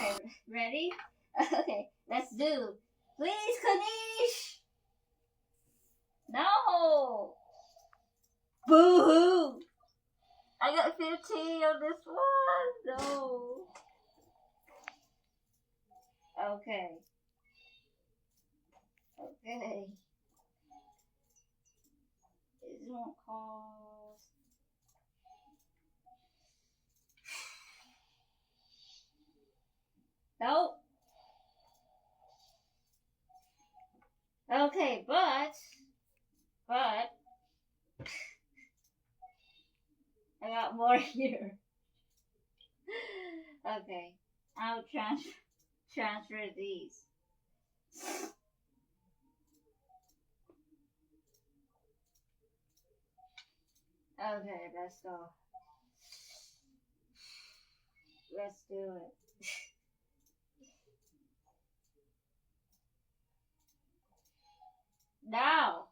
Okay, ready? Okay, let's do. Please, Kanish! No! Boo-hoo! I got 15 on this one. No. Okay. Okay. This won't cost. Nope. Okay, but I got more here. Okay, I'll transfer these. Okay, let's go. Let's do it. Now,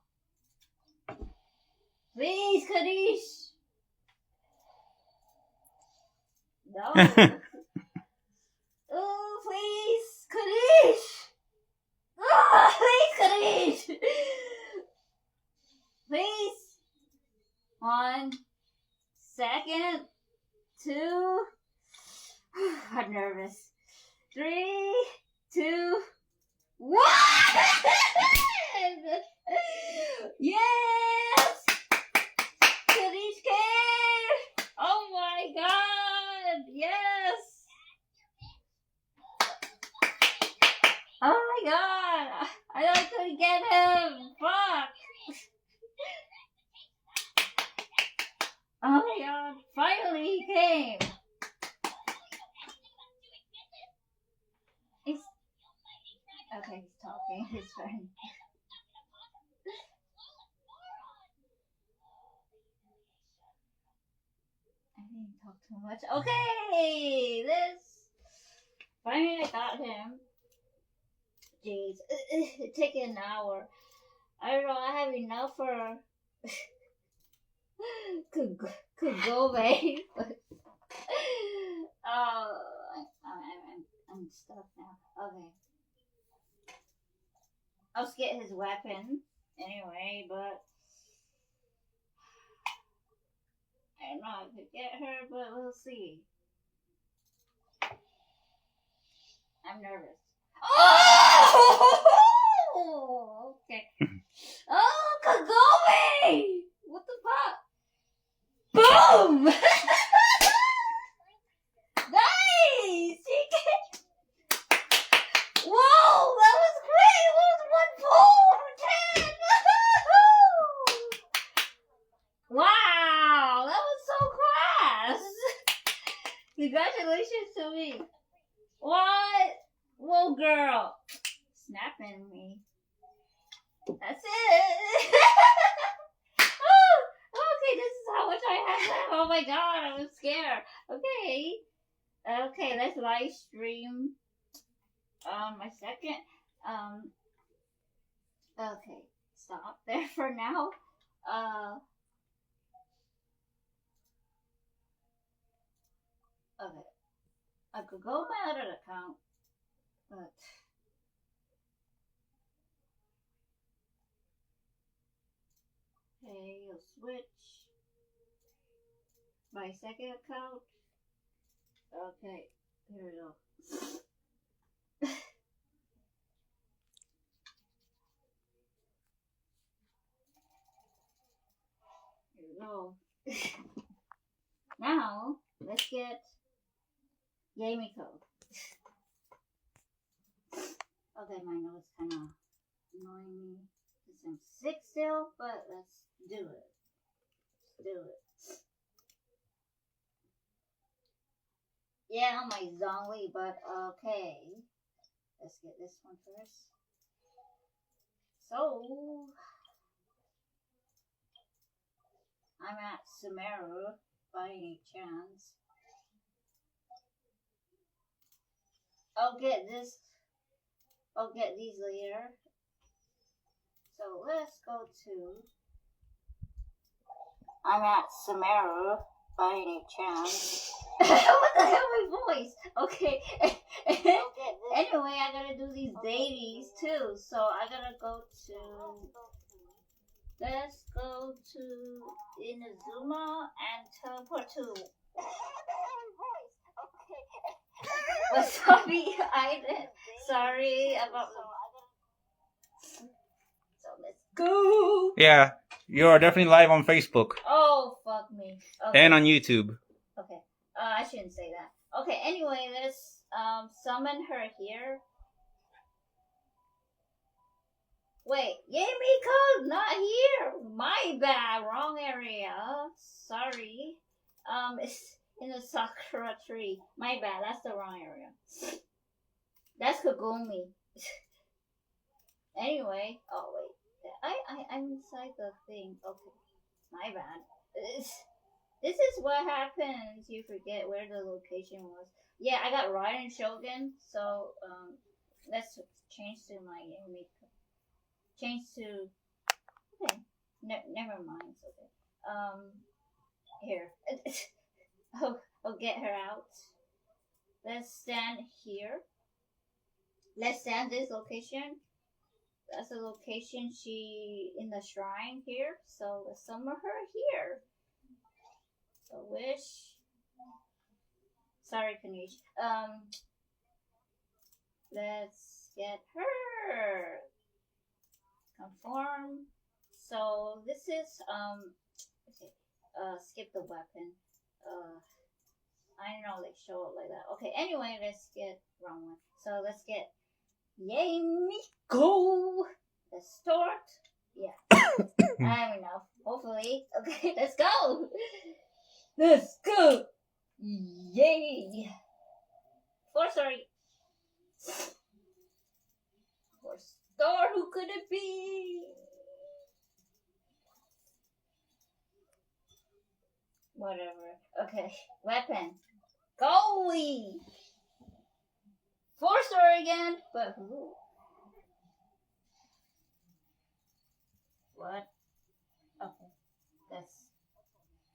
please, Kanish. No. Oh, please, Kanish. Oh, please, Kanish. Please. 1 second. 2. I'm nervous. 3, 2, 1. Yes! Kanish came! Oh my god! Yes! Oh my god! I couldn't get him! Fuck! Oh my god! Finally he came! Okay, he's talking. His friend. I didn't talk too much. Okay, this. Finally, I got him. Jeez, it took an hour. I don't know. I have enough for. could go, babe. I'm stuck now. Okay. I'll just get his weapon anyway, but I don't know if I could get her, but we'll see. I'm nervous. Oh! Okay. Oh, Kagome! What the fuck? Boom! Nice! She can... Whoa! That was great! It was 1 pull for 10! Wow! That was so fast! Congratulations to me. What? Whoa, girl. Snapping me. That's it. Oh, okay, this is how much I have left. Oh my god, I was scared. Okay. Okay, let's live stream. My second. Okay. Stop there for now. Okay. I could go my other account, but okay, you'll switch my second account. Okay, here we go. Here we go. Now let's get gaming code. Okay, my nose kind of annoying me because I'm sick still, but let's do it. Let's do it. Yeah, I'm my zombie, but okay. Let's get this one first. So, I'm at Sumeru by any chance. I'll get this. I'll get these later. So let's go to. I'm at Sumeru. What the hell, my voice? Okay. Anyway, I gotta do these dailies too, so I gotta go to. Let's go to Inazuma and teleport to Wasabi Island. Sorry about. So let's go. Yeah, you're definitely live on Facebook Oh fuck me. Okay. and on YouTube. Okay. I shouldn't say that. Okay. Anyway, let's summon her here. Wait, Yamiko, not here. My bad, wrong area. Sorry. It's in the sakura tree. My bad, that's the wrong area. That's Kagumi. Anyway, oh wait, I'm inside the thing. Okay, my bad. This is what happens. You forget where the location was. Yeah, I got Raiden Shogun. So let's change to my Yamiko. Change to. Okay, never mind. It's okay. Here. I'll get her out. Let's stand here. Let's stand this location. That's the location she in the shrine here. So let's summon her here. So wish. Sorry, Kanish. Let's get her. Conform. So this is okay. Skip the weapon. I don't know, like show it like that. Okay, anyway, let's get wrong one. So let's get Yamiko. Let's start. Yeah. I don't know. Hopefully. Okay, let's go. Let's go. Yay. 4-star. 4-star. Who could it be? Whatever. Okay. Weapon. Go! 4-star again, but who? What? Okay. Let's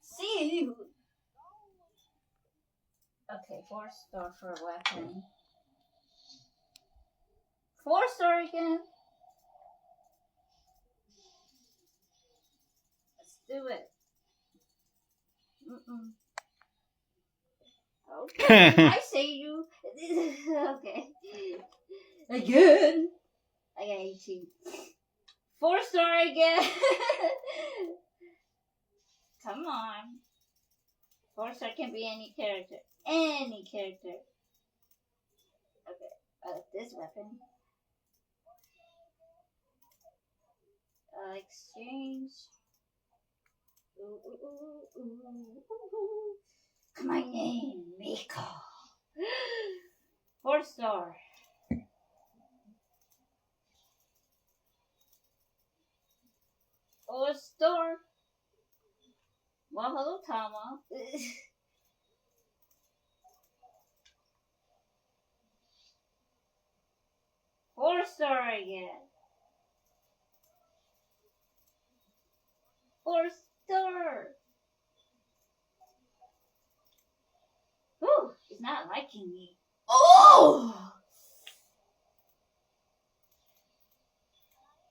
see. Okay, 4-star for a weapon. 4-star again. Let's do it. Okay, I say you. Okay. Again. I got 18. 4-star again. Come on. 4-star can be any character. Any character. Okay. I like this weapon. Exchange. Come on in, Miko. 4-star. Or store. Well, hello, Tama. 4-star again. 4-star. Ooh, he's not liking me. Oh!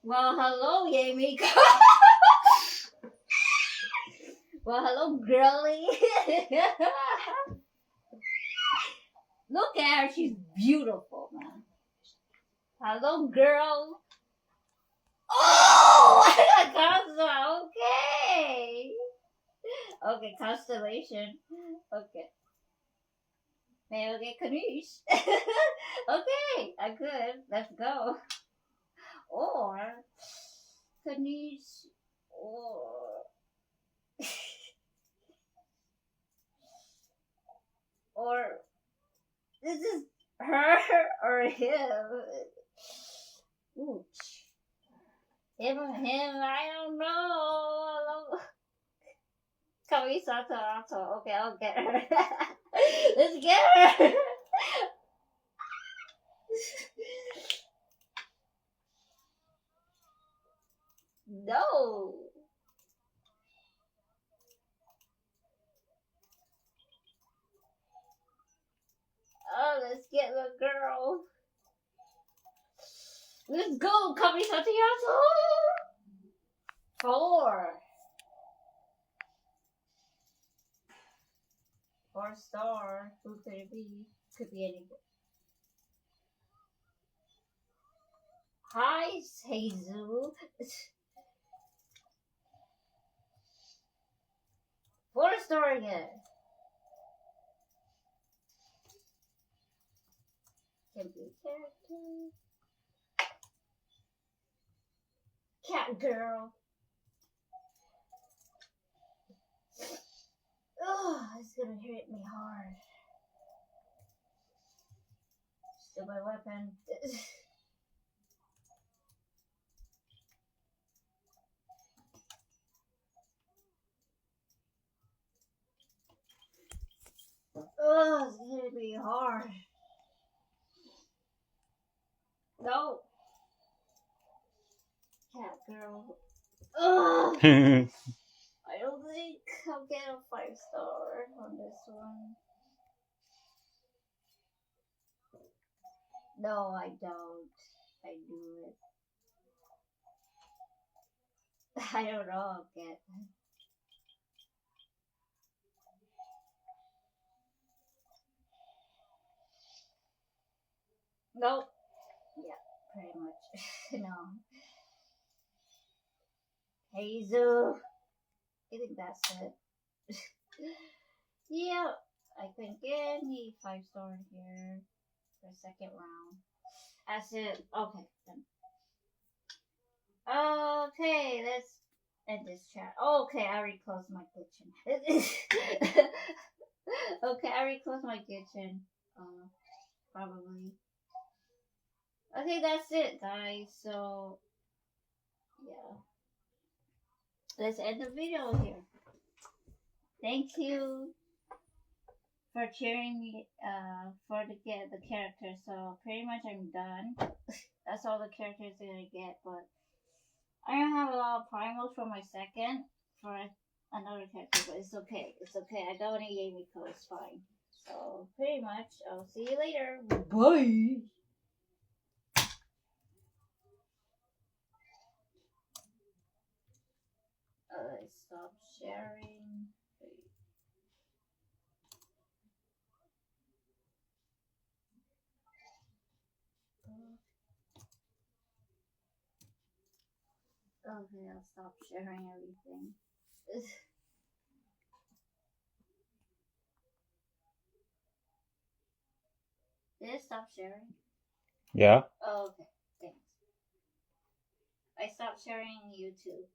Well, hello, Yamiko. Well, hello, girly. Look at her. She's beautiful, man. Hello, girl. Oh! I got Constellation. Okay. Okay, Constellation. Okay. Maybe I'll get Kanish. Okay, I'm good. Let's go. Or Kanish. Or this is her or him. Ooh. Him, I don't know. Kamisato. Okay, I'll get her. Let's get her. No. Let's go, Kamisato! 4. 4-star. Who could it be? Could be anything. Hi, Seizu. 4-star again. Can be character. Cat girl. Oh, it's gonna hit me hard. Still my weapon. Oh, it's gonna be hard. No. Cat girl. Ugh. I don't think I'll get a 5-star on this one. No, I don't. I do it. I don't know. I'll get. Nope. Yeah, pretty much. No. Hazel. I think that's it. Yeah, I think any 5-star here for second round. That's it. Okay, done. Okay, let's end this chat. Okay, I already closed my kitchen. Okay, I already closed my kitchen. Probably. Okay, that's it, guys. So, yeah. Let's end the video here. Thank you for cheering me for the character. So pretty much I'm done. That's all the characters I'm gonna get, but I don't have a lot of primals for my second for another character, but it's okay. It's okay. I got one in Yamiko, it's fine. So pretty much I'll see you later. Bye. Stop sharing. Okay, I'll stop sharing everything. Did it stop sharing? Yeah. Oh, okay. Thanks. I stopped sharing YouTube.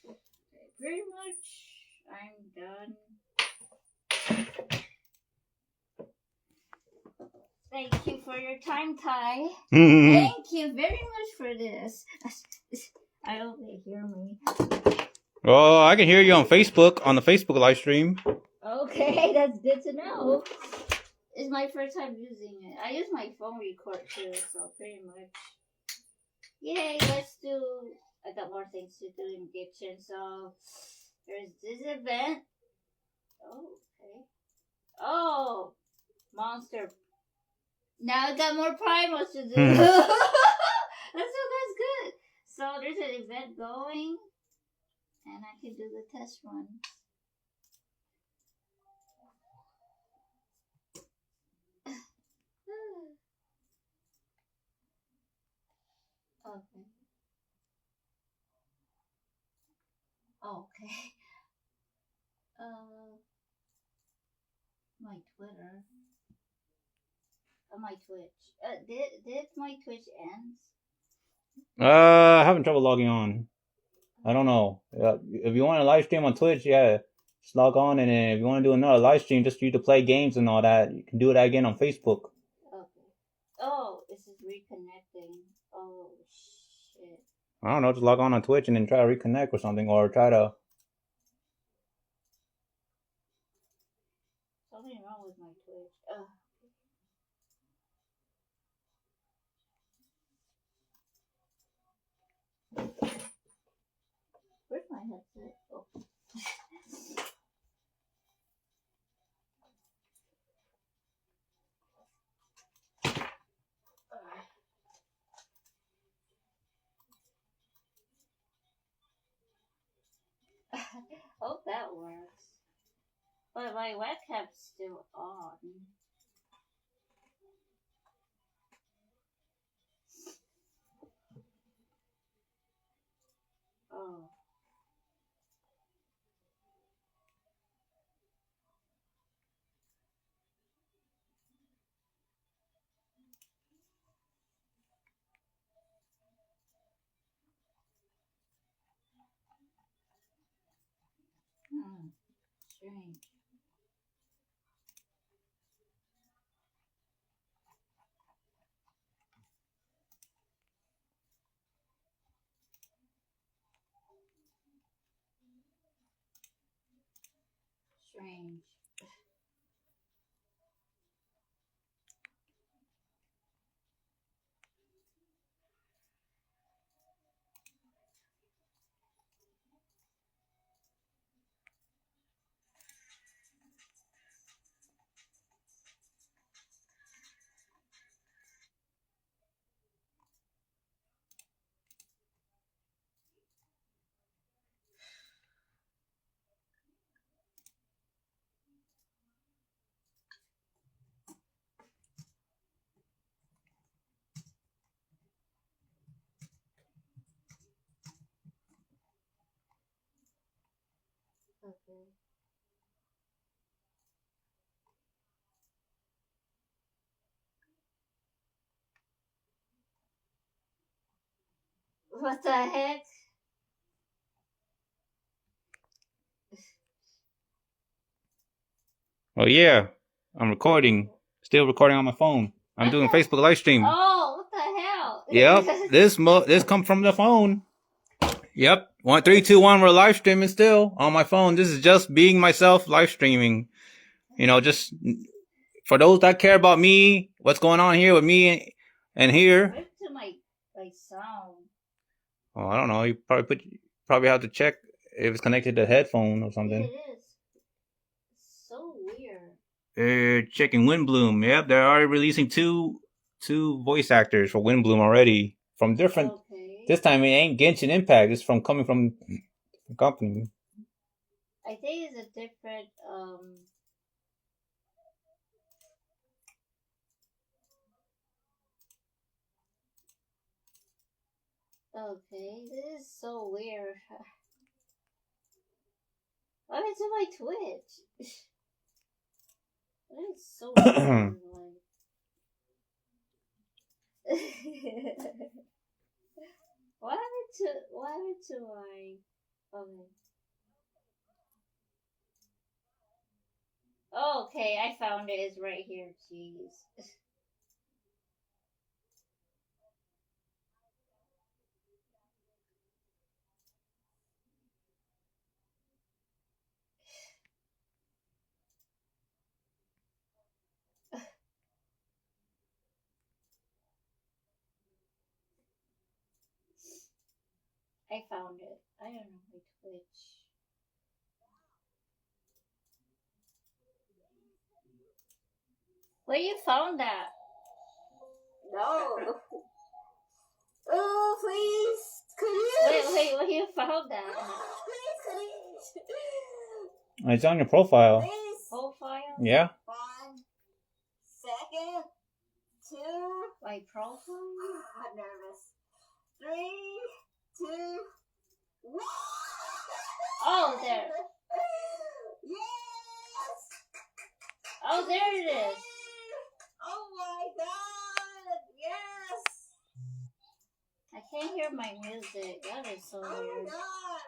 Okay, pretty much I'm done. Thank you for your time, Ty. Thank you very much for this. I hope they hear me. Well, I can hear you on Facebook, on the Facebook live stream. Okay, that's good to know. It's my first time using it. I use my phone record too, so pretty much. Yay, let's do. I got more things to do in Genshin, so there's this event. Oh, okay. Oh, monster. Now I got more primals to do. That's good. So there's an event going, and I can do the test run. Okay. Okay. My Twitter. My Twitch. Did my Twitch end? Having trouble logging on. I don't know. If you want to live stream on Twitch, yeah, just log on, and then if you want to do another live stream, just you to play games and all that, you can do it again on Facebook. Okay. Oh, this is reconnecting. Oh shit. I don't know, just log on Twitch and then try to reconnect or something, or try to. Something wrong with my Twitch. Where's my headset? Oh. Hope that works. But my webcam's still on. Oh. Strange. Strange. Okay. What the heck? Oh yeah, I'm recording. Still recording on my phone. I'm doing Facebook live stream. Oh, what the hell? Yep, this come from the phone. Yep, 1, 3, 2, 1. We're live streaming still on my phone. This is just being myself live streaming. You know, just for those that care about me, what's going on here with me and here. Where's to my sound? Oh, I don't know. You probably have to check if it's connected to headphone or something. It is. It's so weird. Checking Windbloom. Yep, they're already releasing two voice actors for Windbloom already from different. Okay. This time it ain't Genshin Impact. It's coming from the company. I think it's a different Okay, this is so weird. What happened to my Twitch? That is so weird. What happened to my okay. Okay, I found it. It's right here. Jeez. I found it. I don't know my Twitch. Where you found that? No. Oh, please. Wait, where you found that? Please. It's on your profile. Please. Profile? Yeah. 1 second. 2. My profile? I'm nervous. 3, 2, 1. Oh, there. Yes. Oh, there it is. Oh my God. Yes. I can't hear my music. That is so weird. Oh my God.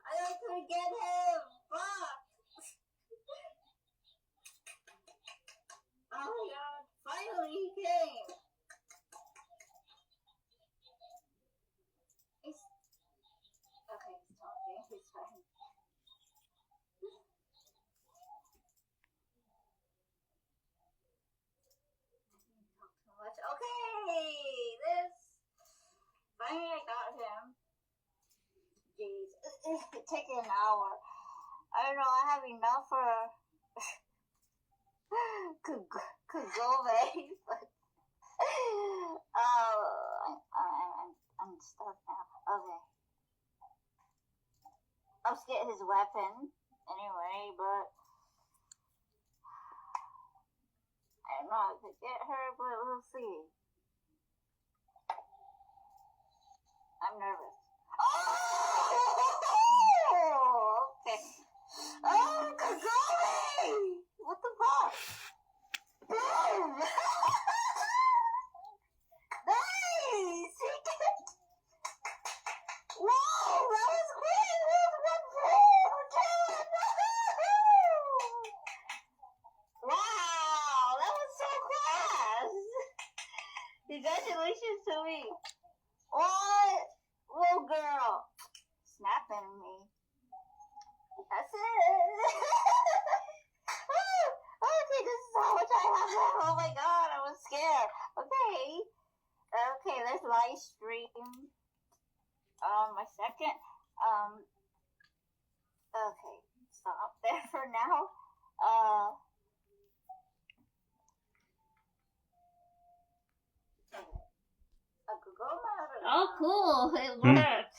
I couldn't get him. Fuck. Oh my God. Finally he came. Okay, he's talking. He's fine. Talk too much. Okay, this. Finally, I got him. Jeez, it's taking an hour. I don't know. I have enough for could go away, but I'm stuck now. Okay. I'll get his weapon anyway, but I don't know how to get her, but we'll see. I'm nervous. Oh! Okay. Oh, Kagome! What the fuck? Boom! Nice! Whoa, that was quick! Wow, that was so fast! Congratulations to me. What? Little girl. Snapping me. That's it. Okay, this is how much I have left. Oh my god, I was scared. Okay, let's live stream. My second. Okay, stop there for now. I could go louder. Oh, cool! It worked.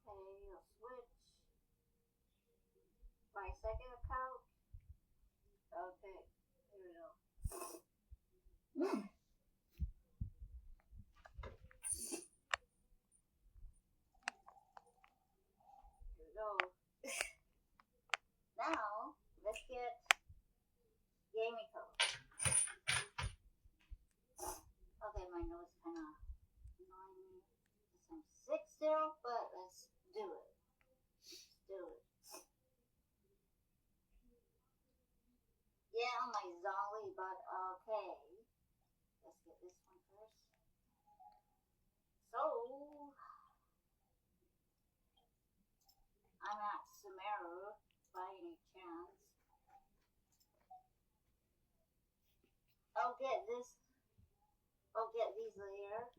Okay, I'll switch my second account. Okay, here we go. Here we go. Now, let's get gaming code. Okay, my nose kind of annoying me. I'm sick still, but let's do it. Yeah, I'm like zombie, but okay. Let's get this one first. So, I'm at Sumeru by any chance. I'll get these later.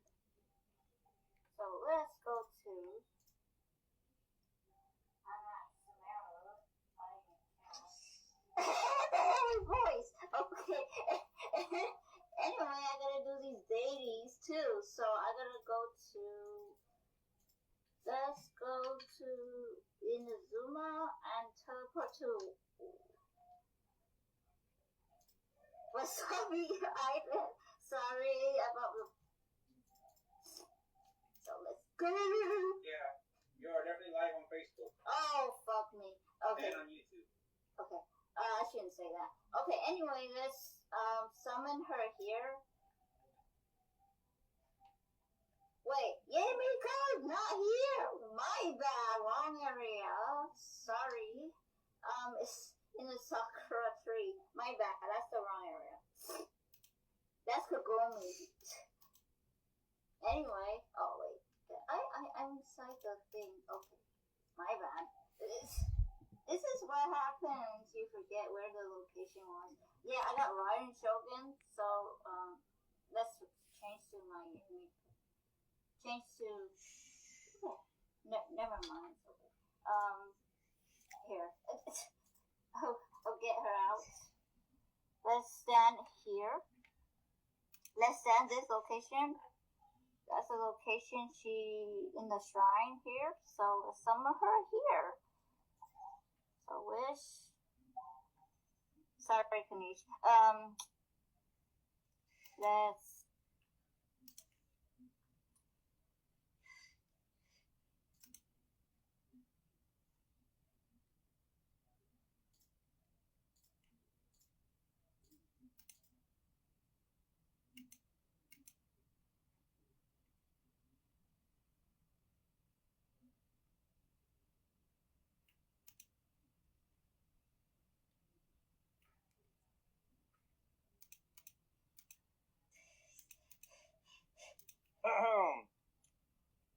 So let's go to I'm at Sumeru by any chance. Voice. Okay. Anyway, I gotta do these dailies too. So I gotta go to. Let's go to Inazuma and teleport to Wasabi Island. Sorry about the. So let's go. Yeah, you are definitely live on Facebook. Oh, fuck me. Okay. And on YouTube. Okay. I shouldn't say that. Okay, anyway, let's summon her here. Wait, Yamiko, not here. My bad, wrong area. Sorry. It's in the Sakura tree. My bad, that's the wrong area. That's Kagome. Anyway, oh wait, I'm inside the thing. Okay, my bad. This is what happens. You forget where the location was. Yeah, I got Raiden Shogun. So let's change to my never mind. Okay. Here. I'll get her out. Let's stand here. Let's stand this location. That's the location she in the shrine here. So let's summon her here. So wish. Sorry, Kanish. Let's.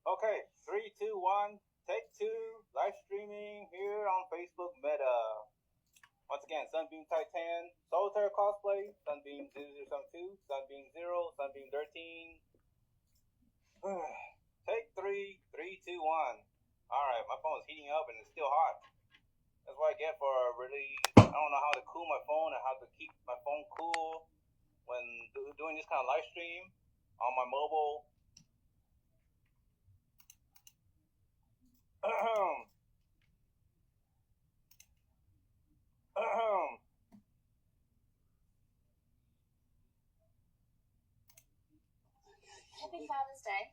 Okay, 3, 2, 1, take 2, live streaming here on Facebook Meta. Once again, Sunbeam Titan, Solitaire Cosplay, Sunbeam 0072, Sunbeam 0, Sunbeam 13. Take 3, 3, 2, 1. Alright, my phone's heating up and it's still hot. That's what I get for really, I don't know how to cool my phone and how to keep my phone cool when doing this kind of live stream on my mobile Happy Father's Day.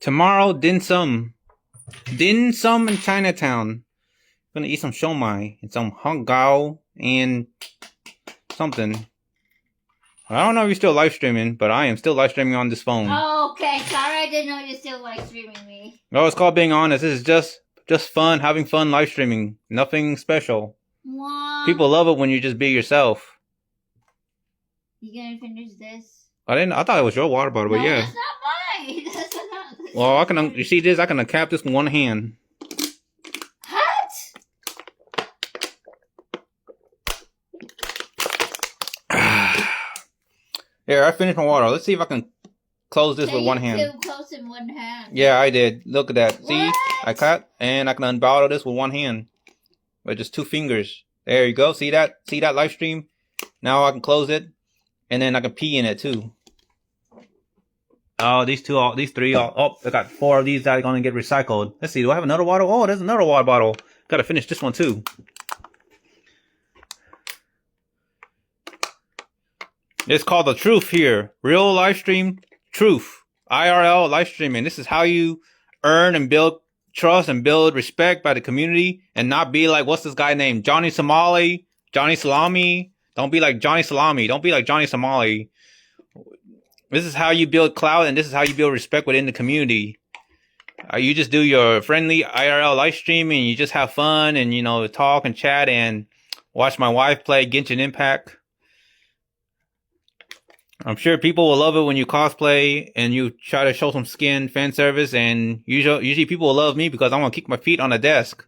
Tomorrow, dim sum. Dim sum in Chinatown. Gonna eat some shomai and some hong gao and something. I don't know if you're still live streaming, but I am still live streaming on this phone. Oh, okay. Sorry, I didn't know you're still live streaming me. No, it's called being honest. This is just fun, having fun live streaming. Nothing special. What? People love it when you just be yourself. You gonna finish this? I thought it was your water bottle, but No, yeah. that's not mine. That's not. Well, you see this? I can cap this with one hand. What? Here, I finished my water. Let's see if I can close this with one hand. You close in one hand. Yeah, I did. Look at that. What? See? I cut, and I can unbottle this with one hand. With just 2 fingers. There you go. See that? See that live stream? Now I can close it. And then I can pee in it too. Oh, these 3, I got 4 of these that are gonna get recycled. Let's see, do I have another water? Oh, there's another water bottle. Gotta finish this one too. It's called The Truth here. Real live stream, truth. IRL live streaming. This is how you earn and build trust and build respect by the community and not be like, what's this guy named? Johnny Salami. Don't be like Johnny Salami. Don't be like Johnny Somali. This is how you build clout, and this is how you build respect within the community. You just do your friendly IRL live stream, and you just have fun, and talk and chat, and watch my wife play Genshin Impact. I'm sure people will love it when you cosplay and you try to show some skin fan service, and usually people will love me because I'm gonna kick my feet on the desk,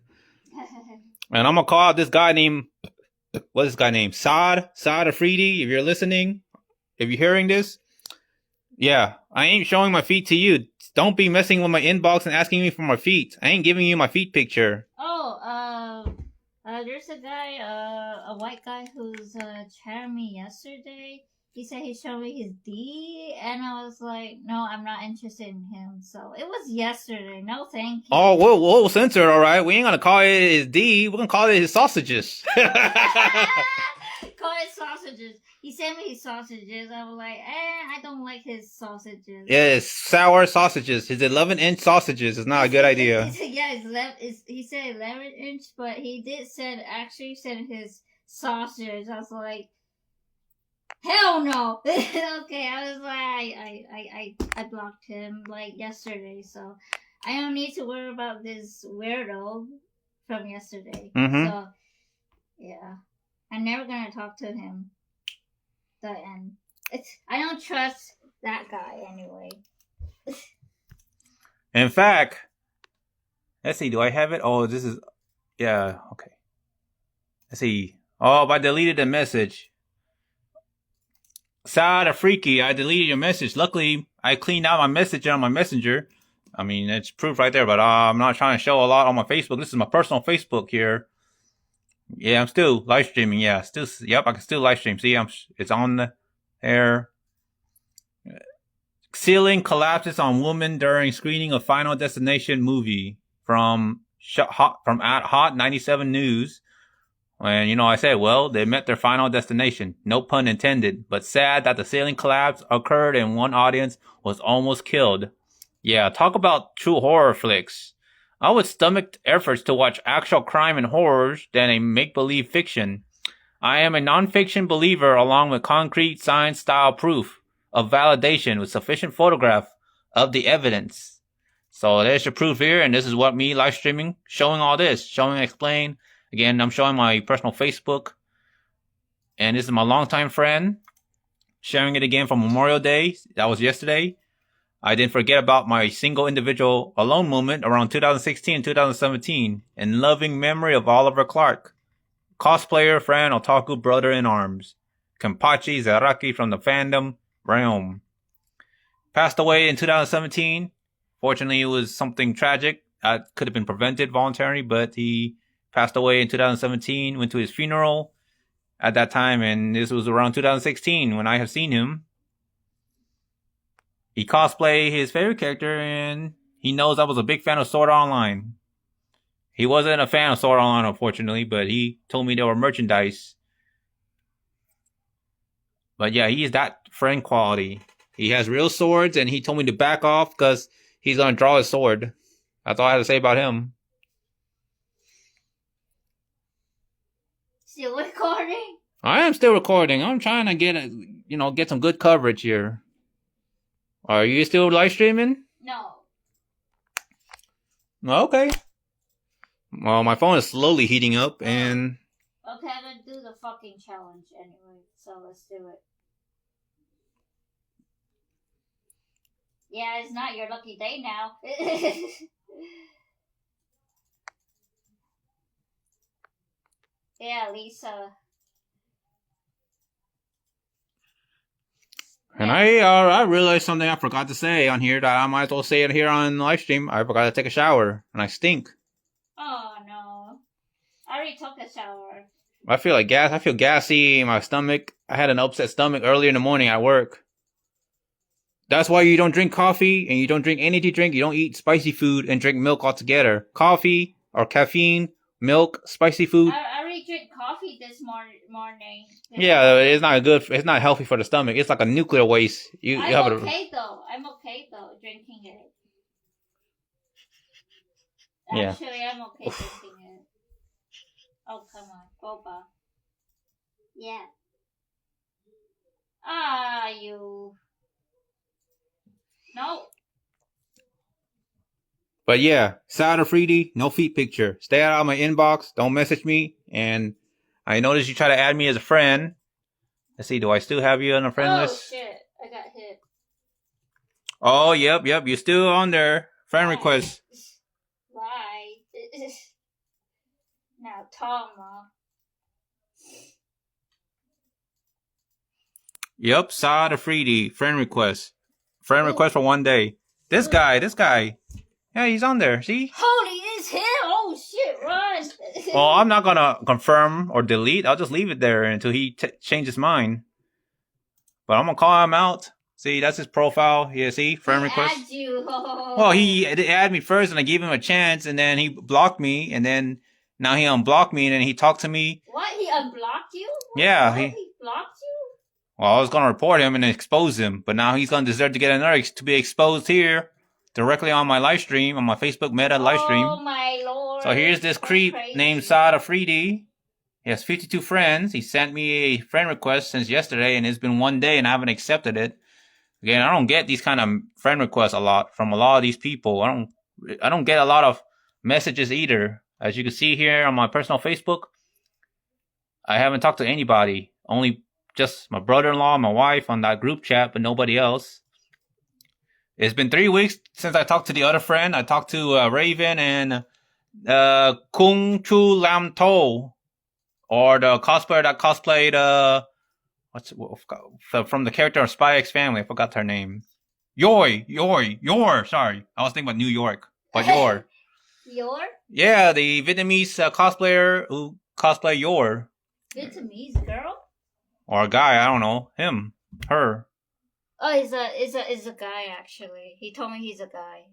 and I'm gonna call out this guy named. What's this guy named? Saad Afridi, if you're listening, if you're hearing this. Yeah, I ain't showing my feet to you. Don't be messing with my inbox and asking me for my feet. I ain't giving you my feet picture. Oh, there's a guy, a white guy who's chatting me yesterday. He said he showed me his D, and I was like, no, I'm not interested in him. So it was yesterday. No, thank you. Oh, we'll censor it, all right? We ain't gonna call it his D. We're gonna call it his sausages. Call it sausages. He sent me his sausages. I was like, I don't like his sausages. Yeah, it's sour sausages. His 11-inch sausages is not a good idea. Yeah, he said 11-inch, but he did actually said his sausage. I was like, hell no. Okay, I was like, I blocked him like yesterday, so I don't need to worry about this weirdo from yesterday. Mm-hmm. So, yeah, I'm never gonna talk to him. And I don't trust that guy anyway. In fact, let's see, do I have it? Oh, this is, yeah, okay. Let's see. Oh, I deleted the message. Saad Afriki, I deleted your message. Luckily, I cleaned out my message on my messenger. I mean, it's proof right there, but I'm not trying to show a lot on my Facebook. This is my personal Facebook here. Yeah, I'm still live streaming. Yeah, yep, I can still live stream. See, it's on the air. Ceiling collapses on woman during screening of Final Destination movie from Hot 97 News. And, I said, well, they met their final destination. No pun intended. But sad that the ceiling collapse occurred and one audience was almost killed. Yeah, talk about true horror flicks. I would stomach efforts to watch actual crime and horrors than a make-believe fiction. I am a non-fiction believer along with concrete science-style proof of validation with sufficient photograph of the evidence. So there's your proof here, and this is what me live streaming, showing all this, showing, explain. Again, I'm showing my personal Facebook. And this is my longtime friend sharing it again for Memorial Day. That was yesterday. I didn't forget about my single individual alone moment around 2016 and 2017 in loving memory of Oliver Clark, cosplayer, friend, otaku brother in arms, Kenpachi Zaraki from the fandom realm. Passed away in 2017. Fortunately, it was something tragic. That could have been prevented voluntarily, but he passed away in 2017, went to his funeral at that time, and this was around 2016 when I have seen him. He cosplayed his favorite character, and he knows I was a big fan of Sword Art Online. He wasn't a fan of Sword Art Online, unfortunately, but he told me there were merchandise. But yeah, he is that friend quality. He has real swords, and he told me to back off because he's going to draw his sword. That's all I have to say about him. Still recording? I am still recording. I'm trying to get some good coverage here. Are you still live streaming? No. Okay. Well, my phone is slowly heating up, and... Okay, I'm gonna do the fucking challenge anyway, so let's do it. Yeah, it's not your lucky day now. Yeah, Lisa. And I realized something I forgot to say on here that I might as well say it here on live stream. I forgot to take a shower, and I stink. Oh no. I already took a shower. I feel like gas. I feel gassy in my stomach. I had an upset stomach earlier in the morning at work. That's why you don't drink coffee and you don't drink energy drink. You don't eat spicy food and drink milk altogether. Coffee or caffeine, milk, spicy food. I already drank coffee this morning. Yeah, it's not good. It's not healthy for the stomach. It's like a nuclear waste. I'm okay though, drinking it. Yeah. Actually, I'm okay drinking it. Oh, come on. Boba. Yeah. You. No. But yeah, Sada Freedy, no feet picture. Stay out of my inbox. Don't message me. And I noticed you try to add me as a friend. Let's see, do I still have you on a friend list? Oh shit, I got hit. Oh, yep. You're still on there. Friend request. Why? Now, Tama. Yep, Sada Freedy, friend request. Friend request for one day. This guy. Yeah, he's on there. See? Holy, it's him! Oh shit, run! Well, I'm not gonna confirm or delete. I'll just leave it there until he changes his mind. But I'm gonna call him out. See, that's his profile. Yeah, see? Friend request. Add you. Well, he added me first and I gave him a chance and then he blocked me and then now he unblocked me and then he talked to me. What? He unblocked you? Yeah. He blocked you? Well, I was gonna report him and expose him, but now he's gonna deserve to get another to be exposed here. Directly on my live stream, on my Facebook Meta live stream. Oh my lord. So here's this creep named Sada Freedy. He has 52 friends. He sent me a friend request since yesterday and it's been one day and I haven't accepted it. Again, I don't get these kind of friend requests a lot from a lot of these people. I don't get a lot of messages either. As you can see here on my personal Facebook, I haven't talked to anybody. Only just my brother-in-law, my wife on that group chat, but nobody else. It's been 3 weeks since I talked to the other friend. I talked to Raven and Kung Chu Lam To, or the cosplayer that cosplayed from the character of Spy X Family. I forgot her name. Yor. Sorry, I was thinking about New York, but Yor. Yor? Yeah, the Vietnamese cosplayer who cosplayed Yor. Vietnamese girl? Or a guy, I don't know. Him, her. Oh, is a guy actually. He told me he's a guy.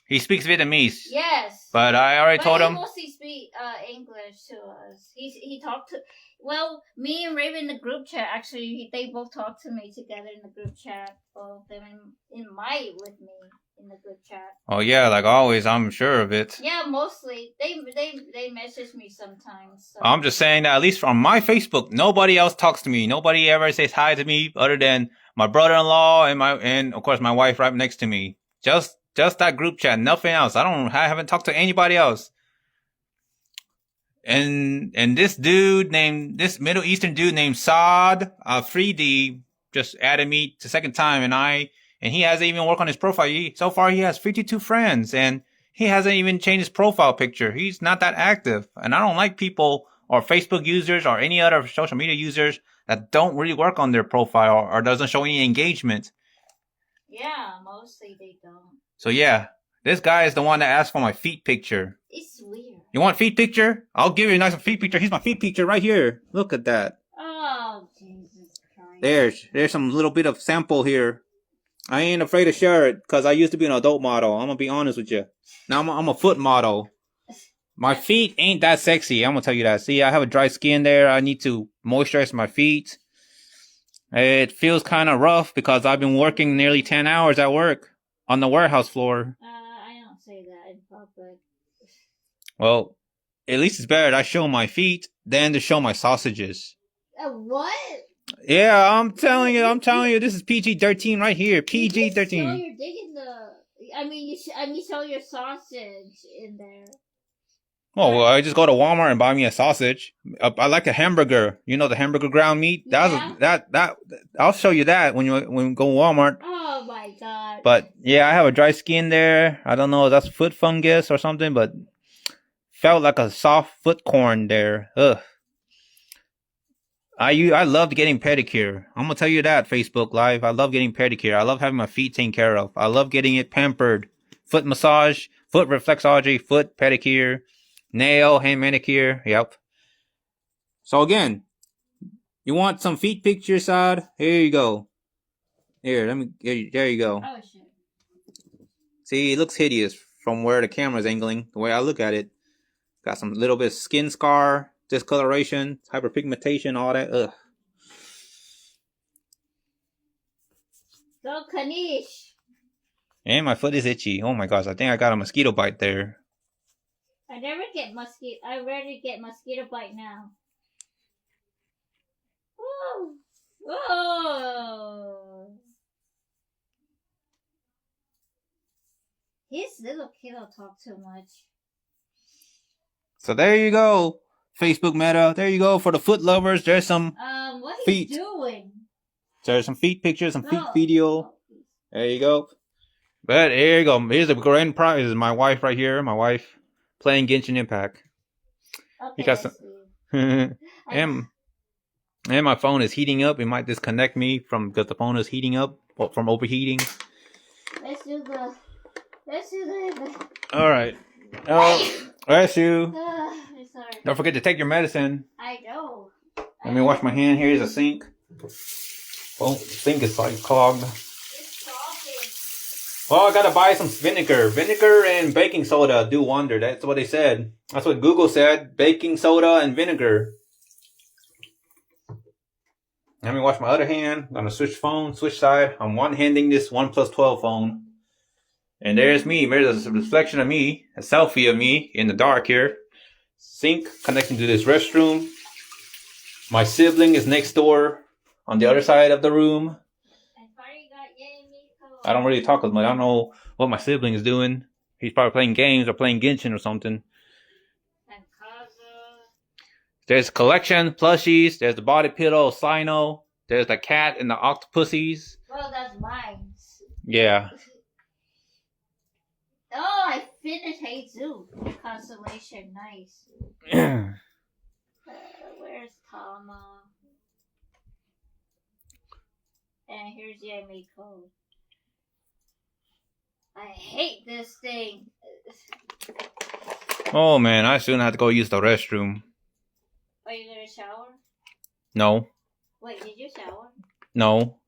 He speaks Vietnamese. Yes. But I already told him. He mostly speak English to us. He talked to. Well, me and Raven in the group chat actually. They both talked to me together in the group chat. Both of them with me in the group chat. Oh yeah, like always. I'm sure of it. Yeah, mostly they message me sometimes. So. I'm just saying that at least on my Facebook, nobody else talks to me. Nobody ever says hi to me other than my brother-in-law and of course my wife right next to me. Just that group chat, nothing else. I haven't talked to anybody else. and this Middle Eastern dude named Saad 3D just added me the second time, and he hasn't even worked on his profile. So far he has 52 friends, and he hasn't even changed his profile picture. He's not that active, and I don't like people or Facebook users or any other social media users that don't really work on their profile or doesn't show any engagement. Yeah, mostly they don't. So yeah, this guy is the one that asked for my feet picture. It's weird. You want feet picture? I'll give you a nice feet picture. Here's my feet picture right here. Look at that. Oh, Jesus Christ. There's some little bit of sample here. I ain't afraid to share it because I used to be an adult model. I'm gonna be honest with you. Now I'm a foot model. My feet ain't that sexy. I'm gonna tell you that. See, I have a dry skin there. I need to moisturize my feet. It feels kind of rough because I've been working nearly 10 hours at work on the warehouse floor. I don't say that in public. Well, at least it's better that I show my feet than to show my sausages. What? Yeah, I'm telling you, this is PG-13 right here. PG-13. Show your dick in the. Show your sausage in there. Oh, well, I just go to Walmart and buy me a sausage. I like a hamburger. You know the hamburger ground meat. That I'll show you that when we go to Walmart. Oh my god. But yeah, I have a dry skin there. I don't know if that's foot fungus or something, but felt like a soft foot corn there. Ugh. I loved getting pedicure. I'm gonna tell you that, Facebook Live. I love getting pedicure. I love having my feet taken care of. I love getting it pampered. Foot massage, foot reflexology, foot pedicure, nail, hand manicure. Yep. So again, you want some feet pictures, Sad? Here you go. There you go. Oh shit. See, it looks hideous from where the camera's angling. The way I look at it, got some little bit of skin scar, discoloration, hyperpigmentation, all that. Ugh. Go Kanish. And my foot is itchy. Oh my gosh, I think I got a mosquito bite there. I rarely get mosquito bite now. Whoa. Whoa. His little kiddo talk too much. So there you go, Facebook Meta. There you go for the foot lovers. There's some what feet. He's doing? There's some feet pictures, some feet video. There you go. But here you go. Here's the grand prize. This is my wife right here. My wife playing Genshin Impact. Okay, because and my phone is heating up. It might disconnect me because the phone is heating up from overheating. Let's do the. All right. Bless you. Sorry. Don't forget to take your medicine. I know. Let me wash my hand. Here's a sink. Oh, the sink is like clogged. It's talking. Well, I gotta buy some vinegar. Vinegar and baking soda do wonder. That's what they said. That's what Google said. Baking soda and vinegar. Let me wash my other hand. I'm gonna switch side. I'm one-handing this OnePlus 12 phone. And there's me. There's a reflection of me. A selfie of me in the dark here. Sink connecting to this restroom. My sibling is next door on the other side of the room. I don't really talk with him. I don't know what my sibling is doing. He's probably playing games or playing Genshin or something. There's collection plushies. There's the body pillow Sino. There's the cat and the octopussies. Well, that's mine. Yeah. Oh, I finished Hey Zoo. Constellation, nice. Where's Tama? And here's Yami code. I hate this thing. Oh man, I soon have to go use the restroom. Are you gonna shower? No. Wait, did you shower? No.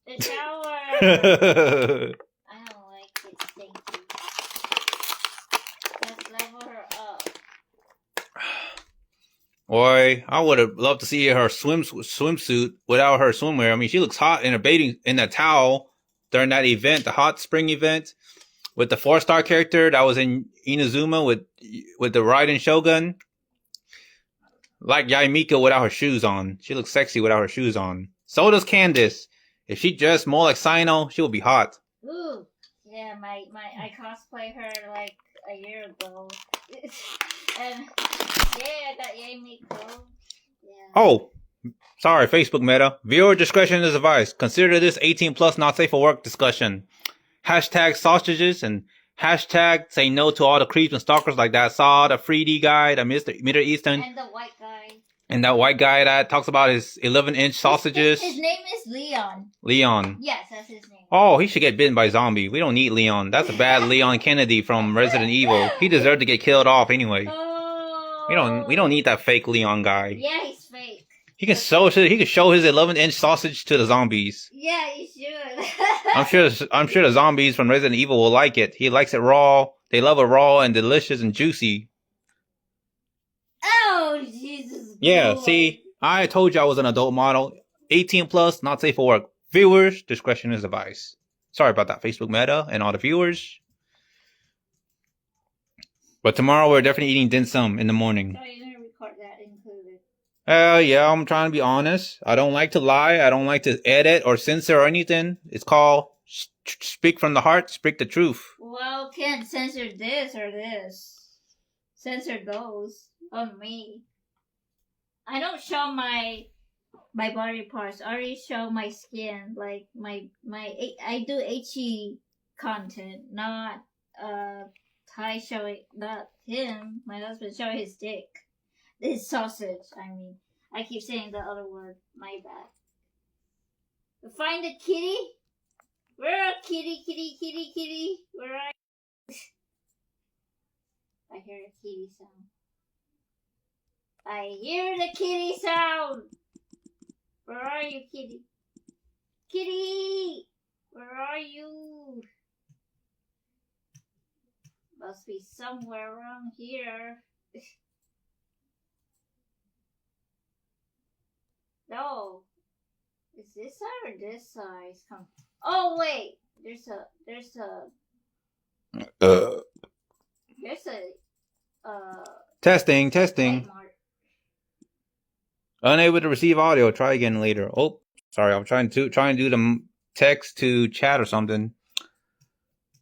The shower! I don't like it, stinky. Let's level her up. Boy, I would have loved to see her swimsuit without her swimwear. I mean, she looks hot in her in that towel during that event, the hot spring event, with the 4-star character that was in Inazuma with the Raiden Shogun. Like Yaimika without her shoes on. She looks sexy without her shoes on. So does Candace. If she dressed more like Sino, she would be hot. Ooh, yeah, I cosplay her like a year ago. And yeah, I got Yay Me clothes. Yeah. Oh, sorry, Facebook Meta. Viewer discretion is advised. Consider this 18 plus not safe for work discussion. Hashtag sausages and hashtag say no to all the creeps and stalkers like that. Saw the 3D guy, the Middle Eastern. And the white guy. And that white guy that talks about his 11-inch sausages. His name is Leon. Leon. Yes, that's his name. Oh, he should get bitten by a zombie. We don't need Leon. That's a bad Leon Kennedy from Resident Evil. He deserved to get killed off anyway. Oh. We don't need that fake Leon guy. Yeah, he's fake. He can show his 11-inch sausage to the zombies. Yeah, he should. I'm sure the zombies from Resident Evil will like it. He likes it raw. They love it raw and delicious and juicy. Oh, Jesus. Yeah, boy. see, I told you I was an adult model. 18 plus, not safe for work. Viewers, discretion is advised. Sorry about that, Facebook Meta and all the viewers. But tomorrow we're definitely eating dim sum in the morning. Oh, you're going to record that included. Yeah, I'm trying to be honest. I don't like to lie. I don't like to edit or censor or anything. It's called speak from the heart, speak the truth. Well, can't censor this or this. Censor those on me. I don't show my body parts. I already show my skin. Like I do HE content, not Ty showing, not him. My husband showing his dick, his sausage. I mean, I keep saying the other word. My bad. Find the kitty. Where are kitty? Where are you? I hear a kitty sound. I hear the kitty sound. Where are you, kitty? Kitty! Where are you? Must be somewhere around here. No. Is this side or this side? Come. Oh wait. There's a Testing. white mark. Unable to receive audio. Try again later. Oh, sorry. I'm trying to do the text to chat or something.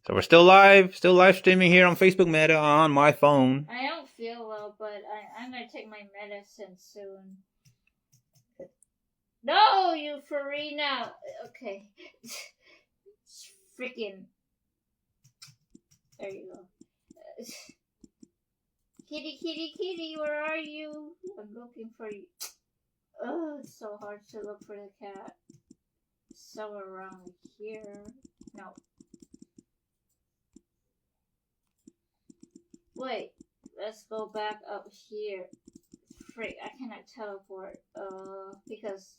So we're still live streaming here on Facebook Meta on my phone. I don't feel well, but I'm gonna take my medicine soon. No, you Farina. Okay. Freaking. There you go. Kitty, where are you? I'm looking for you. Oh, it's so hard to look for the cat. Somewhere around here. No. Wait, let's go back up here. Freak, I cannot teleport. Because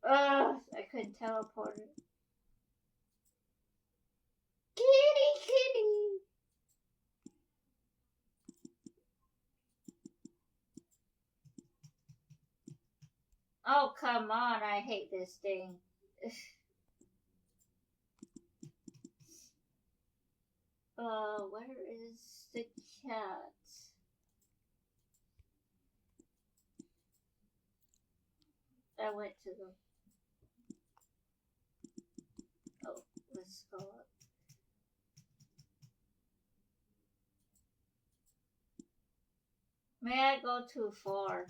I couldn't teleport it. Kitty. Oh, come on, I hate this thing. Where is the cat? I went to the... Oh, let's go up. May I go too far?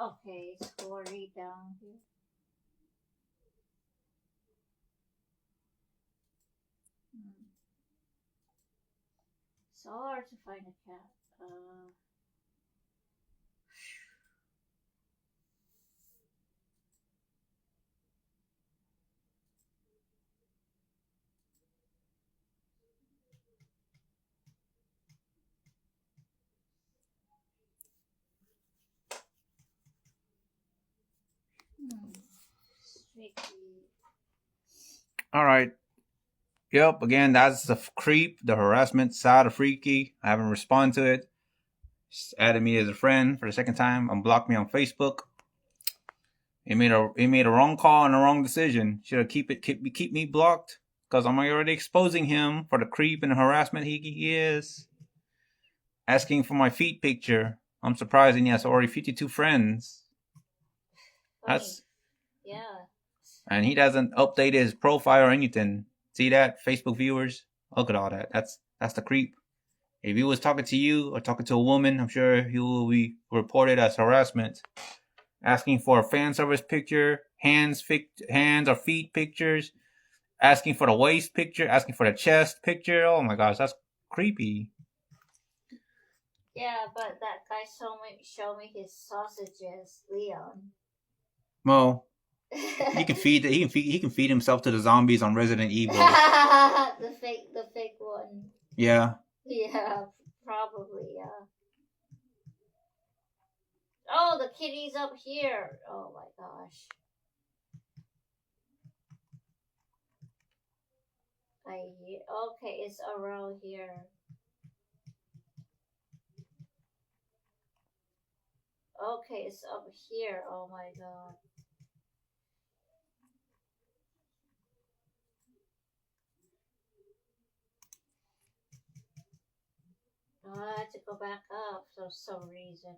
Okay, it's 40 down here. So hard to find a cat. All right. Yep. Again, that's the creep, the harassment side of Freaky. I haven't responded to it. Just added me as a friend for the second time. Unblocked me on Facebook. He made a wrong call and a wrong decision. Should have keep me blocked because I'm already exposing him for the creep and the harassment he is. Asking for my feet picture I'm surprised he has already 52 friends. Funny. That's Yeah. And he doesn't update his profile or anything. See that, Facebook viewers? Look at all that. That's the creep. If he was talking to you or talking to a woman, I'm sure he will be reported as harassment. Asking for a fan service picture, hands or feet pictures, asking for the waist picture, asking for the chest picture. Oh my gosh, that's creepy. Yeah, but that guy show me his sausages, Leon. Well, he can feed himself to the zombies on Resident Evil. the fake one. Yeah. Yeah, probably, yeah. Oh, the kitty's up here. Oh my gosh. Okay, it's around here. Okay, it's up here. Oh my god. Oh, I had to go back up for some reason.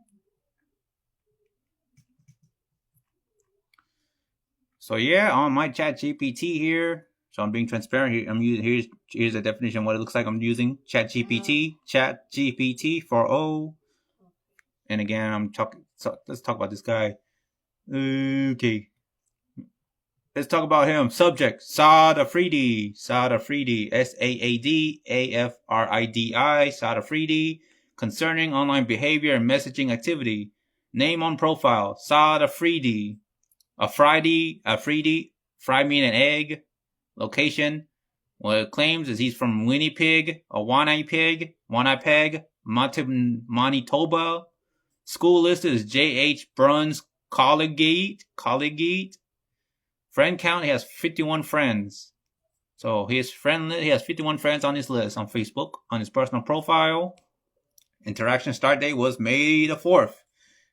So yeah, on my chat GPT here. So I'm being transparent here. I'm using here's the definition of what it looks like I'm using. Chat GPT, Chat GPT 4.0. And again, I'm talking. So let's talk about this guy. Okay. Let's talk about him. Subject: Saad Afridi. Saad Afridi. Saad Afridi. Saad Afridi. Concerning online behavior and messaging activity. Name on profile: Saad Afridi. Afridi. Fry mean an egg. Location: what it claims is he's from Winnipeg, Winnipeg, Manitoba. School listed is J.H. Bruns Collegiate. Friend count, he has 51 friends. So he has 51 friends on his list on Facebook, on his personal profile. Interaction start date was May the 4th.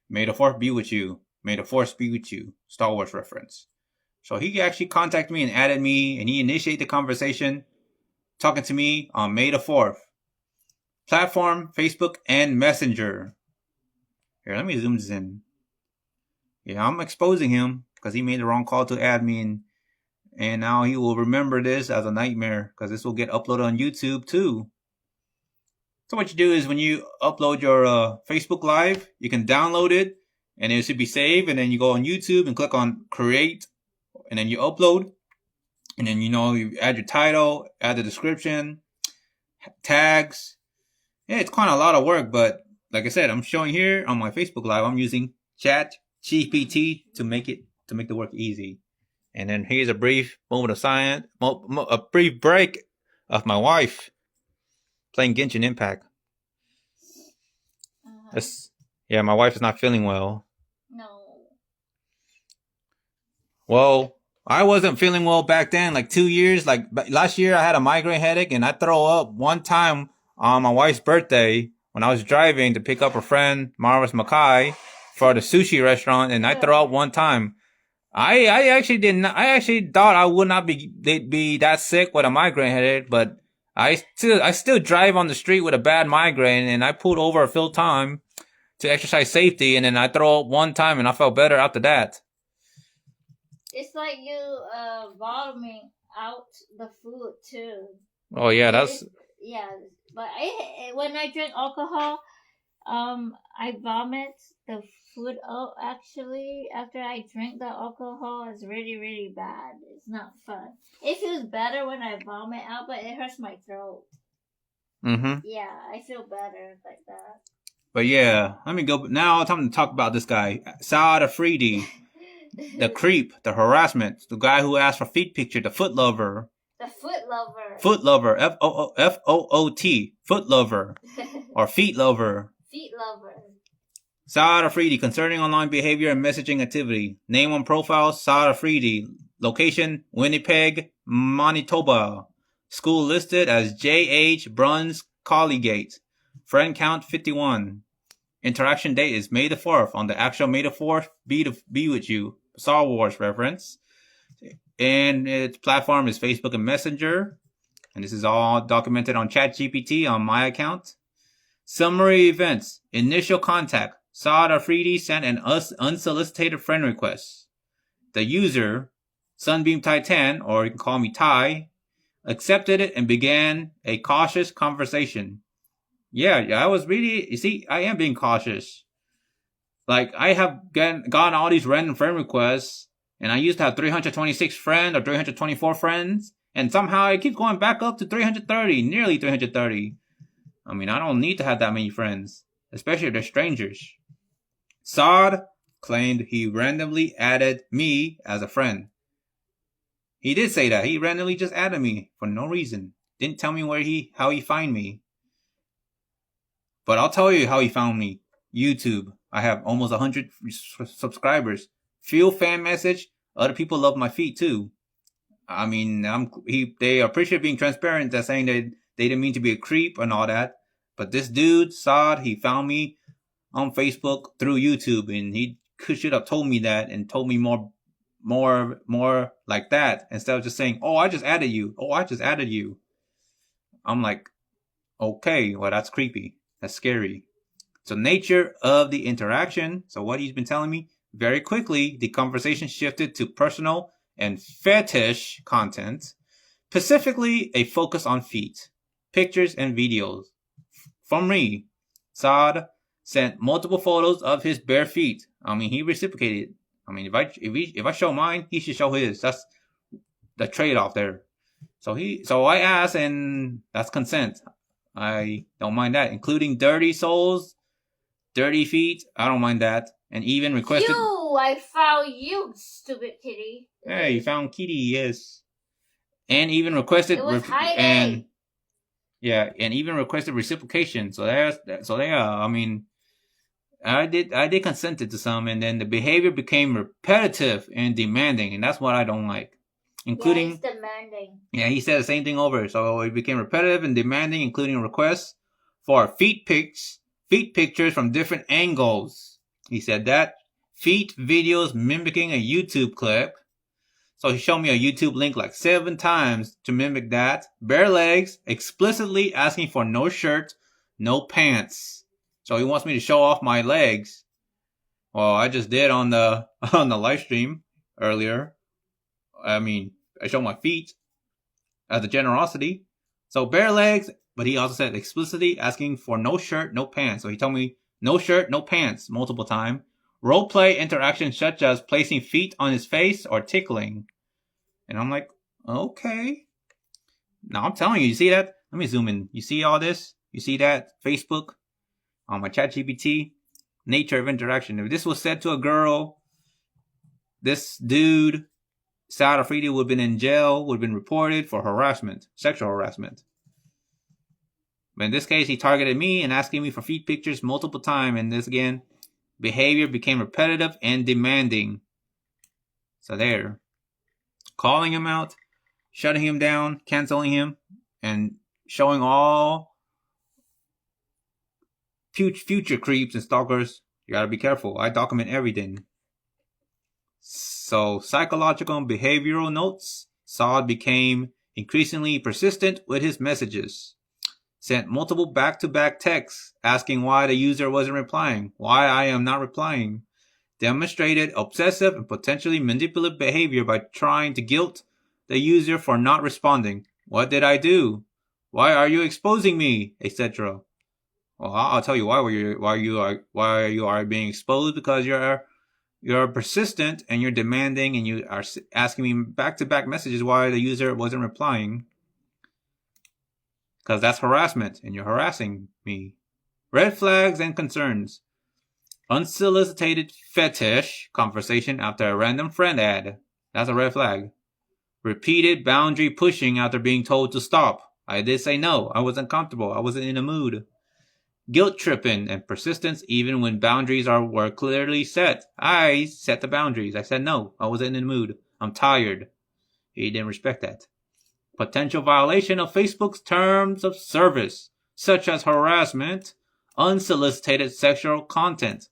May the 4th be with you. May the Force be with you. Star Wars reference. So he actually contacted me and added me, and he initiated the conversation, talking to me on May the 4th. Platform, Facebook, and Messenger. Here, let me zoom this in. Yeah, I'm exposing him because he made the wrong call to add me, and now he will remember this as a nightmare because this will get uploaded on YouTube too. So what you do is when you upload your Facebook Live, you can download it, and it should be saved, and then you go on YouTube and click on Create, and then you upload, and then you add your title, add the description, tags. Yeah, it's kind of a lot of work, but like I said, I'm showing here on my Facebook Live, I'm using Chat GPT to make the work easy. And then here's a brief moment of silence, a brief break of my wife playing Genshin Impact. Yeah, my wife is not feeling well. No. Well, I wasn't feeling well back then, like 2 years. Like last year, I had a migraine headache, and I throw up one time on my wife's birthday when I was driving to pick up a friend, Marvis Mackay, for the sushi restaurant, and I throw up one time. I actually didn't. I actually thought I would not be that sick with a migraine headache, but I still drive on the street with a bad migraine, and I pulled over a few times to exercise safety, and then I throw up one time, and I felt better after that. It's like you vomiting out the food too. Oh yeah, yeah. But when I drink alcohol, I vomit the food out. Actually, after I drink the alcohol, it's really, really bad. It's not fun. It feels better when I vomit out, but it hurts my throat. Mm-hmm. Yeah, I feel better like that. But yeah, let me go. Now time to talk about this guy, Saad Afridi, the creep, the harassment, the guy who asked for feet picture, the foot lover. The foot lover. Foot lover. Foot, foot lover. Or feet lover. Feet lover. Saad Afridi, concerning online behavior and messaging activity. Name on profile, Saad Afridi. Location, Winnipeg, Manitoba. School listed as J.H. Bruns Collegiate. Friend count 51. Interaction date is May the 4th. On the actual May the 4th, be with you. Star Wars reference. And its platform is Facebook and Messenger. And this is all documented on ChatGPT on my account. Summary events. Initial contact. Saad Afridi sent an unsolicited friend request. The user, Sunbeam Titan, or you can call me Ty, accepted it and began a cautious conversation. Yeah, I was really, you see, I am being cautious. Like, I have gotten all these random friend requests, and I used to have 326 friends or 324 friends, and somehow it keeps going back up to 330, nearly 330. I mean, I don't need to have that many friends, especially if they're strangers. Saad claimed he randomly added me as a friend. He did say that. He randomly just added me for no reason. Didn't tell me how he found me. But I'll tell you how he found me. YouTube. I have almost 100 subscribers. Few fan message. Other people love my feet too. I mean, they appreciate being transparent. They're saying that they didn't mean to be a creep and all that. But this dude, Saad, he found me on Facebook through YouTube, and he should have told me that and told me more like that instead of just saying, "Oh, I just added you. Oh, I just added you." I'm like, okay, well, that's creepy. That's scary. So nature of the interaction. So what he's been telling me, very quickly, the conversation shifted to personal and fetish content, specifically a focus on feet, pictures, and videos. From me, Saad sent multiple photos of his bare feet. I mean, he reciprocated. I mean, if I show mine, he should show his. That's the trade-off there. So I asked, and that's consent. I don't mind that, including dirty soles, dirty feet. I don't mind that, and even requested. I found you, stupid kitty. Hey, you found kitty, yes. And even requested. It was hiding. And even requested reciprocation. So I mean, I did consented to some, and then the behavior became repetitive and demanding, and that's what I don't like. Including, he's demanding. Yeah, he said the same thing over. So it became repetitive and demanding, including requests for feet pictures from different angles. He said that. Feet videos mimicking a YouTube clip. So he showed me a YouTube link like 7 times to mimic that. Bare legs, explicitly asking for no shirt, no pants. So he wants me to show off my legs. Well, I just did on the live stream earlier. I mean, I showed my feet as a generosity. So bare legs, but he also said explicitly asking for no shirt, no pants. So he told me no shirt, no pants multiple times. Role play interactions such as placing feet on his face or tickling. And I'm like, okay. Now I'm telling you, you see that? Let me zoom in. You see all this? You see that? Facebook, on my ChatGPT, nature of interaction. If this was said to a girl, this dude, Saad Afridi, would have been in jail, would have been reported for harassment, sexual harassment. But in this case, he targeted me and asking me for feet pictures multiple times. And this again, behavior became repetitive and demanding. So there. Calling him out, shutting him down, canceling him, and showing all future creeps and stalkers. You gotta be careful. I document everything. So, psychological and behavioral notes. Saad became increasingly persistent with his messages. Sent multiple back-to-back texts asking why the user wasn't replying, why I am not replying. Demonstrated obsessive and potentially manipulative behavior by trying to guilt the user for not responding. What did I do? Why are you exposing me? Etc. Well, I'll tell you why you are being exposed, because you're persistent and you're demanding and you are asking me back-to-back messages why the user wasn't replying. Because that's harassment and you're harassing me. Red flags and concerns. Unsolicited fetish conversation after a random friend ad. That's a red flag. Repeated boundary pushing after being told to stop. I did say no. I wasn't comfortable. I wasn't in the mood. Guilt tripping and persistence even when boundaries were clearly set. I set the boundaries. I said no. I wasn't in the mood. I'm tired. He didn't respect that. Potential violation of Facebook's terms of service, such as harassment, unsolicited sexual content,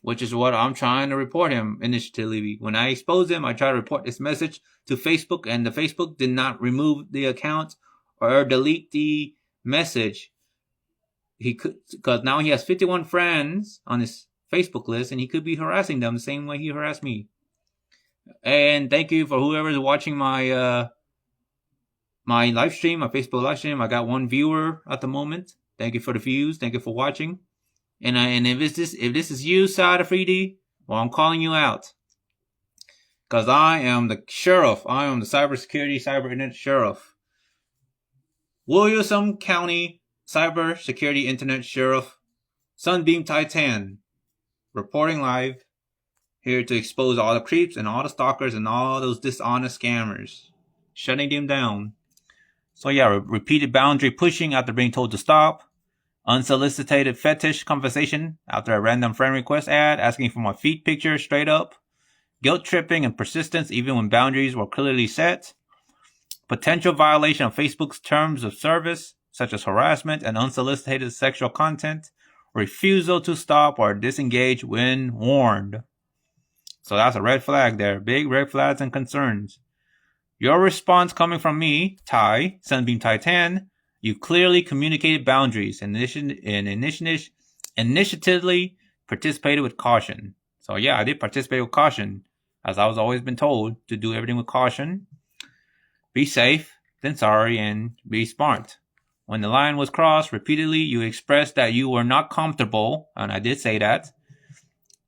which is what I'm trying to report him initially. When I exposed him, I tried to report this message to Facebook, and the Facebook did not remove the account or delete the message. He could, because now he has 51 friends on his Facebook list, and he could be harassing them the same way he harassed me. And thank you for whoever's watching my my live stream, my Facebook live stream. I got 1 viewer at the moment. Thank you for the views. Thank you for watching. And if this is you, Sada Freedy, well, I'm calling you out. Because I am the sheriff. I am the cybersecurity, cyber internet sheriff. Williamson County Cybersecurity Internet Sheriff Sunbeam Titan, reporting live, here to expose all the creeps and all the stalkers and all those dishonest scammers, shutting them down. So yeah, repeated boundary pushing after being told to stop, unsolicited fetish conversation after a random friend request ad asking for my feet picture straight up, guilt tripping and persistence even when boundaries were clearly set, potential violation of Facebook's terms of service, such as harassment and unsolicited sexual content, refusal to stop or disengage when warned. So that's a red flag there. Big red flags and concerns. Your response coming from me, Ty, Sunbeam Titan, you clearly communicated boundaries and initiatively participated with caution. So yeah, I did participate with caution, as I was always been told to do everything with caution. Be safe, then sorry, and be smart. When the line was crossed repeatedly, you expressed that you were not comfortable, and I did say that.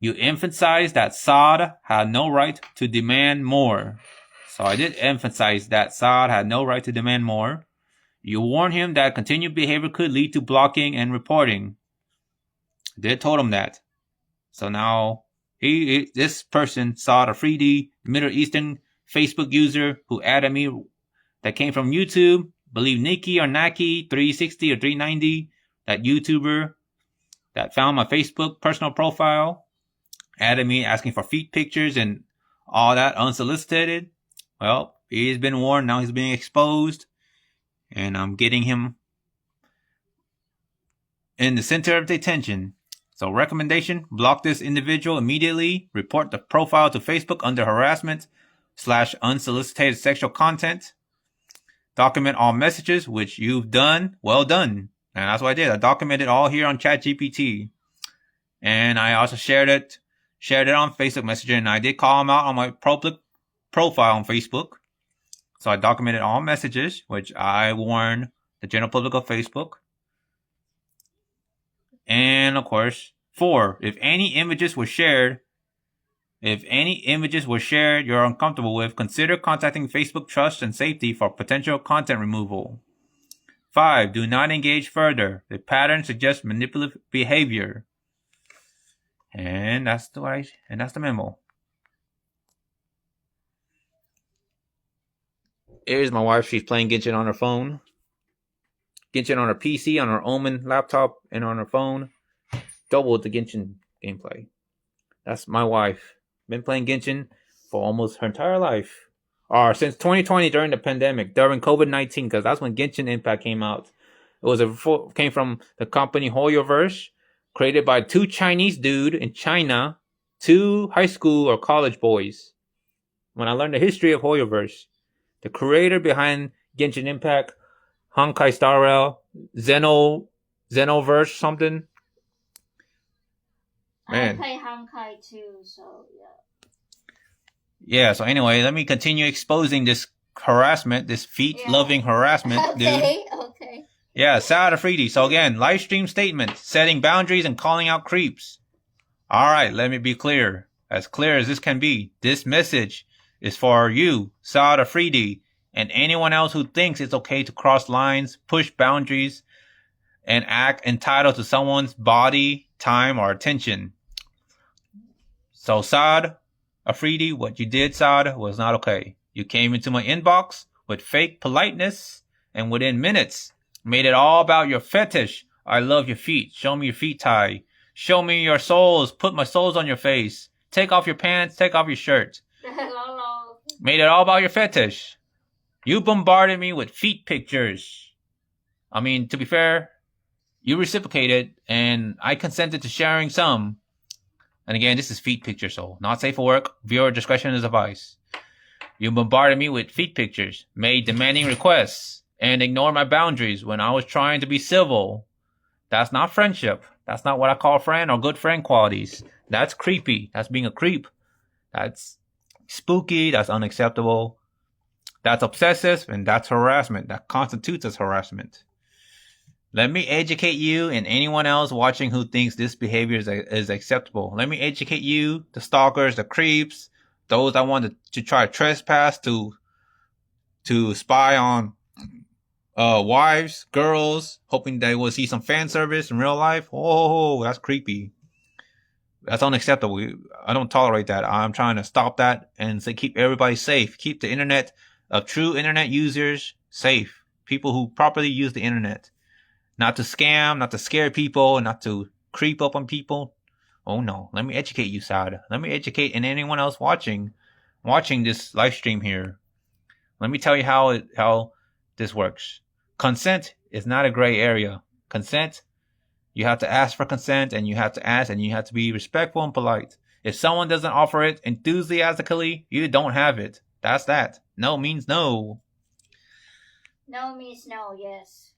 You emphasized that Saad had no right to demand more. So I did emphasize that Saad had no right to demand more. You warned him that continued behavior could lead to blocking and reporting. I did told him that. So now, this person, Saad Afridi, Middle Eastern Facebook user who added me, that came from YouTube, believe Nikki or Naki 360 or 390, that YouTuber that found my Facebook personal profile, added me asking for feet pictures and all that unsolicited. Well, he's been warned, now he's being exposed, and I'm getting him in the center of detention. So recommendation, block this individual immediately, report the profile to Facebook under harassment/unsolicited sexual content. Document all messages, which you've done. Well done. And that's what I did. I documented all here on ChatGPT. And I also shared it on Facebook Messenger. And I did call him out on my public profile on Facebook. So I documented all messages, which I warned the general public of Facebook. And of course, 4, if any images were shared you're uncomfortable with, consider contacting Facebook Trust and Safety for potential content removal. 5, do not engage further. The pattern suggests manipulative behavior. And that's the memo. Here's my wife. She's playing Genshin on her phone. Genshin on her PC, on her Omen laptop, and on her phone. Double the Genshin gameplay. That's my wife. Been playing Genshin for almost her entire life. Or since 2020 during the pandemic, during COVID-19, because that's when Genshin Impact came out. It came from the company Hoyoverse, created by 2 Chinese dudes in China, 2 high school or college boys. When I learned the history of Hoyoverse, the creator behind Genshin Impact, Honkai Star Rail, Xenoverse something. Man. I play Honkai too, so yeah. Yeah, so anyway, let me continue exposing this harassment, this feet-loving harassment, dude. Okay. Yeah, Saad Afridi. So again, live stream statement, setting boundaries and calling out creeps. Alright, let me be clear as this can be. This message is for you, Saad Afridi, and anyone else who thinks it's okay to cross lines, push boundaries, and act entitled to someone's body, time, or attention. So Saad Afridi, what you did, Saad, was not okay. You came into my inbox with fake politeness, and within minutes, made it all about your fetish. I love your feet. Show me your feet, Ty. Show me your soles. Put my soles on your face. Take off your pants. Take off your shirt. Made it all about your fetish. You bombarded me with feet pictures. I mean, to be fair, you reciprocated, and I consented to sharing some. And again, this is feet pictures, so not safe for work. Viewer discretion is advised. You bombarded me with feet pictures, made demanding requests, and ignored my boundaries when I was trying to be civil. That's not friendship. That's not what I call friend or good friend qualities. That's creepy. That's being a creep. That's spooky. That's unacceptable. That's obsessive, and that's harassment. That constitutes as harassment. Let me educate you and anyone else watching who thinks this behavior is acceptable. Let me educate you, the stalkers, the creeps, those that want to try to trespass, to spy on wives, girls, hoping they will see some fan service in real life. Oh, that's creepy. That's unacceptable. I don't tolerate that. I'm trying to stop that and say keep everybody safe. Keep the internet of true internet users safe. People who properly use the internet. Not to scam, not to scare people, not to creep up on people. Oh no. Let me educate you, Sada. Let me educate and anyone else watching this live stream here. Let me tell you how this works. Consent is not a gray area. Consent, you have to ask for consent, and you have to ask, and you have to be respectful and polite. If someone doesn't offer it enthusiastically, you don't have it. That's that. No means no. No means no, yes.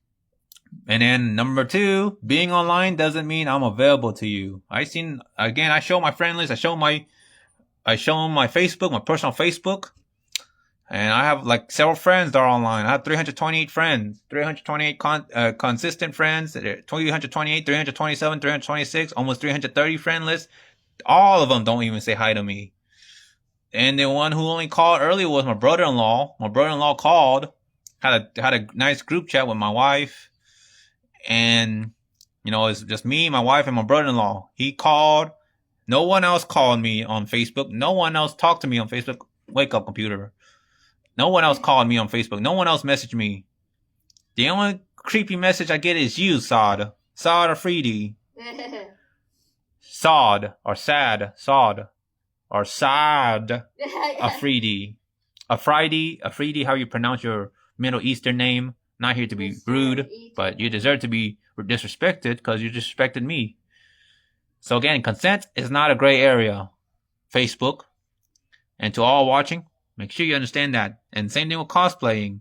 And then number 2, being online doesn't mean I'm available to you. I show my friend list. I show my Facebook, my personal Facebook. And I have like several friends that are online. I have 328 friends, 328 consistent friends, 328, 327, 326, almost 330 friend lists. All of them don't even say hi to me. And the one who only called earlier was my brother-in-law. My brother-in-law called, had a nice group chat with my wife. And, it's just me, my wife, and my brother-in-law. He called. No one else called me on Facebook. No one else talked to me on Facebook. Wake up, computer. No one else called me on Facebook. No one else messaged me. The only creepy message I get is you, Sod. Sod Afridi. Sod or Sad. Sod or Sad Afridi. Afridi, how you pronounce your Middle Eastern name. Not here to be rude, but you deserve to be disrespected because you disrespected me. So again, consent is not a gray area. Facebook. And to all watching, make sure you understand that. And same thing with cosplaying.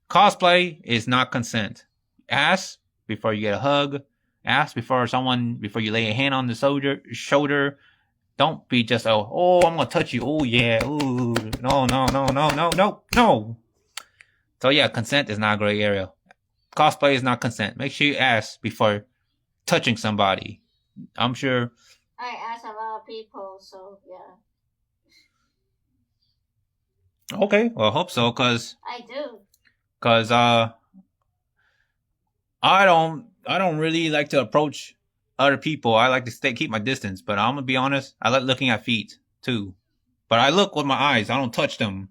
Cosplay is not consent. Ask before you get a hug. Ask before you lay a hand on the shoulder. Don't be just, I'm going to touch you. Oh, yeah. Ooh. No. So yeah, consent is not a gray area. Cosplay is not consent. Make sure you ask before touching somebody. I'm sure. I ask a lot of people, so yeah. Okay, well, I hope so, cause I do. Cause I don't really like to approach other people. I like to keep my distance. But I'm gonna be honest, I like looking at feet too. But I look with my eyes. I don't touch them.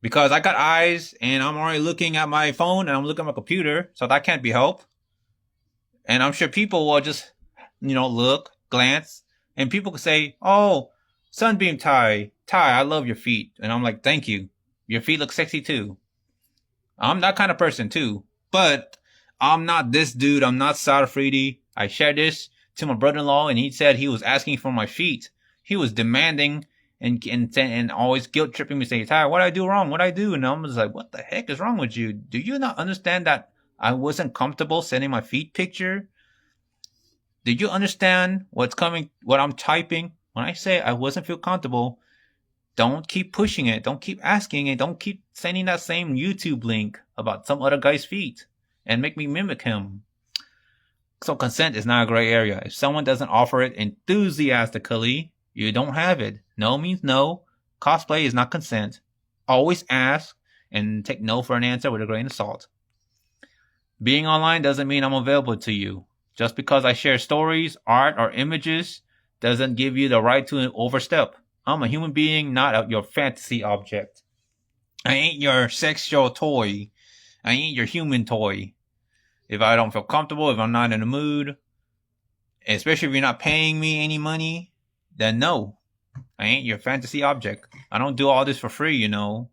Because I got eyes and I'm already looking at my phone and I'm looking at my computer, so that can't be helped. And I'm sure people will just, look, glance, and people can say, "Oh, Sunbeam Ty, I love your feet." And I'm like, "Thank you. Your feet look sexy too." I'm that kind of person too. But I'm not this dude. I'm not Sada Freedy. I shared this to my brother-in-law and he said he was asking for my feet. He was demanding and always guilt tripping me, saying, "Ty, what did I do wrong? What did I do?" And I'm just like, "What the heck is wrong with you? Do you not understand that I wasn't comfortable sending my feet picture? Did you understand what I'm typing? When I say I wasn't feel comfortable, don't keep pushing it. Don't keep asking it. Don't keep sending that same YouTube link about some other guy's feet and make me mimic him." So consent is not a gray area. If someone doesn't offer it enthusiastically, you don't have it. No means no. Cosplay is not consent. Always ask and take no for an answer with a grain of salt. Being online doesn't mean I'm available to you. Just because I share stories, art, or images doesn't give you the right to overstep. I'm a human being, not your fantasy object. I ain't your sexual toy. I ain't your human toy. If I don't feel comfortable, if I'm not in the mood, especially if you're not paying me any money, then no. I ain't your fantasy object. I don't do all this for free, And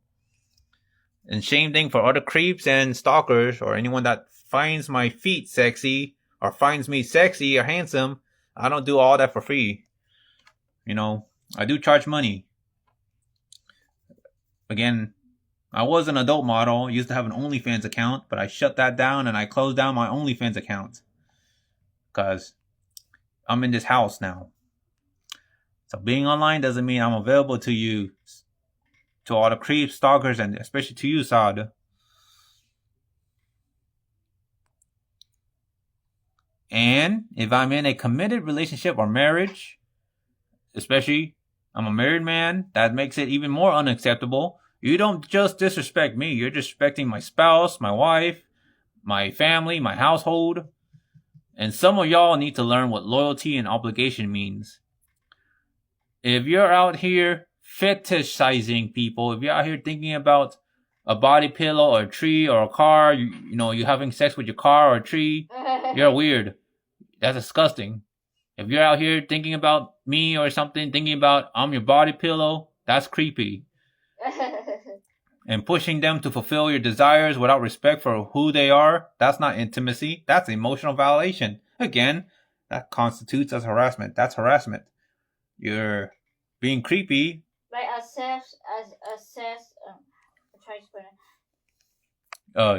same thing for other creeps and stalkers or anyone that finds my feet sexy or finds me sexy or handsome. I don't do all that for free. I do charge money. Again, I was an adult model. I used to have an OnlyFans account, but I shut that down and I closed down my OnlyFans account. because I'm in this house now. So being online doesn't mean I'm available to you, to all the creeps, stalkers, and especially to you, Saad. And if I'm in a committed relationship or marriage, especially I'm a married man, that makes it even more unacceptable. You don't just disrespect me, you're disrespecting my spouse, my wife, my family, my household. And some of y'all need to learn what loyalty and obligation means. If you're out here fetishizing people, if you're out here thinking about a body pillow or a tree or a car, you're having sex with your car or a tree, you're weird. That's disgusting. If you're out here thinking about me or something, thinking about I'm your body pillow, that's creepy. And pushing them to fulfill your desires without respect for who they are, that's not intimacy. That's emotional violation. Again, that constitutes as harassment. That's harassment. You're being creepy. Like assess. Try to spell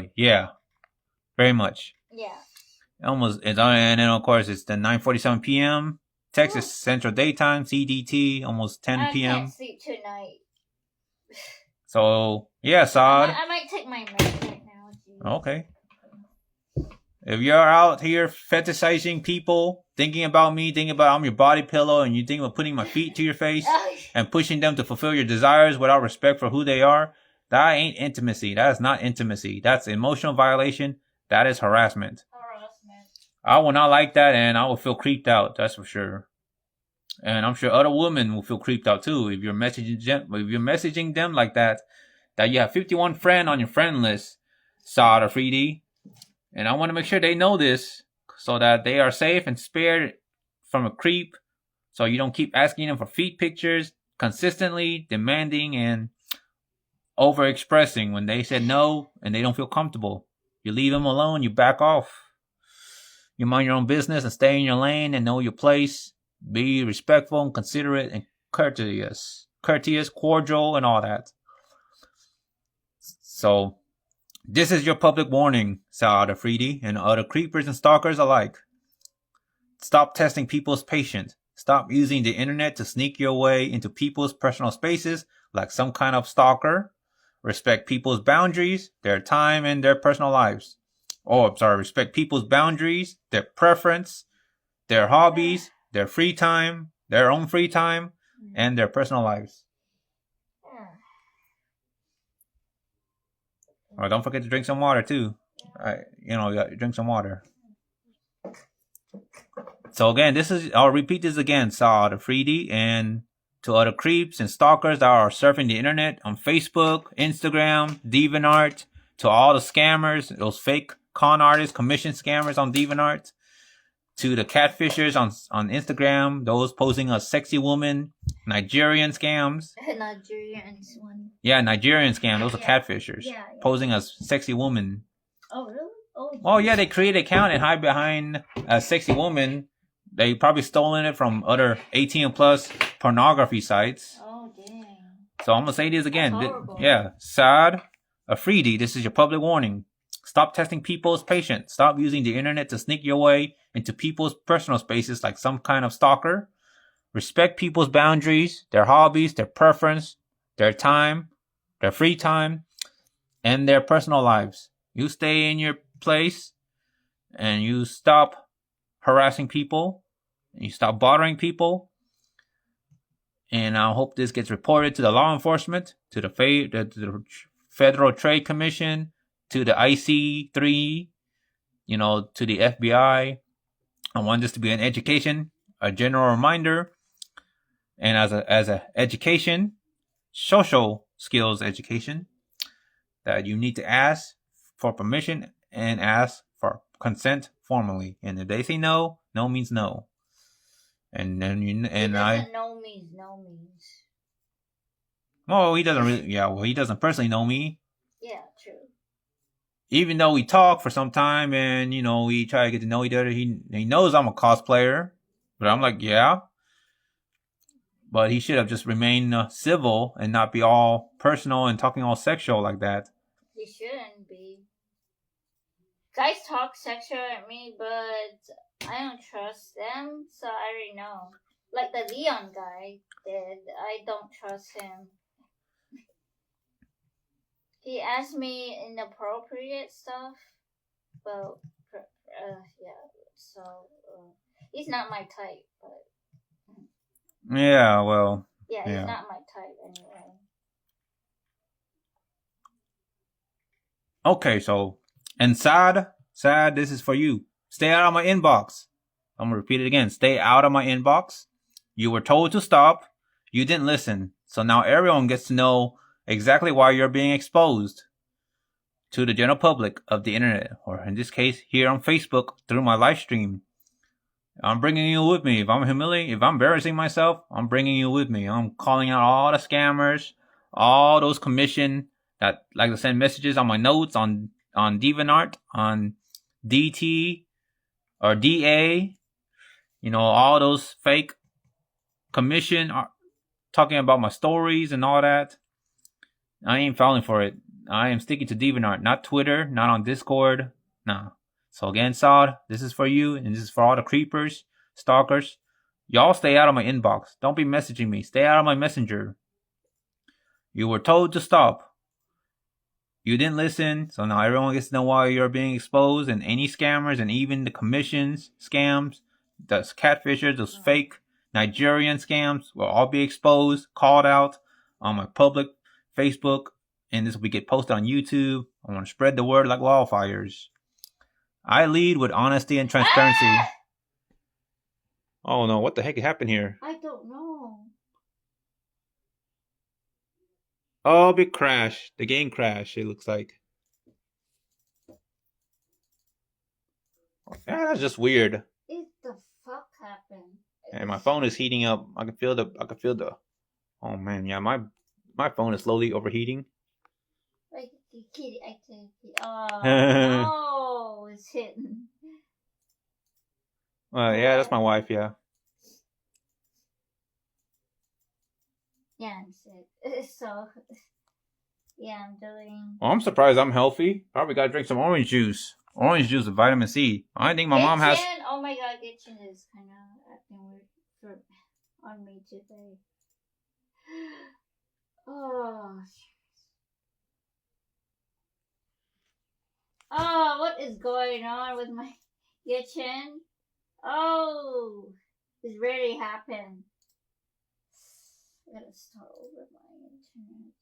it. Yeah, very much. Yeah. And then of course it's the 9:47 p.m. Texas Central Daytime CDT, almost 10 p.m. I can't sleep tonight. So yeah, Saad. I might take my medicine right now. Geez. Okay. If you're out here fetishizing people, thinking about me, thinking about I'm your body pillow, and you think about putting my feet to your face and pushing them to fulfill your desires without respect for who they are, that ain't intimacy. That is not intimacy. That's emotional violation. That is harassment. I will not like that, and I will feel creeped out. That's for sure. And I'm sure other women will feel creeped out too if you're messaging them like that you have 51 friend on your friend list, Saad or Freedy. And I want to make sure they know this so that they are safe and spared from a creep. So you don't keep asking them for feet pictures, consistently demanding and overexpressing when they said no and they don't feel comfortable. You leave them alone, you back off. You mind your own business and stay in your lane and know your place. Be respectful and considerate and courteous, cordial, and all that. So, this is your public warning, Saad Afridi and other creepers and stalkers alike. Stop testing people's patience. Stop using the internet to sneak your way into people's personal spaces like some kind of stalker. Respect people's boundaries, their time, and their personal lives. Respect people's boundaries, their preference, their hobbies, their free time, their own free time, and their personal lives. Oh, don't forget to drink some water too. You gotta drink some water. So again, I'll repeat this again, Saad Afridi, and to other creeps and stalkers that are surfing the internet on Facebook, Instagram, DeviantArt, to all the scammers, those fake con artists, commission scammers on DeviantArt, to the catfishers on Instagram, those posing as sexy woman, Nigerian scams. Nigerians one. Yeah, Nigerian scam. Those are catfishers. Yeah. Posing as sexy woman. Oh, really? Oh, yeah, they create an account and hide behind a sexy woman. They probably stolen it from other 18 plus pornography sites. Oh, dang. So I'm going to say this again. Yeah, Saad Afridi, this is your public warning. Stop testing people's patience. Stop using the internet to sneak your way into people's personal spaces like some kind of stalker. Respect people's boundaries, their hobbies, their preference, their time, their free time, and their personal lives. You stay in your place and you stop harassing people and you stop bothering people. And I hope this gets reported to the law enforcement, to the Federal Trade Commission, to the IC3, to the FBI. I want this to be an education, a general reminder, and as a education, social skills education, that you need to ask for permission and ask for consent formally. And if they say no, no means no. And then no means no means. Well, he doesn't really. Yeah, well, he doesn't personally know me. Yeah, true. Even though we talk for some time and, we try to get to know each other, he knows I'm a cosplayer. But I'm like, yeah. But he should have just remained civil and not be all personal and talking all sexual like that. He shouldn't be. Guys talk sexual at me, but I don't trust them, so I already know. Like the Leon guy did, I don't trust him. He asked me inappropriate stuff, but yeah, so he's not my type, but Yeah, well. yeah, Yeah. he's not my type anyway. Okay, so, and Sad, this is for you. Stay out of my inbox. I'm gonna repeat it again. Stay out of my inbox. You were told to stop. You didn't listen. So now everyone gets to know exactly why you're being exposed to the general public of the internet, or in this case, here on Facebook through my live stream. I'm bringing you with me. If I'm humiliating, if I'm embarrassing myself, I'm bringing you with me. I'm calling out all the scammers, all those commission that like to send messages on my notes on DeviantArt, on DT or DA. You know, all those fake commission talking about my stories and all that. I ain't falling for it. I am sticking to DeviantArt, not Twitter, not on Discord. Nah. So again, Saad, this is for you, and this is for all the creepers, stalkers. Y'all stay out of my inbox. Don't be messaging me. Stay out of my messenger. You were told to stop. You didn't listen, so now everyone gets to know why you're being exposed, and any scammers, and even the commissions, scams, those catfishers, those fake Nigerian scams will all be exposed, called out on my public Facebook, and this will get posted on YouTube. I want to spread the word like wildfires. I lead with honesty and transparency. Oh no, what the heck happened here? I don't know. Oh, big crash. The game crashed, it looks like. Yeah, that's just weird. What the fuck happened? And my phone is heating up. I can feel the oh man, yeah, my phone is slowly overheating. Like the kitty activity. Oh no, it's hitting. Yeah, that's my wife, yeah. Yeah, I'm sick. So yeah, I'm doing. Well, I'm surprised I'm healthy. Probably gotta drink some orange juice. Orange juice with vitamin C. I think my mom has. Oh my god, Genshin is kind of acting weird on me today. Oh. Oh, what is going on with my Genshin? Oh, this rarely happened. I gotta start over my internet.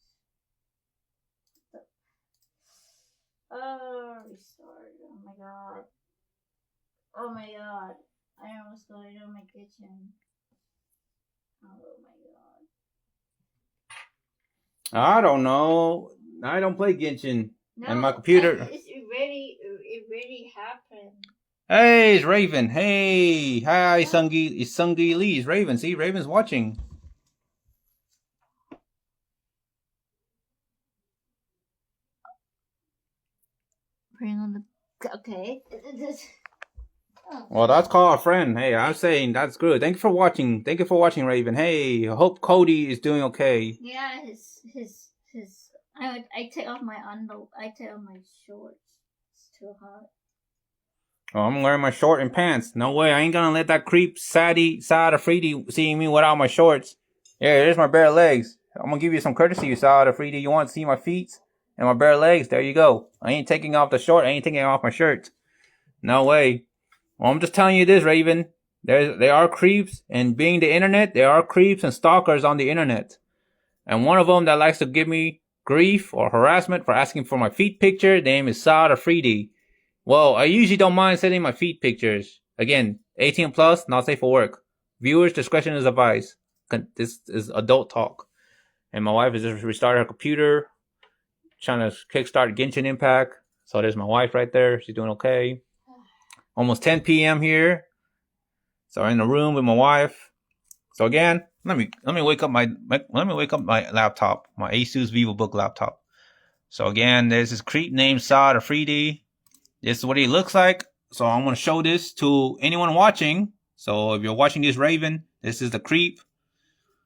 Oh, restart. Oh my god. Oh my god. I don't know what's going on in my kitchen. Oh my god. I don't know. I don't play Genshin. No, and my computer. It really happened. Hey, it's Raven. Hey, hi, Sungi. It's Sungi Lee. It's Raven. See, Raven's watching. Bring on the. Okay. Well, that's called a friend. Hey, I'm saying that's good. Thank you for watching. Thank you for watching, Raven. Hey, I hope Cody is doing okay. Yeah, his. I take off my I take off my shorts. It's too hot. Oh, I'm wearing my short and pants. No way, I ain't gonna let that creep Sada Afridi see me without my shorts. Yeah, there's my bare legs. I'm gonna give you some courtesy, Sada Afridi. You want to see my feet and my bare legs? There you go. I ain't taking off the short. I ain't taking off my shirt. No way. Well, I'm just telling you this, Raven. There are creeps, and being the internet, there are creeps and stalkers on the internet. And one of them that likes to give me grief or harassment for asking for my feet picture, the name is Saad Afridi. Well, I usually don't mind sending my feet pictures. Again, 18 plus, not safe for work. Viewers' discretion is advised. This is adult talk. And my wife has just restarted her computer, trying to kickstart Genshin Impact. So there's my wife right there. She's doing okay. Almost 10 p.m. here. So I'm in the room with my wife. So again, let me wake up my laptop, my Asus VivoBook laptop. So again, there's this creep named Saad Afridi. This is what he looks like. So I'm gonna show this to anyone watching. So if you're watching this, Raven, this is the creep.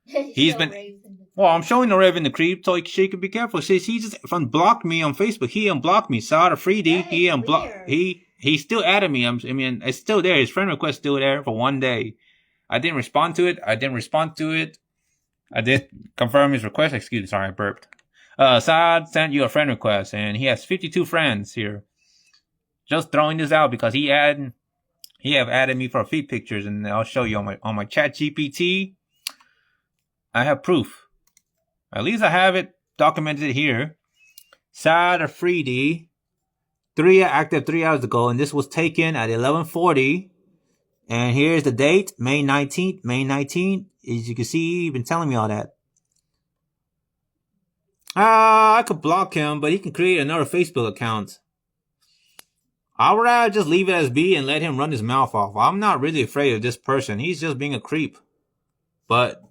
He's been. Well, I'm showing the Raven the creep, so she can be careful. He just blocked me on Facebook. He unblocked me, Saad Afridi. He he still added me. I mean, it's still there. His friend request still there for 1 day. I didn't respond to it. I did confirm his request. Sorry, I burped. Saad sent you a friend request, and he has 52 friends here. Just throwing this out because he have added me for feed pictures, and I'll show you on my chat GPT. I have proof. At least I have it documented here. Saad Afridi, active 3 hours ago, and this was taken at 11:40. And here's the date, May 19th. May 19th. As you can see, he's been telling me all that. I could block him, but he can create another Facebook account. I would rather just leave it as B and let him run his mouth off. I'm not really afraid of this person. He's just being a creep. But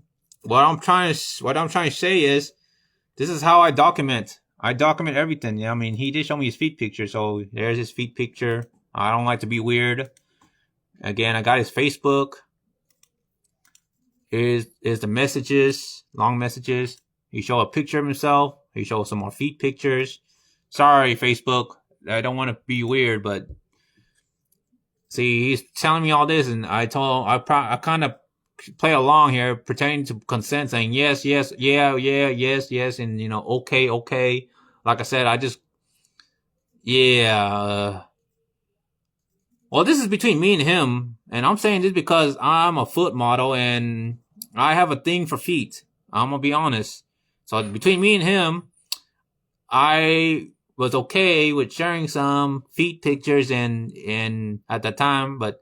what I'm trying to say is, this is how I document. I document everything. Yeah, I mean, he did show me his feet picture, so there's his feet picture. I don't like to be weird. Again, I got his Facebook. Here's the messages, long messages. He showed a picture of himself. He showed some more feet pictures. Sorry, Facebook. I don't want to be weird, but see, he's telling me all this, and I kind of play along here, pretending to consent, saying yes, yes, yeah, yes, and okay. Like I said, well, this is between me and him, and I'm saying this because I'm a foot model and I have a thing for feet. I'm gonna be honest. So between me and him, I was okay with sharing some feet pictures and at that time, but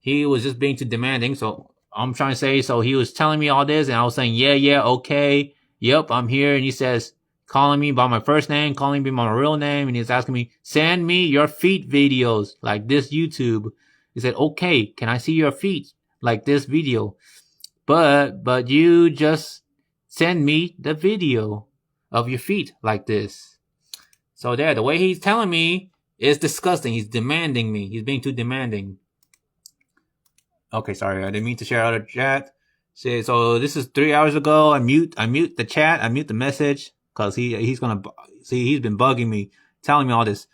he was just being too demanding. So I'm trying to say, so he was telling me all this, and I was saying, yeah, okay, yep, I'm here. And he says, calling me by my first name, calling me by my real name, and he's asking me, send me your feet videos like this YouTube. He said, okay, can I see your feet like this video? But you just send me the video of your feet like this. So there, the way he's telling me is disgusting. He's demanding me. He's being too demanding. Okay, sorry, I didn't mean to share out of chat. So this is 3 hours ago. I mute the chat. I mute the message because he's been bugging me, telling me all this.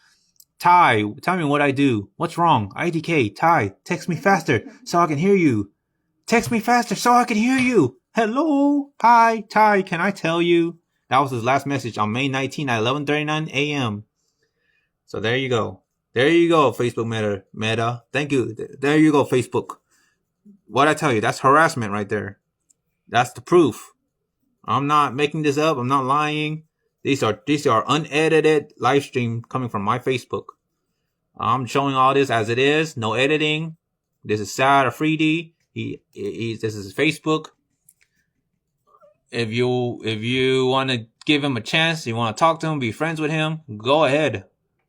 Ty, tell me what I do. What's wrong? IDK, Ty, text me faster so I can hear you. Text me faster so I can hear you. Hello, hi, Ty, can I tell you? That was his last message on May 19 at 11:39 a.m. So there you go. There you go, Facebook Meta. Thank you. There you go, Facebook. What I tell you, that's harassment right there. That's the proof. I'm not making this up. I'm not lying. These are unedited live stream coming from my Facebook. I'm showing all this as it is. No editing. This is Saad Afridi. This is his Facebook. If you want to give him a chance, you want to talk to him, be friends with him, go ahead.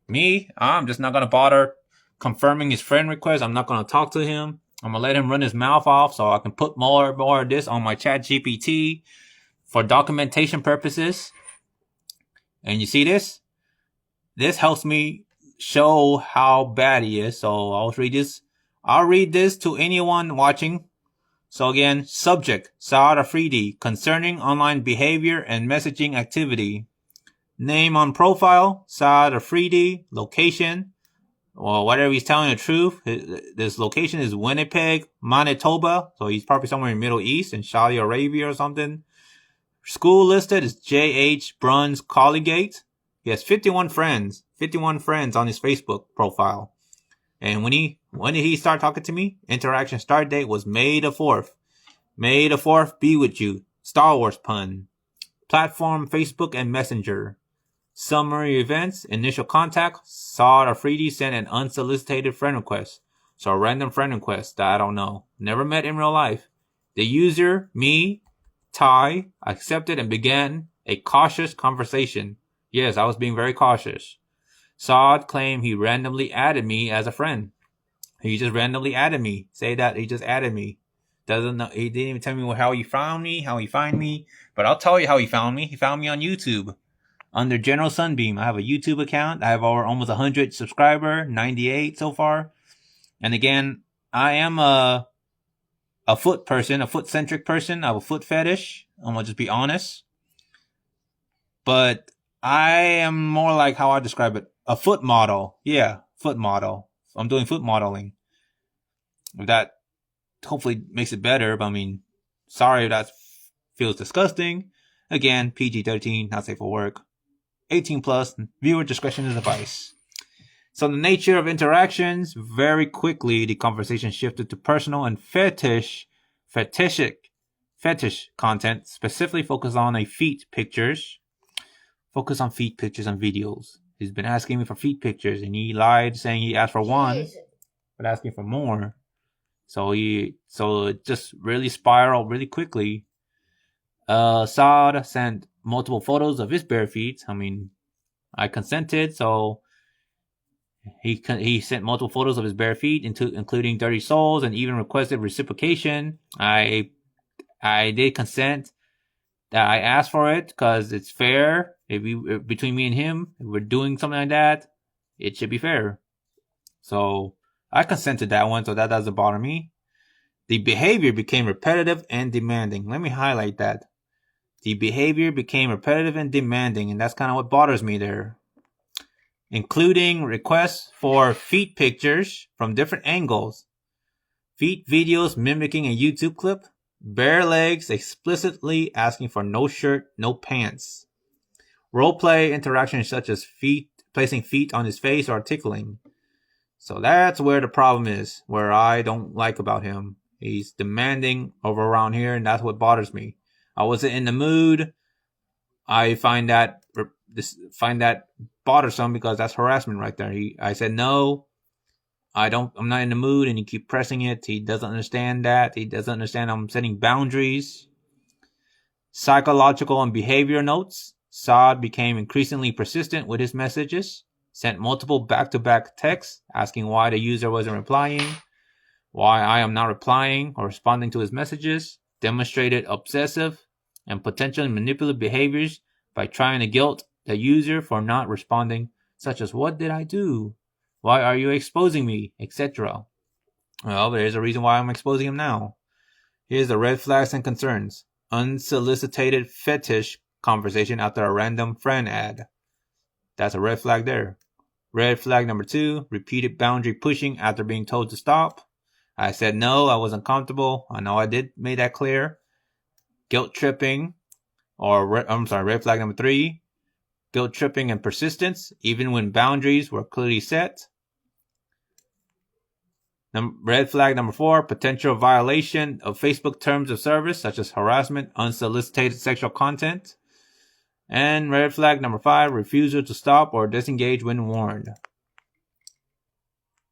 Me, I'm just not going to bother confirming his friend request. I'm not going to talk to him. I'm going to let him run his mouth off so I can put more of this on my chat GPT for documentation purposes. And you see this? This helps me show how bad he is. So I'll read this to anyone watching. So again, subject, Saad Afridi, concerning online behavior and messaging activity. Name on profile, Saad Afridi. Location, well, whatever he's telling the truth. This location is Winnipeg, Manitoba. So he's probably somewhere in Middle East, in Saudi Arabia or something. School listed is J.H. Bruns Collegiate. He has 51 friends on his Facebook profile. And when did he start talking to me? Interaction start date was May the 4th. May the 4th be with you. Star Wars pun. Platform, Facebook and Messenger. Summary events. Initial contact. Saad Afridi sent an unsolicited friend request. So a random friend request that I don't know. Never met in real life. The user, me, Ty, accepted and began a cautious conversation. Yes, I was being very cautious. Saad claimed he randomly added me as a friend. He just randomly added me. Say that he just added me. Doesn't know. He didn't even tell me how he found me, how he find me. But I'll tell you how he found me. He found me on YouTube under General Sunbeam. I have a YouTube account. I have almost 100 subscribers, 98 so far. And again, I am a foot person, a foot-centric person. I have a foot fetish. I'm gonna just be honest. But I am more like how I describe it. A foot model. Yeah, foot model. I'm doing foot modeling. If that hopefully makes it better, but I mean, sorry if that feels disgusting. Again, PG-13, not safe for work. 18 plus, viewer discretion is advised. So the nature of interactions, very quickly the conversation shifted to personal and fetish content, specifically focused on feet pictures. Focus on feet pictures and videos. He's been asking me for feet pictures, and he lied, saying he asked for one, but asking for more. So it just really spiraled really quickly. Saad sent multiple photos of his bare feet. I mean, I consented, so he sent multiple photos of his bare feet, including dirty soles, and even requested reciprocation. I did consent. That I asked for it because it's fair. If between me and him, if we're doing something like that, it should be fair. So I consented that one, so that doesn't bother me. The behavior became repetitive and demanding. Let me highlight that. The behavior became repetitive and demanding, and that's kind of what bothers me there. Including requests for feet pictures from different angles, feet videos mimicking a YouTube clip, bare legs explicitly asking for no shirt, no pants, roleplay interactions such as placing feet on his face or tickling. So that's where the problem is, where I don't like about him. He's demanding over around here, and that's what bothers me. I wasn't in the mood. I find that bothersome because that's harassment right there. I said no. I'm not in the mood, and he keep pressing it. He doesn't understand that. He doesn't understand I'm setting boundaries. Psychological and behavior notes. Saad became increasingly persistent with his messages. Sent multiple back-to-back texts asking why the user wasn't replying, why I am not replying or responding to his messages. Demonstrated obsessive and potentially manipulative behaviors by trying to guilt the user for not responding, such as, what did I do? Why are you exposing me? Etc. Well, there's a reason why I'm exposing him now. Here's the red flags and concerns. Unsolicited fetish conversation after a random friend ad. That's a red flag there. Red flag number 2, repeated boundary pushing after being told to stop. I said no, I wasn't comfortable. I know I did make that clear. Guilt tripping, red flag number 3, guilt tripping and persistence, even when boundaries were clearly set. Red flag number 4, potential violation of Facebook terms of service, such as harassment, unsolicited sexual content. And red flag number 5, refusal to stop or disengage when warned.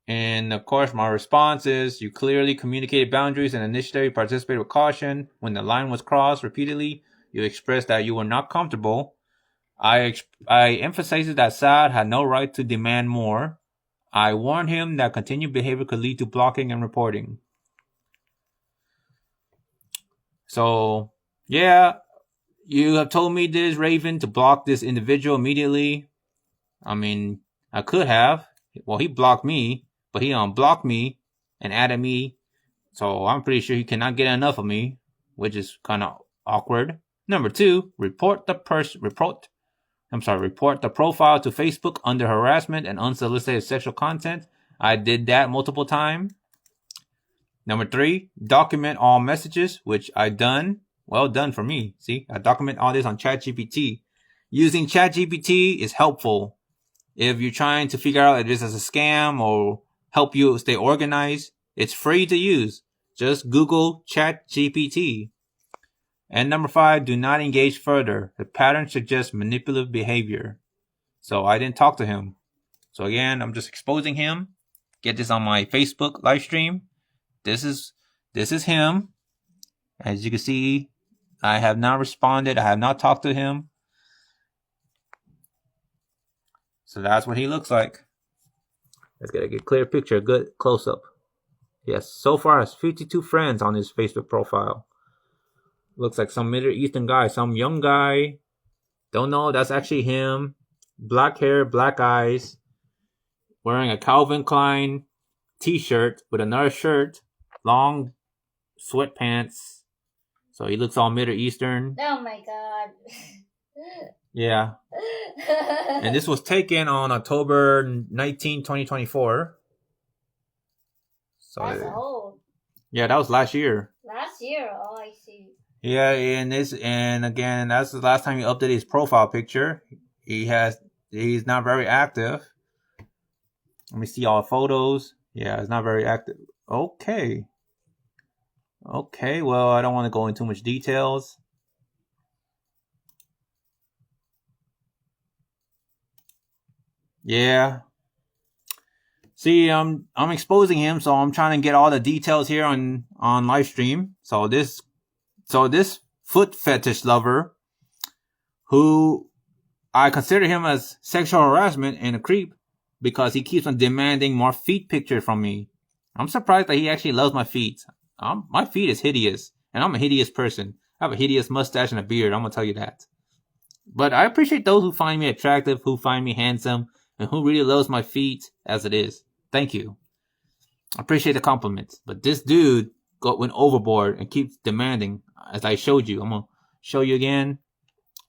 And of course, my response is, you clearly communicated boundaries and initially participated with caution. When the line was crossed repeatedly, you expressed that you were not comfortable. I emphasized that Saad had no right to demand more. I warned him that continued behavior could lead to blocking and reporting. So, yeah, you have told me this, Raven, to block this individual immediately. I mean, I could have. Well, he blocked me, but he unblocked me and added me. So I'm pretty sure he cannot get enough of me, which is kind of awkward. Number 2, report the profile to Facebook under harassment and unsolicited sexual content. I did that multiple times. Number 3, document all messages, which I done. Well done for me. See, I document all this on ChatGPT. Using ChatGPT is helpful if you're trying to figure out if this is a scam or help you stay organized. It's free to use. Just Google ChatGPT. And number 5, do not engage further. The pattern suggests manipulative behavior. So I didn't talk to him. So again, I'm just exposing him. Get this on my Facebook live stream. This is him. As you can see, I have not responded. I have not talked to him. So that's what he looks like. Let's get a clear picture, a good close-up. Yes, so far has 52 friends on his Facebook profile. Looks like some Middle Eastern guy, some young guy. Don't know, that's actually him. Black hair, black eyes. Wearing a Calvin Klein t-shirt with another shirt. Long sweatpants. So he looks all Middle Eastern. Oh my god. Yeah. And this was taken on October 19, 2024. So That's old. yeah, that was last year. Last year. Oh, I see. Yeah, and again, that's the last time he updated his profile picture. He's not very active. Let me see all the photos. Yeah, it's not very active. Okay. Okay, well, I don't want to go into too much details. Yeah. See, I'm exposing him, so I'm trying to get all the details here on live stream. So this foot fetish lover, who I consider him as sexual harassment and a creep because he keeps on demanding more feet pictures from me. I'm surprised that he actually loves my feet. My feet is hideous, and I'm a hideous person. I have a hideous mustache and a beard. I'm gonna tell you that. But I appreciate those who find me attractive, who find me handsome, and who really loves my feet as it is. Thank you. I appreciate the compliments. But this dude went overboard and keeps demanding, as I showed you. I'm gonna show you again.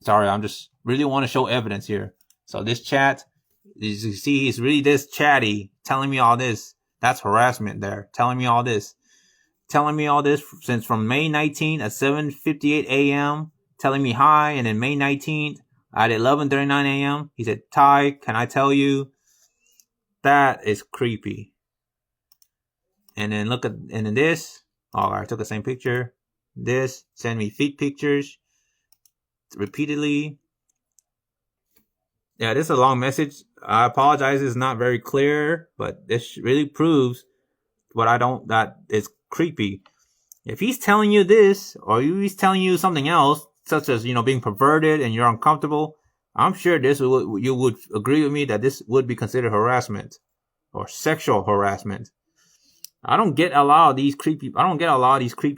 Sorry, I'm just really want to show evidence here. So this chat, as you see, he's really this chatty, telling me all this. That's harassment there. Telling me all this since from May 19th at 7:58 a.m. telling me hi, and then May 19th at 11:39 a.m. he said, "Ty, can I tell you?" That is creepy. And then this. Oh, I took the same picture. This, send me feet pictures repeatedly. Yeah, this is a long message. I apologize, it's not very clear, but this really proves that is creepy. If he's telling you this, or he's telling you something else, such as, being perverted and you're uncomfortable, I'm sure you would agree with me that this would be considered harassment or sexual harassment. I don't get a lot of these creepy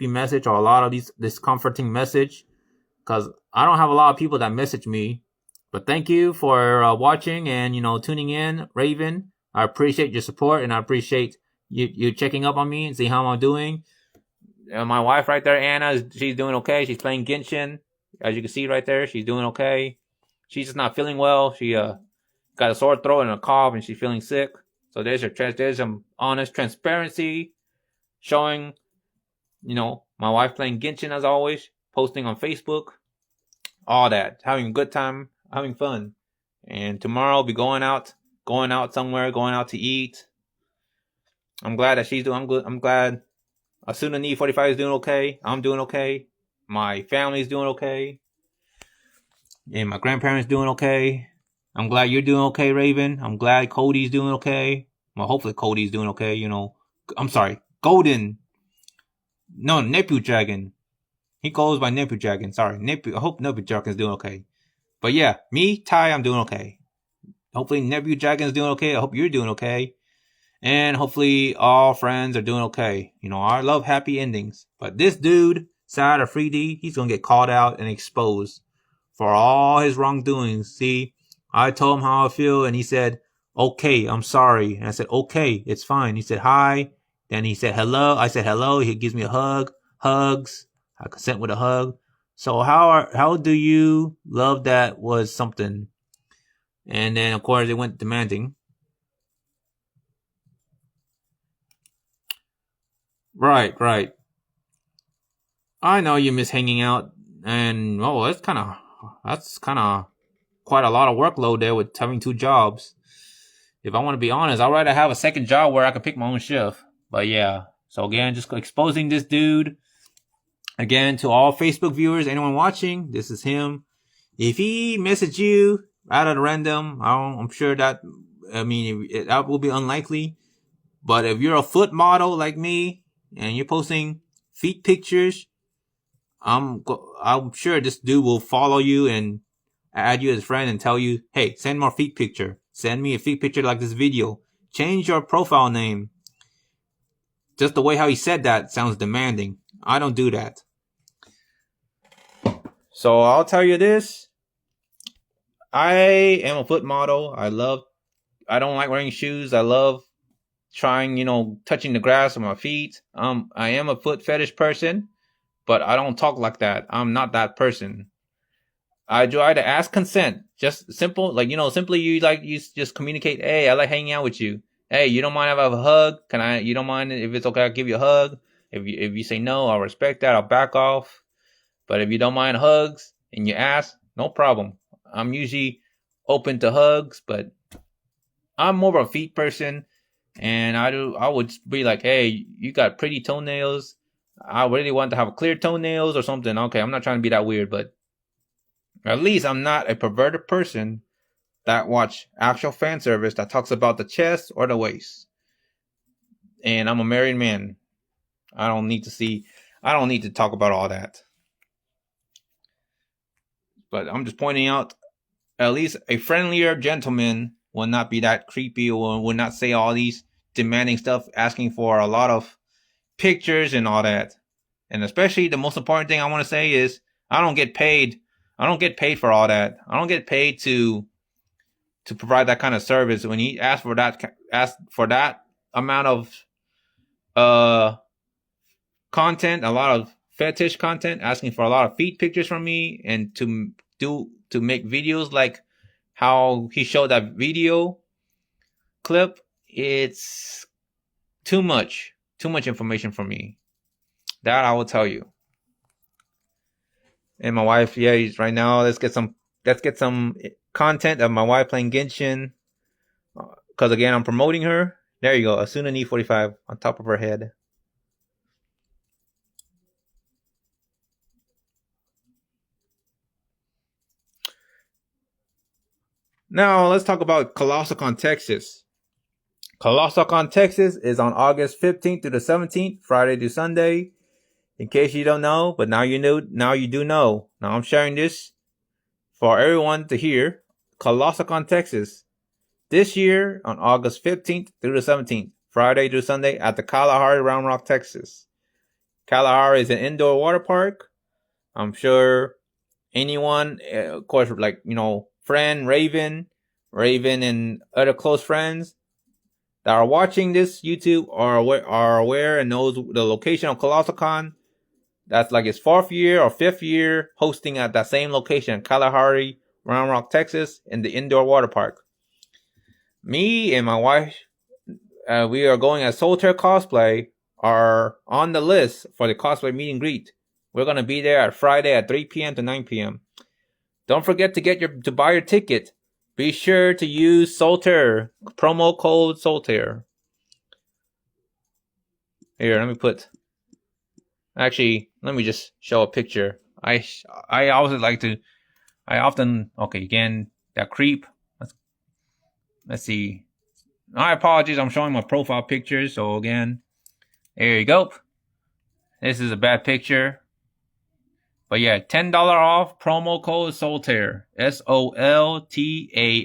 message or a lot of these discomforting message, because I don't have a lot of people that message me. But thank you for watching and, tuning in, Raven. I appreciate your support, and I appreciate you checking up on me and see how I'm doing. My wife right there, Anna, she's doing okay. She's playing Genshin. As you can see right there, she's doing okay. She's just not feeling well. She got a sore throat and a cough, and she's feeling sick. So there's some honest transparency showing, my wife playing Genshin as always, posting on Facebook, all that, having a good time, having fun. And tomorrow I'll be going out somewhere, going out to eat. I'm glad that she's doing good. I'm glad Asuna Need 45 is doing okay. I'm doing okay. My family's doing okay. And my grandparents doing okay. I'm glad you're doing okay, Raven. I'm glad Cody's doing okay. Well, hopefully Cody's doing okay, I'm sorry, Golden. No, Nephew Dragon. He goes by Nephew Dragon. Sorry, I hope Nephew Dragon's doing okay. But yeah, me, Ty, I'm doing okay. Hopefully Nephew Dragon's doing okay. I hope you're doing okay. And hopefully all friends are doing okay. I love happy endings. But this dude, Sad or 3D, he's going to get called out and exposed for all his wrongdoings. See, I told him how I feel, and he said, "Okay, I'm sorry." And I said, "Okay, it's fine." He said, "Hi." Then he said, "Hello." I said, "Hello." He gives me a hug. Hugs. I consent with a hug. So how do you love that was something? And then, of course, it went demanding. Right. I know you miss hanging out, and that's kind of quite a lot of workload there with having 2 jobs. If I want to be honest, I'd rather have a second job where I can pick my own shift. But yeah, so again, just exposing this dude. Again, to all Facebook viewers, anyone watching, this is him. If he messaged you out of random, I'm sure that will be unlikely. But if you're a foot model like me and you're posting feet pictures, I'm sure this dude will follow you and add you as a friend and tell you, "Hey, send more feet picture. Send me a feet picture like this video. Change your profile name." Just the way how he said that sounds demanding. I don't do that. So I'll tell you this. I am a foot model. I don't like wearing shoes. I love trying, touching the grass with my feet. I am a foot fetish person, but I don't talk like that. I'm not that person. I try to ask consent. Just simple, simply you just communicate, "Hey, I like hanging out with you. Hey, you don't mind if I have a hug? You don't mind if it's okay, I'll give you a hug. If you say no, I'll respect that. I'll back off. But if you don't mind hugs and you ask, no problem. I'm usually open to hugs, but I'm more of a feet person. And I would be like, hey, you got pretty toenails. I really want to have clear toenails or something. Okay, I'm not trying to be that weird, but at least I'm not a perverted person that watch actual fan service that talks about the chest or the waist. And I'm a married man. I don't need to talk about all that. But I'm just pointing out, at least a friendlier gentleman will not be that creepy or will not say all these demanding stuff, asking for a lot of pictures and all that. And especially the most important thing I want to say is I don't get paid. I don't get paid for all that. I don't get paid to provide that kind of service. When he ask for that amount of content, a lot of fetish content, asking for a lot of feet pictures from me, and to make videos like how he showed that video clip, it's too much information for me. That I will tell you. And my wife, right now, let's get some content of my wife playing Genshin. Because again, I'm promoting her. There you go, Asuna Knee 45 on top of her head. Now let's talk about ColossalCon Texas. ColossalCon Texas is on August 15th through the 17th, Friday to Sunday. In case you don't know, but now you know. Now you do know. Now I'm sharing this for everyone to hear. ColossalCon Texas this year on August 15th through the 17th, Friday through Sunday at the Kalahari Round Rock, Texas. Kalahari is an indoor water park. I'm sure anyone, of course, like, friend Raven and other close friends that are watching this YouTube are aware and knows the location of ColossalCon. That's like his 4th year or 5th year hosting at that same location, Kalahari, Round Rock, Texas, in the indoor water park. Me and my wife, we are going as Solitaire Cosplay, are on the list for the cosplay meet and greet. We're going to be there at Friday at 3 p.m. to 9 p.m. Don't forget to buy your ticket. Be sure to use Solitaire, promo code Solitaire. Here, let me just show a picture. I again, that creep. Let's see. My apologies, I'm showing my profile picture. So again, there you go. This is a bad picture. But yeah, $10 off, promo code Solitaire. SOLTAIRE.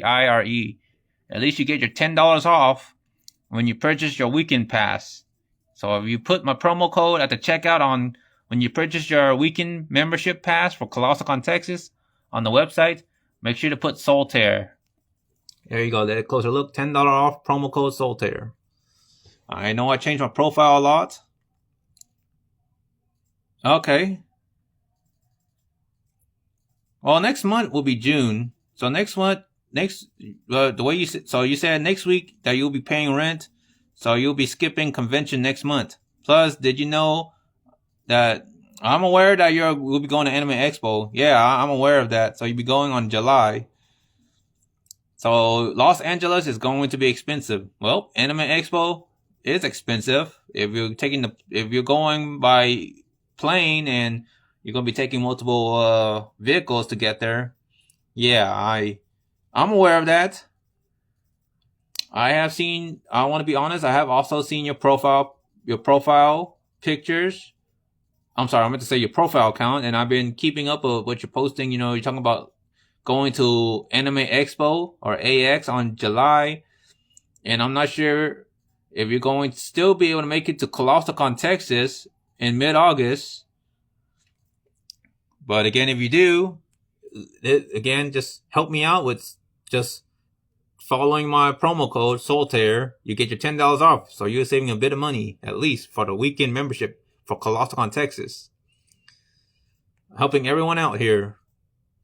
At least you get your $10 off when you purchase your weekend pass. So if you put my promo code at the checkout when you purchase your weekend membership pass for ColossalCon Texas on the website, make sure to put Solitaire. There you go. Let it closer look. $10 off, promo code Solitaire. I know I changed my profile a lot. Okay. Well, next month will be June. So the way you said, so you said next week that you'll be paying rent. So you'll be skipping convention next month. Plus, did you know that I'm aware that we'll be going to Anime Expo? Yeah, I'm aware of that. So you'll be going on July. So Los Angeles is going to be expensive. Well, Anime Expo is expensive. If you're going by plane and you're going to be taking multiple vehicles to get there. Yeah, I'm aware of that. I want to be honest, I have also seen your profile pictures. I'm sorry, I meant to say your profile account, and I've been keeping up with what you're posting. You're talking about going to Anime Expo or AX on July, and I'm not sure if you're going to still be able to make it to ColossalCon Texas in mid-August. But again, if you do, just help me out with just following my promo code Solitaire. You get your $10 off, so you're saving a bit of money at least for the weekend membership for ColossalCon Texas. Helping everyone out here.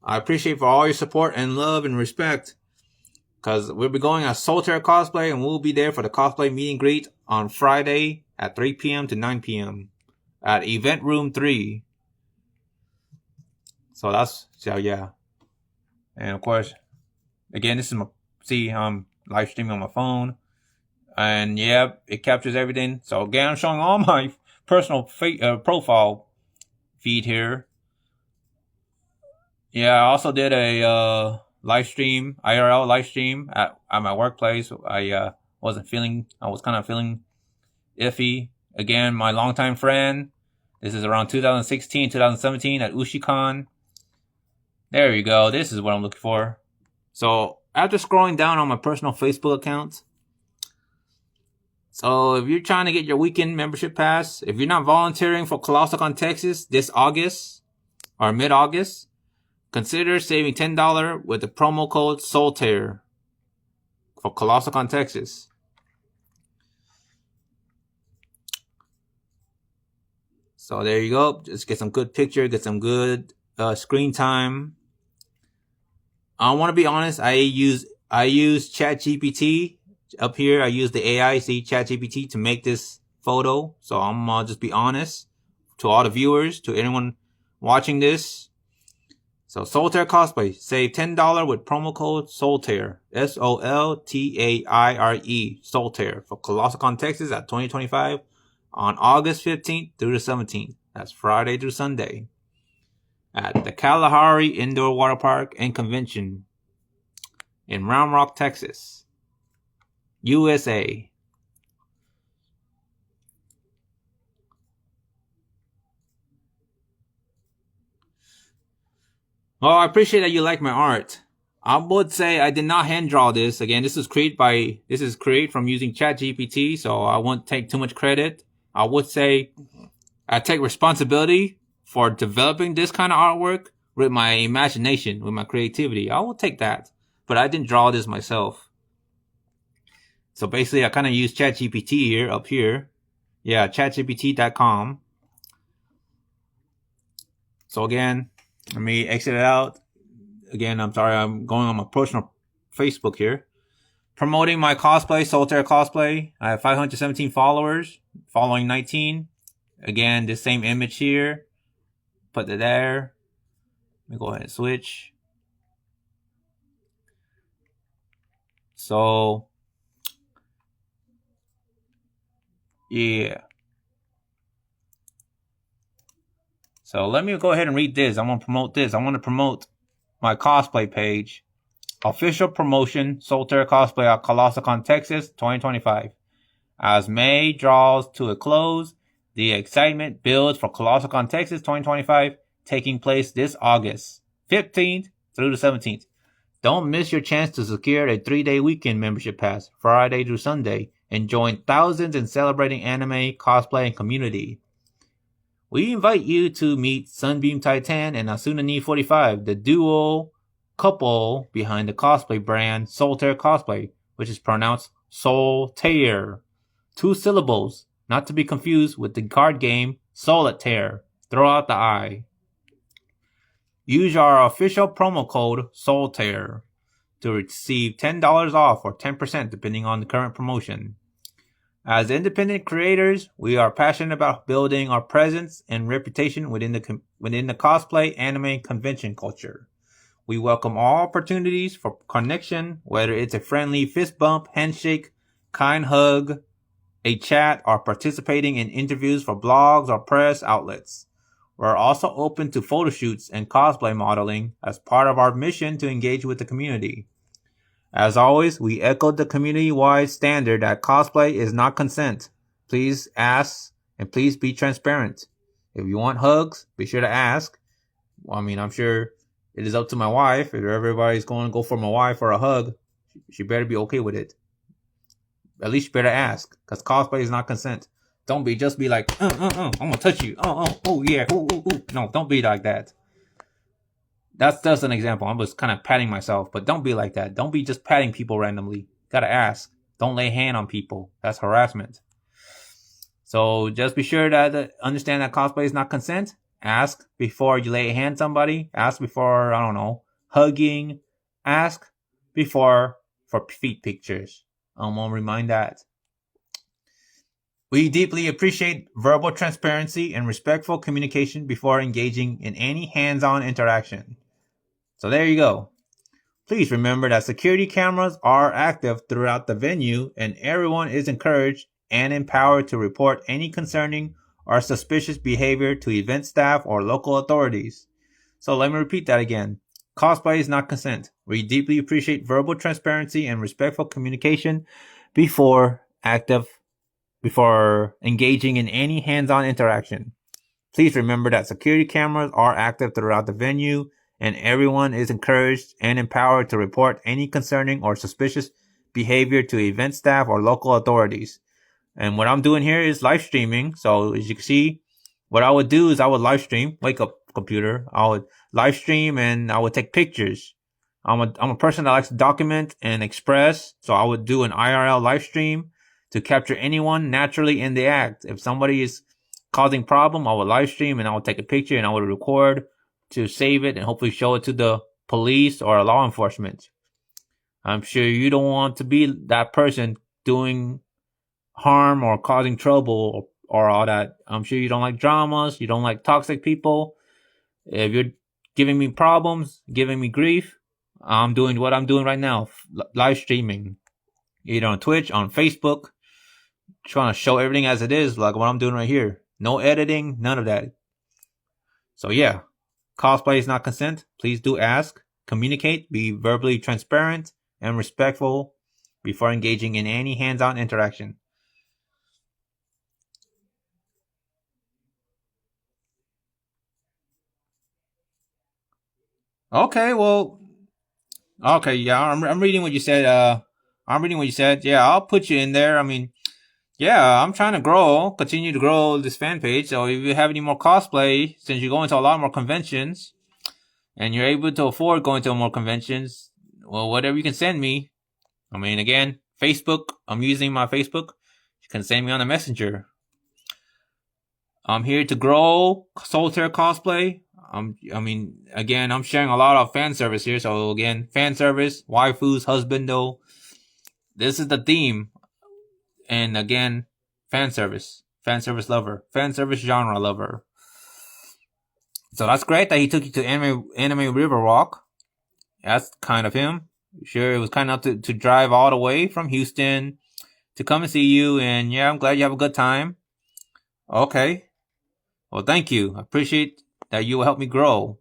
I appreciate for all your support and love and respect. because we'll be going as Solitaire Cosplay, and we'll be there for the cosplay meet and greet on Friday at 3 p.m. to 9 p.m. at Event Room 3. So yeah. And of course, again, this is I'm live streaming on my phone. And yeah, it captures everything. So again, I'm showing all my personal profile feed here. Yeah, I also did a live stream, IRL live stream at my workplace. I was kind of feeling iffy. Again, my longtime friend. This is around 2016, 2017 at UshiCon. There you go. This is what I'm looking for. So after scrolling down on my personal Facebook account, so if you're trying to get your weekend membership pass, if you're not volunteering for ColossalCon Texas this August or mid-August, consider saving $10 with the promo code Solitaire for ColossalCon Texas. So there you go. Just get some good picture, get some good screen time. I want to be honest. I use ChatGPT up here. I use the AI, ChatGPT, to make this photo. So I'm gonna just be honest to all the viewers, to anyone watching this. So Solitaire Cosplay, save $10 with promo code Solitaire, SOLTAIRE, Solitaire, for ColossalCon Texas at 2025 on August 15th through the 17th. That's Friday through Sunday at the Kalahari Indoor Water Park and Convention in Round Rock, Texas, USA. Well, I appreciate that you like my art. I would say I did not hand draw this. Again, this is created from using ChatGPT, so I won't take too much credit. I would say I take responsibility for developing this kind of artwork with my imagination, with my creativity. I will take that, but I didn't draw this myself. So basically, I kind of use ChatGPT up here. Yeah, chatgpt.com. So again, let me exit it out. Again, I'm sorry, I'm going on my personal Facebook here. Promoting my cosplay, Solitaire Cosplay. I have 517 followers, following 19. Again, the same image here. Put it there. Let me go ahead and switch. So, yeah. So let me go ahead and read this. I want to promote this. I want to promote my cosplay page. Official promotion, Solitaire Cosplay at ColossalCon Texas 2025. As May draws to a close, the excitement builds for ColossalCon Texas 2025, taking place this August 15th through the 17th. Don't miss your chance to secure a 3-day weekend membership pass, Friday through Sunday, and join thousands in celebrating anime, cosplay, and community. We invite you to meet Sunbeam Titan and Asuna 45, the duo couple behind the cosplay brand Solitaire Cosplay, which is pronounced Solitaire. 2 syllables, not to be confused with the card game Solitaire. Throw out the I. Use our official promo code Solitaire to receive $10 off or 10% depending on the current promotion. As independent creators, we are passionate about building our presence and reputation within the cosplay anime convention culture. We welcome all opportunities for connection, whether it's a friendly fist bump, handshake, kind hug, a chat, or participating in interviews for blogs or press outlets. We're also open to photo shoots and cosplay modeling as part of our mission to engage with the community. As always, we echoed the community-wide standard that cosplay is not consent. Please ask and please be transparent. If you want hugs, be sure to ask. Well, I mean, I'm sure it is up to my wife. If everybody's going to go for my wife for a hug, she better be okay with it. At least you better ask, because cosplay is not consent. Don't be like, I'm gonna touch you. Oh yeah, ooh. No, don't be like that. That's just an example. I'm just kind of patting myself, but don't be like that. Don't be just patting people randomly. Gotta ask. Don't lay hand on people. That's harassment. So just be sure to understand that cosplay is not consent. Ask before you lay a hand on somebody. Ask before, hugging. Ask before for feet pictures. I'm gonna remind that. We deeply appreciate verbal transparency and respectful communication before engaging in any hands-on interaction. So there you go. Please remember that security cameras are active throughout the venue and everyone is encouraged and empowered to report any concerning or suspicious behavior to event staff or local authorities. So let me repeat that again. Cosplay is not consent. We deeply appreciate verbal transparency and respectful communication before engaging in any hands-on interaction. Please remember that security cameras are active throughout the venue and everyone is encouraged and empowered to report any concerning or suspicious behavior to event staff or local authorities. And what I'm doing here is live streaming. So as you can see, what I would do is I would live stream, wake up computer. I would live stream and I would take pictures. I'm a person that likes to document and express. So I would do an IRL live stream to capture anyone naturally in the act. If somebody is causing problem, I would live stream and I would take a picture and I would record to save it and hopefully show it to the police or law enforcement. I'm sure you don't want to be that person doing harm or causing trouble or all that. I'm sure you don't like dramas. You don't like toxic people. If you're giving me problems, giving me grief, I'm doing what I'm doing right now, live streaming, either on Twitch, on Facebook, trying to show everything as it is, like what I'm doing right here. No editing, none of that. So yeah, cosplay is not consent. Please do ask, communicate, be verbally transparent and respectful before engaging in any hands-on interaction. Okay, well, okay, yeah, I'm reading what you said. I'm reading what you said. Yeah, I'll put you in there. I mean, yeah, I'm trying to continue to grow this fan page. So if you have any more cosplay, since you're going to a lot more conventions and you're able to afford going to more conventions, well, whatever you can send me. I mean, again, Facebook, I'm using my Facebook. You can send me on a messenger. I'm here to grow Solitaire cosplay. Again, I'm sharing a lot of fan service here. So again, fan service, waifus, husbando. This is the theme. And again, fan service lover, fan service genre lover. So that's great that he took you to Anime Riverwalk. That's kind of him. Sure, it was kind enough to drive all the way from Houston to come and see you. And yeah, I'm glad you have a good time. Okay. Well, thank you. I appreciate that you will help me grow.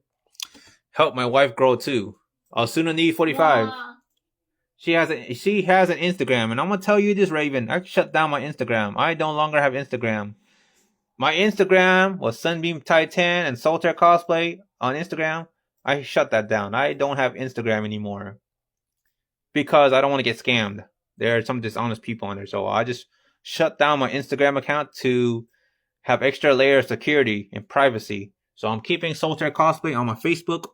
Help my wife grow too. Sunani45. Yeah. She has an Instagram, and I'm gonna tell you this, Raven. I shut down my Instagram. I no longer have Instagram. My Instagram was Sunbeam Titan and Solitaire Cosplay on Instagram. I shut that down. I don't have Instagram anymore because I don't want to get scammed. There are some dishonest people on there, so I just shut down my Instagram account to have extra layer of security and privacy. So I'm keeping Solitaire Cosplay on my Facebook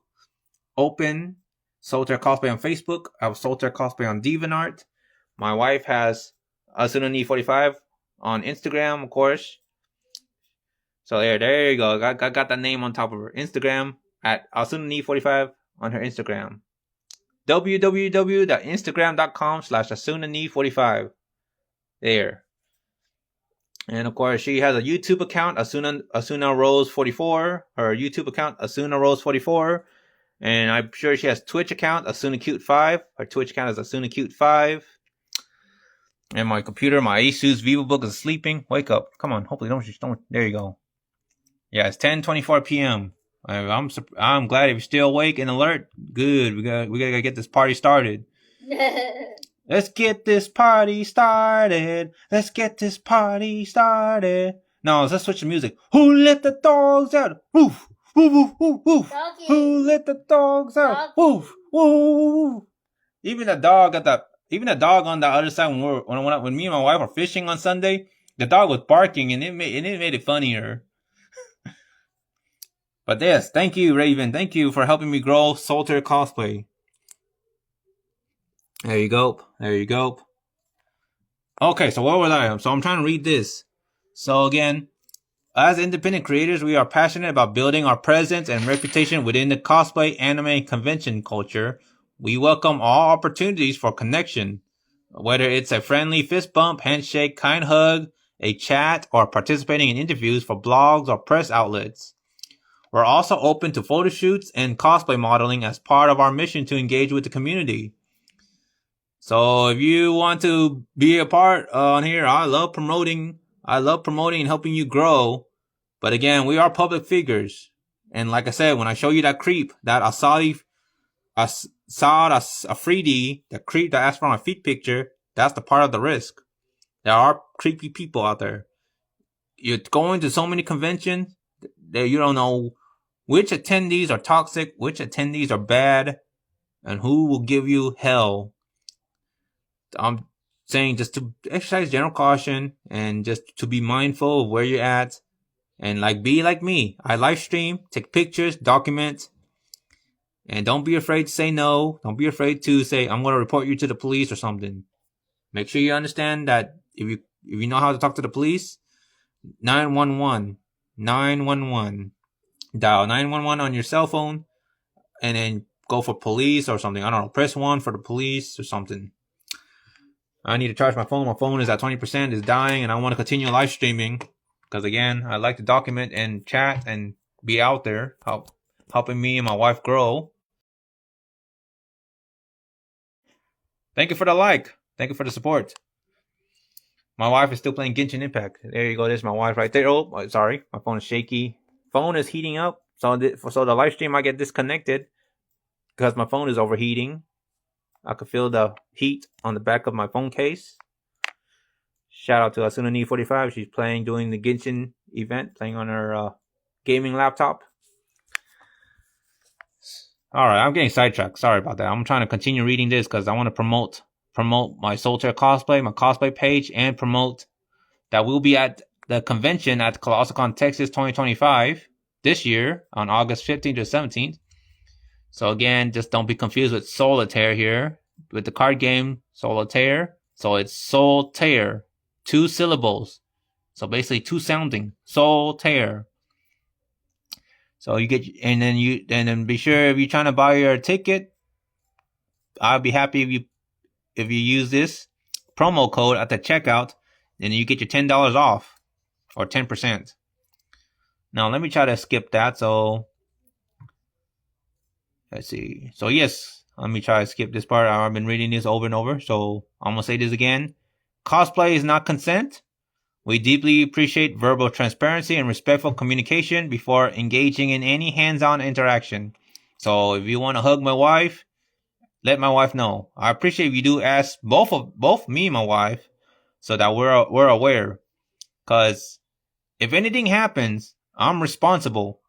open. Solitaire Cosplay on Facebook. I have Solitaire Cosplay on DeviantArt. My wife has Sunani45 on Instagram, of course. So there you go. I got that name on top of her Instagram at Asunani45 on her Instagram. www.instagram.com/Asunani45. There. And of course, she has a YouTube account, Asuna Rose 44. Her YouTube account, Asuna Rose 44. And I'm sure she has Twitch account, AsunaCute5. Her Twitch account is AsunaCute5. And my computer, my Asus VivoBook is sleeping. Wake up. Come on. Hopefully don't. There you go. Yeah, it's 10:24 p.m. I'm glad if you're still awake and alert. Good. We gotta get this party started. Let's get this party started. Let's get this party started. No, let's switch the music. Who let the dogs out? Woof, woof, woof, woof, woof. Who let the dogs out? Woof, woof, woof. Even the dog on the other side when me and my wife were fishing on Sunday, the dog was barking and it made it funnier. But yes, thank you, Raven. Thank you for helping me grow Solitaire Cosplay. There you go. Okay, so where was I? So I'm trying to read this. So again, as independent creators, we are passionate about building our presence and reputation within the cosplay, anime, and convention culture. We welcome all opportunities for connection, whether it's a friendly fist bump, handshake, kind hug, a chat, or participating in interviews for blogs or press outlets. We're also open to photo shoots and cosplay modeling as part of our mission to engage with the community. So if you want to be a part on here, I love promoting and helping you grow. But again, we are public figures. And like I said, when I show you that creep, that Asadi, Afridi, the creep that asked for my feet picture, that's the part of the risk. There are creepy people out there. You're going to so many conventions that you don't know which attendees are toxic, which attendees are bad, and who will give you hell. I'm saying just to exercise general caution and just to be mindful of where you're at and be like me. I live stream, take pictures, document, and don't be afraid to say no. Don't be afraid to say, I'm going to report you to the police or something. Make sure you understand that if you know how to talk to the police, 911. Dial 911 on your cell phone and then go for police or something. I don't know. Press 1 for the police or something. I need to charge my phone. My phone is at 20%, is dying, and I want to continue live streaming because, again, I like to document and chat and be out there, helping me and my wife grow. Thank you for the like. Thank you for the support. My wife is still playing Genshin Impact. There you go. There's my wife right there. Oh, sorry. My phone is shaky. Phone is heating up. So the live stream might get disconnected because my phone is overheating. I could feel the heat on the back of my phone case. Shout out to Asunani45. She's doing the Genshin event, playing on her gaming laptop. Alright, I'm getting sidetracked. Sorry about that. I'm trying to continue reading this because I want to promote my Solitaire cosplay, my cosplay page, and promote that we'll be at the convention at ColossalCon Texas 2025 this year on August 15th to 17th. So again, just don't be confused with Solitaire here. With the card game, Solitaire. So it's Solitaire. 2 syllables. So basically 2 sounding. Solitaire. So you get, and then be sure if you're trying to buy your ticket, I'll be happy if you use this promo code at the checkout, then you get your $10 off or 10%. Now let me try to skip that. So let's see. So yes, let me try to skip this part. I've been reading this over and over. So I'm going to say this again. Cosplay is not consent. We deeply appreciate verbal transparency and respectful communication before engaging in any hands-on interaction. So if you want to hug my wife, let my wife know. I appreciate if you do ask both me and my wife so that we're aware. Because if anything happens, I'm responsible.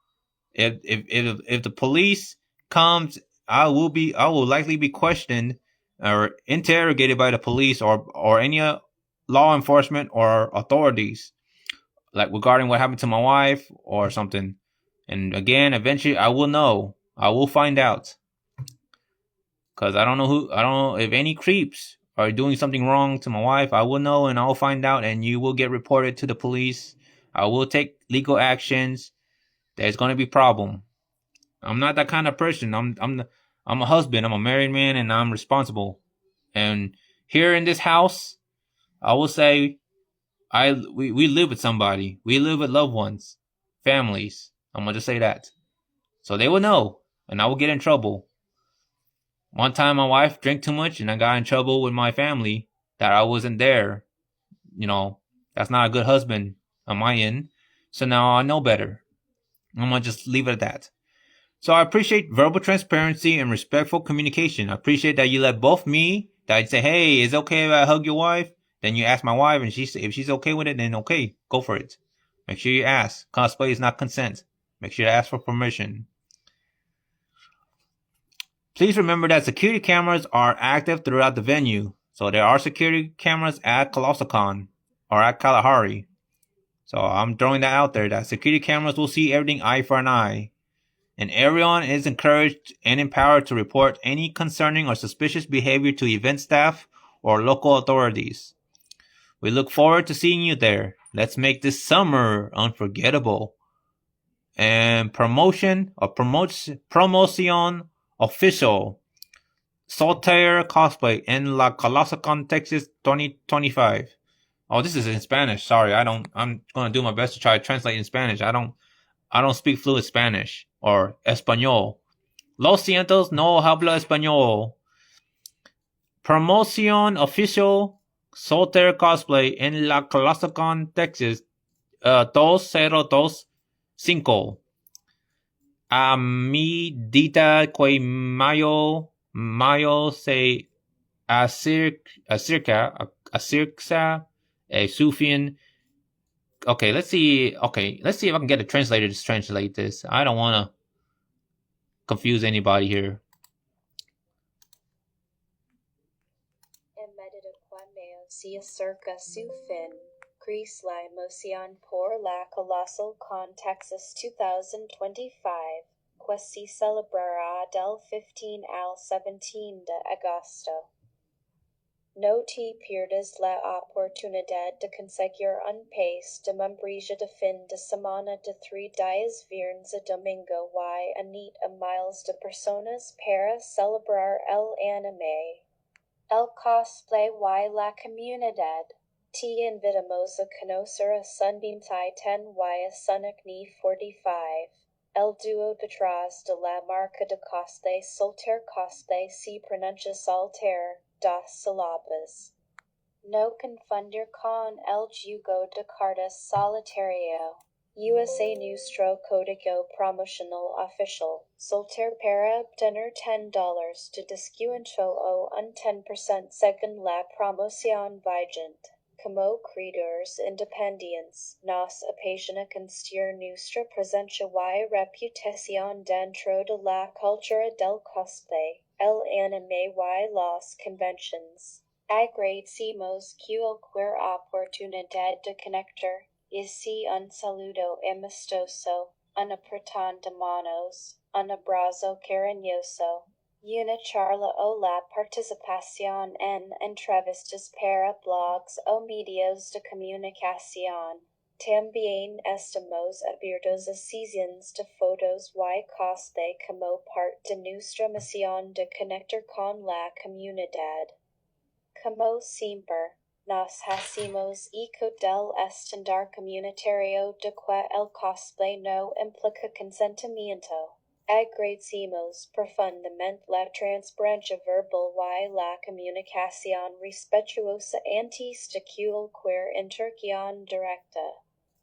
If the police comes, I will likely be questioned or interrogated by the police or any law enforcement or authorities, like regarding what happened to my wife or something. And again, eventually I will know. I will find out. Because I don't know if any creeps are doing something wrong to my wife. I will know and I'll find out, and you will get reported to the police. I will take legal actions. There's going to be a problem. I'm not that kind of person. I'm a husband. I'm a married man, and I'm responsible. And here in this house, I will say, we live with somebody. We live with loved ones, families. I'm gonna just say that, so they will know, and I will get in trouble. One time, my wife drank too much, and I got in trouble with my family that I wasn't there. That's not a good husband on my end. So now I know better. I'm gonna just leave it at that. So I appreciate verbal transparency and respectful communication. I appreciate that you let both me, that I'd say, hey, is it okay if I hug your wife? Then you ask my wife, and if she's okay with it, then okay, go for it. Make sure you ask. Cosplay is not consent. Make sure to ask for permission. Please remember that security cameras are active throughout the venue. So there are security cameras at ColossalCon or at Kalahari. So I'm throwing that out there, that security cameras will see everything eye for an eye. And everyone is encouraged and empowered to report any concerning or suspicious behavior to event staff or local authorities. We look forward to seeing you there. Let's make this summer unforgettable. And promotion official. Soltaire cosplay in La Colosicon, Texas, 2025. Oh, this is in Spanish. Sorry, I'm gonna do my best to try to translate in Spanish. I don't speak fluent Spanish or Español. Lo siento, no hablo español. Promoción oficial Soltaire cosplay en La Colosicon, Texas, 2025. A medida que mayo se acerca su fin. Okay, let's see. Okay, let's see if I can get a translator to translate this. I don't want to confuse anybody here. En medida que mayo se acerca su fin, Chris la emoción por la Colossal Con Texas 2025, que se celebrará del 15 al 17 de agosto. No te pierdas la oportunidad de conseguir un pase de membresía de fin de semana de 3 días viernes a domingo y unir a miles de personas para celebrar el anime, el cosplay y la comunidad. Te invitamos a conocer a Sunbeam Titan y a Sonic Knee 45. El dúo detrás de la marca de cosplay Soltaire Cosplay se pronuncia Soltaire, dos syllabas. No confundir con el juego de cartas solitario. USA nuestro código promocional oficial, Soltaire para obtener $10 de descuento o un 10% según la promoción vigente. Como creadores independientes, nos apasiona construir nuestra presencia y reputación dentro de la cultura del cosplay, el anime y las conventions. Agradecemos cualquier oportunidad de conectar, y si un saludo amistoso, un apretón de manos, un abrazo cariñoso, una charla o la participación en entrevistas para blogs o medios de comunicación. También estamos abiertos a sesiones de fotos y cosplay como parte de nuestra misión de conectar con la comunidad. Como siempre, nos hacemos eco del estándar comunitario de que el cosplay no implica consentimiento. Agradecemos profundamente la transparencia verbal y la comunicación respetuosa antes de cualquier interacción directa.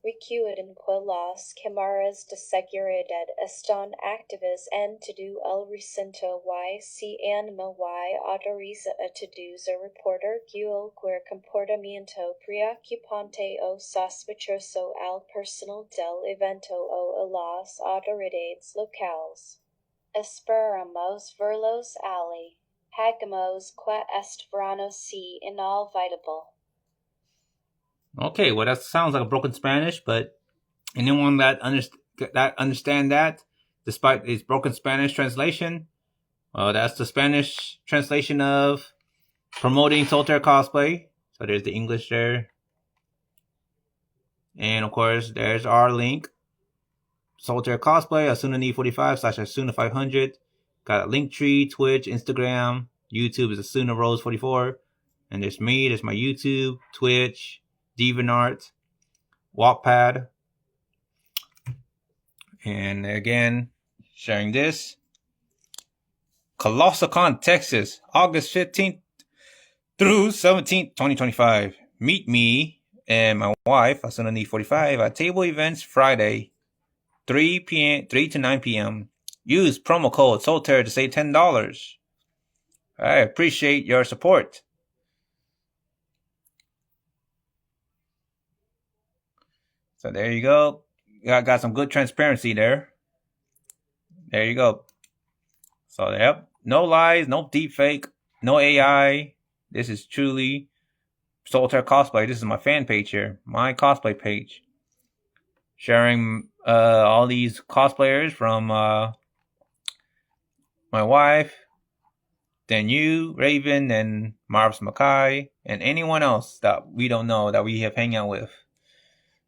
Recuerden que las cámaras de seguridad están activas en todo el recinto y se anima y autoriza a todos a reportar cualquier comportamiento preocupante o sospechoso al personal del evento o a las autoridades locales. Esperamos verlos allí. Hagamos que este verano sea inolvidable. Okay, well that sounds like a broken Spanish, but anyone that understand that, despite its broken Spanish translation, well, that's the Spanish translation of promoting Soltaire cosplay. So there's the English there, and of course there's our link. Soltaire cosplay, Asuna45 / Asuna500. Got a link tree, Twitch, Instagram, YouTube is Asuna Rose 44, and there's me. There's my YouTube, Twitch, DeviantArt, Wattpad, and again sharing this. Colosicon, Texas, August 15th through 17th, 2025. Meet me and my wife, Asuna 45, at table events Friday, 3 to 9 p.m. Use promo code Soltaire to save $10. I appreciate your support. So there you go. Got some good transparency there. There you go. So yep, no lies, no deep fake, no AI. This is truly Soltaire cosplay. This is my fan page here, my cosplay page, sharing all these cosplayers from my wife, then you, Raven, and Marv's Mackay, and anyone else that we don't know that we have hang out with.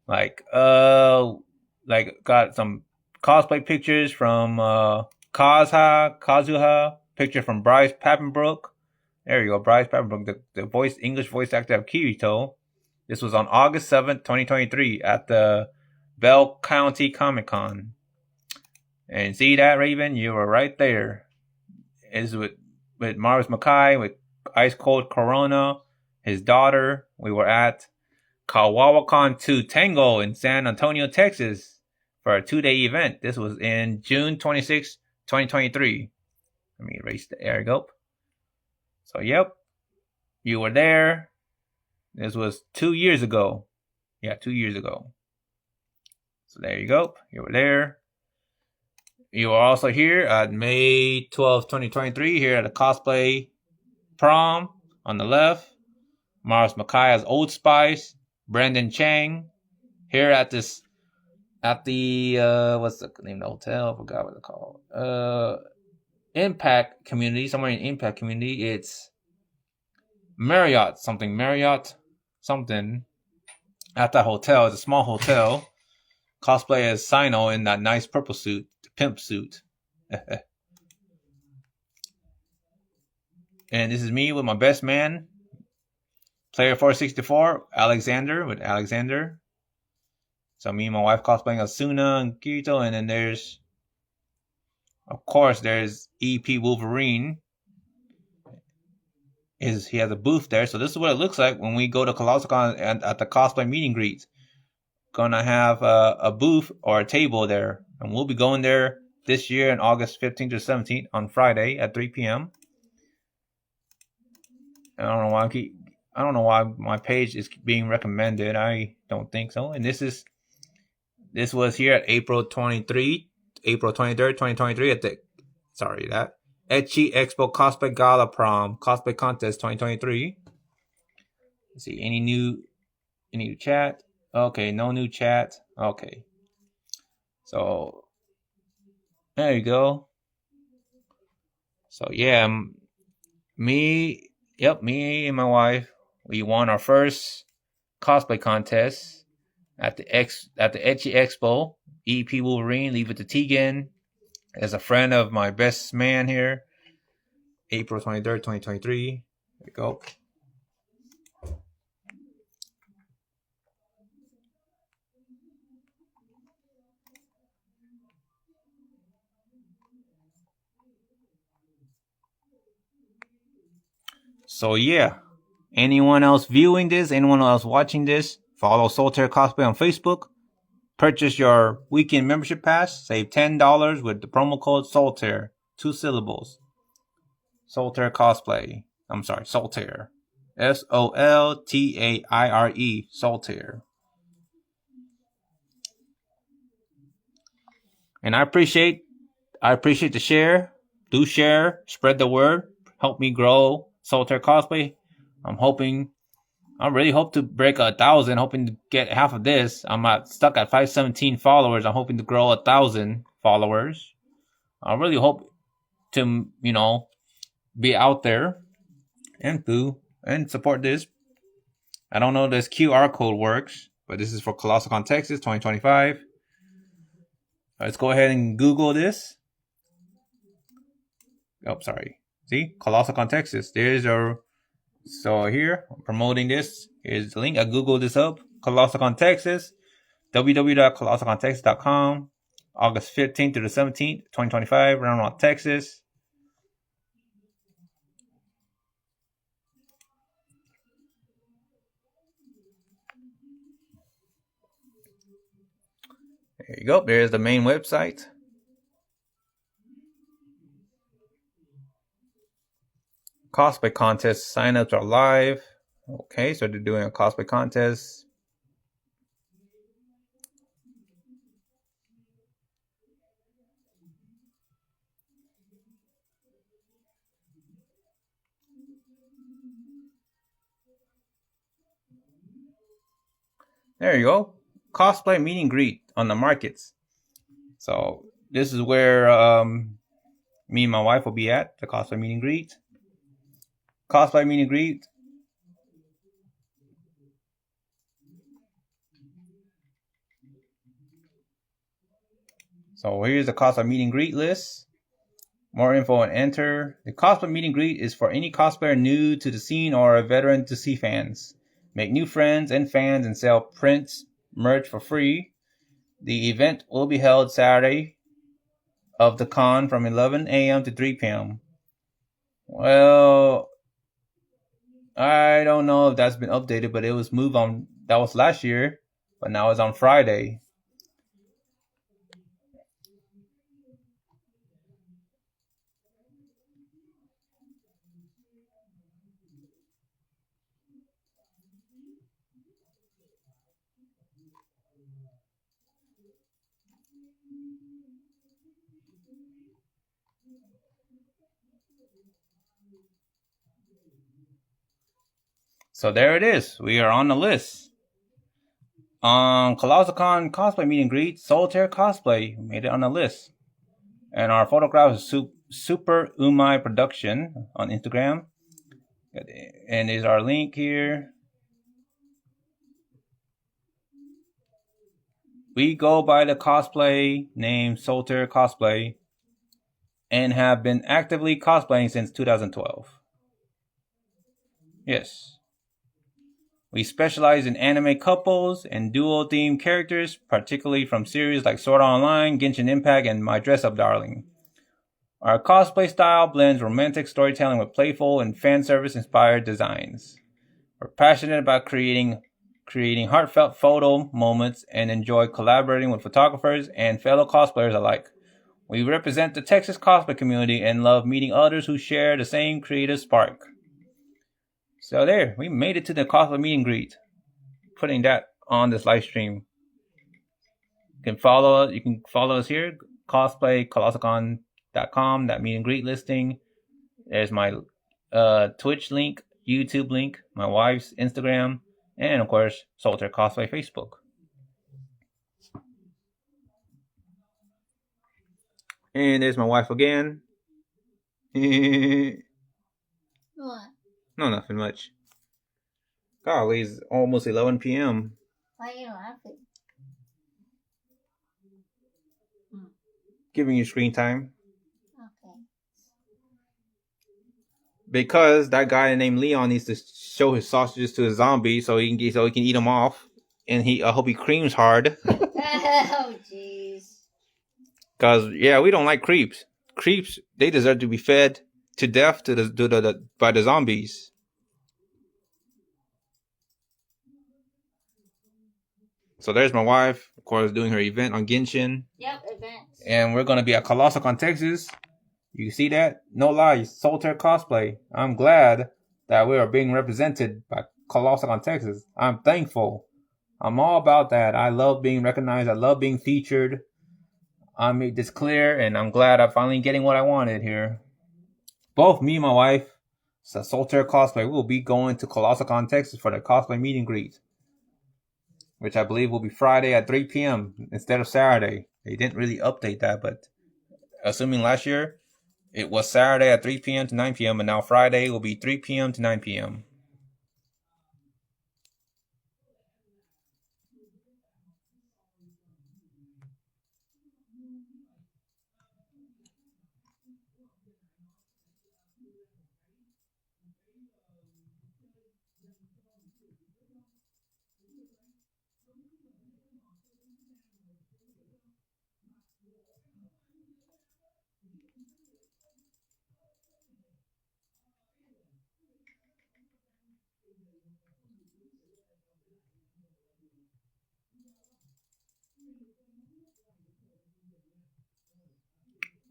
Like got some cosplay pictures from Kazuha, picture from Bryce Papenbrook. There you go, Bryce Papenbrook, the English voice actor of Kirito. This was on August 7th, 2023 at the Bell County Comic Con. And see that, Raven? You were right there. It's with Marvis Mackay, with Ice Cold Corona, his daughter. We were at Kawawakan 2 Tango in San Antonio, Texas for a 2-day event. This was in June 26, 2023. Let me erase the there you go. So, yep, you were there. This was 2 years ago. Yeah, 2 years ago. So, there you go. You were there. You are also here at May 12, 2023, here at the Cosplay Prom on the left. Mars Mackay as Old Spice. Brandon Chang here at the what's the name of the hotel? I forgot what it's called. Impact Community, somewhere in Impact Community. It's Marriott something at that hotel. It's a small hotel. Cosplay as Sino in that nice purple suit, the pimp suit. And this is me with my best man, Player 464, Alexander with Alexander. So me and my wife cosplaying as Suna and Kirito, and then there's EP Wolverine. He has a booth there, so this is what it looks like when we go to ColossalCon and at the cosplay meet and greet. Gonna have a booth or a table there, and we'll be going there this year on August 15th to 17th on Friday at 3 p.m. I don't know why my page is being recommended. I don't think so. And this was here at April 23rd, 2023 at the Ecchi Expo Cosplay Gala Prom Cosplay Contest 2023. Let's see, any new chat? Okay, no new chat. Okay. So there you go. So yeah, me and my wife, we won our first cosplay contest at the Ecchi Expo. EP Wolverine, leave it to Tegan, as a friend of my best man here. April 23rd, 2023. There we go. So yeah, anyone else viewing this, anyone else watching this, follow Solitaire Cosplay on Facebook. Purchase your weekend membership pass. Save $10 with the promo code Solitaire. 2 syllables. Solitaire Cosplay. I'm sorry, Solitaire. SOLTAIRE. Solitaire. And I appreciate the share. Do share. Spread the word. Help me grow Solitaire Cosplay. I really hope to break 1,000, hoping to get half of this. I'm stuck at 517 followers. I'm hoping to grow 1,000 followers. I really hope to, be out there and support this. I don't know if this QR code works, but this is for ColossalCon Texas 2025. Let's go ahead and Google this. Oh, sorry. See? ColossalCon Texas. So here, I'm promoting this. Here's the link. I Googled this up. ColossalCon Texas. www.colossalcontexas.com. August 15th to the 17th, 2025. Round Rock, Texas. There you go. There's the main website. Cosplay contest signups are live. Okay, so they're doing a cosplay contest. There you go. Cosplay meet and greet on the markets. So this is where me and my wife will be at the cosplay meet and greet. Cosplay meet and greet. So here's the cosplay meet and greet list. More info and enter. The cosplay meet and greet is for any cosplayer new to the scene or a veteran to see fans. Make new friends and fans and sell prints, merch for free. The event will be held Saturday of the con from 11 a.m. to 3 p.m. Well, I don't know if that's been updated, but it was moved on. That was last year, but now it's on Friday. So there it is. We are on the list. ColossalCon cosplay meet and greet, Solitaire Cosplay made it on the list. And our photograph is Super Umai Production on Instagram. And there's our link here. We go by the cosplay name Solitaire Cosplay and have been actively cosplaying since 2012. Yes. We specialize in anime couples and dual-themed characters, particularly from series like Sword Art Online, Genshin Impact, and My Dress-Up Darling. Our cosplay style blends romantic storytelling with playful and fan service-inspired designs. We're passionate about creating heartfelt photo moments and enjoy collaborating with photographers and fellow cosplayers alike. We represent the Texas cosplay community and love meeting others who share the same creative spark. So there, we made it to the cosplay meet and greet. Putting that on this live stream. You can follow us here, cosplaycolossalcon.com, that meet and greet listing. There's my Twitch link, YouTube link, my wife's Instagram, and of course, Solitaire Cosplay Facebook. And there's my wife again. What? No, nothing much. Golly, it's almost 11 p.m. Why are you laughing? Giving you screen time. Okay. Because that guy named Leon needs to show his sausages to his zombie so he can eat them off. And I hope he creams hard. Oh, jeez. Because, yeah, we don't like creeps. Creeps, they deserve to be fed to death by the zombies. So there's my wife, of course, doing her event on Genshin. Yep, events. And we're going to be at ColossalCon, Texas. You see that? No lies, Solitaire Cosplay. I'm glad that we are being represented by ColossalCon, Texas. I'm thankful. I'm all about that. I love being recognized. I love being featured. I made this clear, and I'm glad I'm finally getting what I wanted here. Both me and my wife, Solitaire Cosplay, we will be going to ColossalCon, Texas for the cosplay meet and greet, which I believe will be Friday at 3 p.m. instead of Saturday. They didn't really update that, but assuming last year it was Saturday at 3 p.m. to 9 p.m., and now Friday will be 3 p.m. to 9 p.m.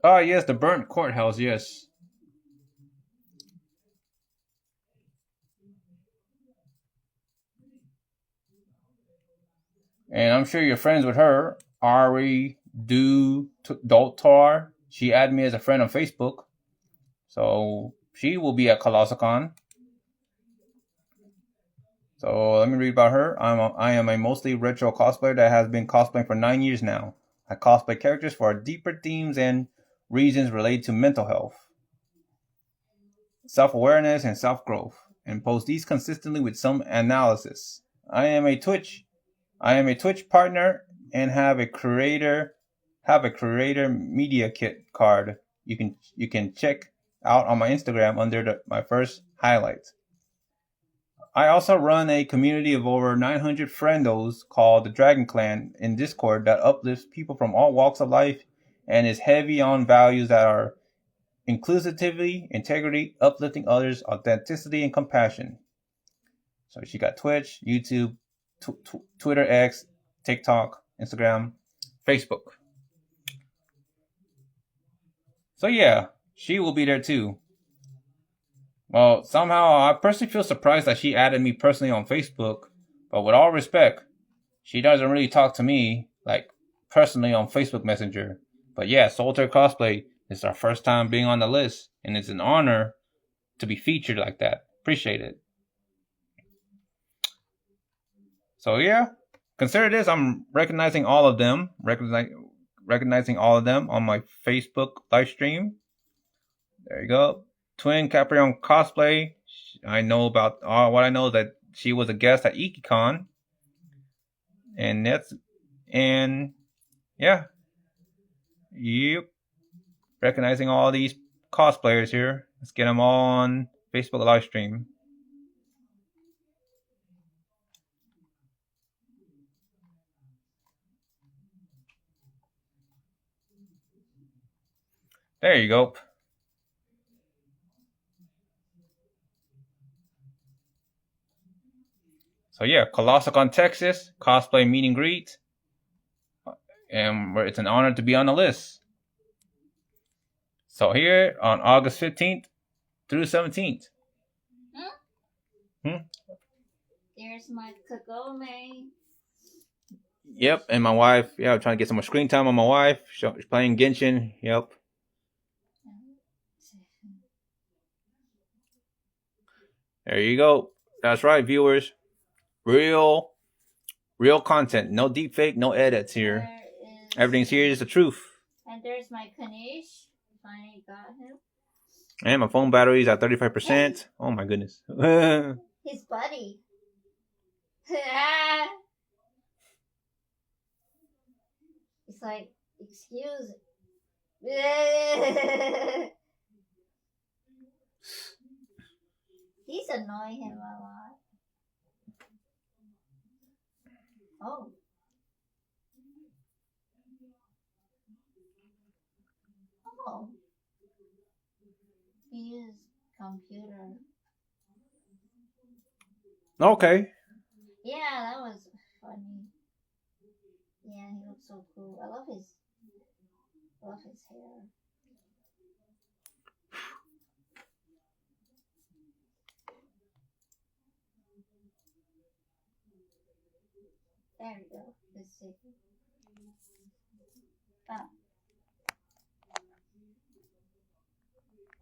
Oh, yes, the burnt courthouse, yes. And I'm sure you're friends with her, Ari Doltar. She added me as a friend on Facebook. So she will be at ColossalCon. So let me read about her. I am a mostly retro cosplayer that has been cosplaying for 9 years now. I cosplay characters for deeper themes and reasons related to mental health, self-awareness, and self-growth, and post these consistently with some analysis. I am a Twitch partner and have a creator media kit card. you can check out on my Instagram under my first highlights. I also run a community of over 900 friendos called the Dragon Clan in Discord that uplifts people from all walks of life and is heavy on values that are inclusivity, integrity, uplifting others, authenticity, and compassion. So she got Twitch, YouTube, Twitter X, TikTok, Instagram, Facebook. So yeah, she will be there too. Well, somehow I personally feel surprised that she added me personally on Facebook, but with all respect, she doesn't really talk to me like personally on Facebook Messenger. But yeah, Solitaire Cosplay is our first time being on the list, and it's an honor to be featured like that. Appreciate it. So yeah, consider this. I'm recognizing all of them, recognizing all of them on my Facebook live stream. There you go. Twin Caprion Cosplay. I know about what I know is that she was a guest at IkiCon. And yeah. Yep. Recognizing all these cosplayers here. Let's get them all on Facebook live stream. There you go. So yeah, Colossicon, Texas, cosplay meet and greet. And it's an honor to be on the list. So here on August 15th through 17th. There's my Kagome. Yep, and my wife. Yeah, I'm trying to get some more screen time on my wife. She's playing Genshin. Yep. There you go. That's right, viewers. Real content. No deep fake, no edits here. Everything's here is the truth. And there's my Kanish. Finally got him. And my phone battery's at 35%. Oh my goodness. His buddy. It's like, excuse He's annoying him a lot. Oh. Oh. He uses computer. Okay. Yeah, that was funny. Yeah, he looks so cool. I love his hair. There we go. Let's see.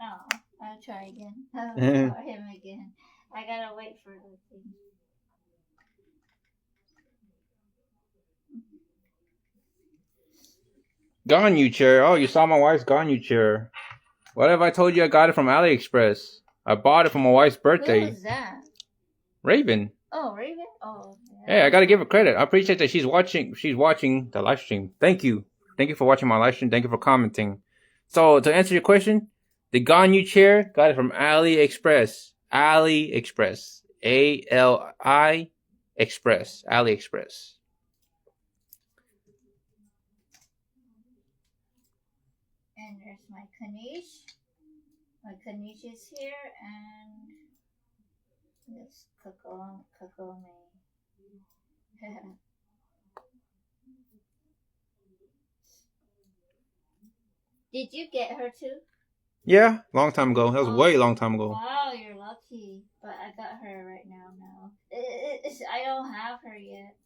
Oh, I'll try again. I'll try him again. I gotta wait for the thing. Ganyu chair. Oh, you saw my wife's Ganyu chair. What if I told you I got it from AliExpress? I bought it for my wife's birthday. Who was that? Raven. Oh, Raven? Oh, yeah. Hey, I gotta give her credit. I appreciate that she's watching the live stream. Thank you. Thank you for watching my live stream. Thank you for commenting. So, to answer your question, the Ganyu chair, got it from AliExpress. AliExpress. A-L-I Express. AliExpress. And there's my Kanish. My Kanish is here, and this Kagome. Did you get her too? Yeah, long time ago. That was way long time ago. Wow, you're lucky. But I got her right now. I don't have her yet.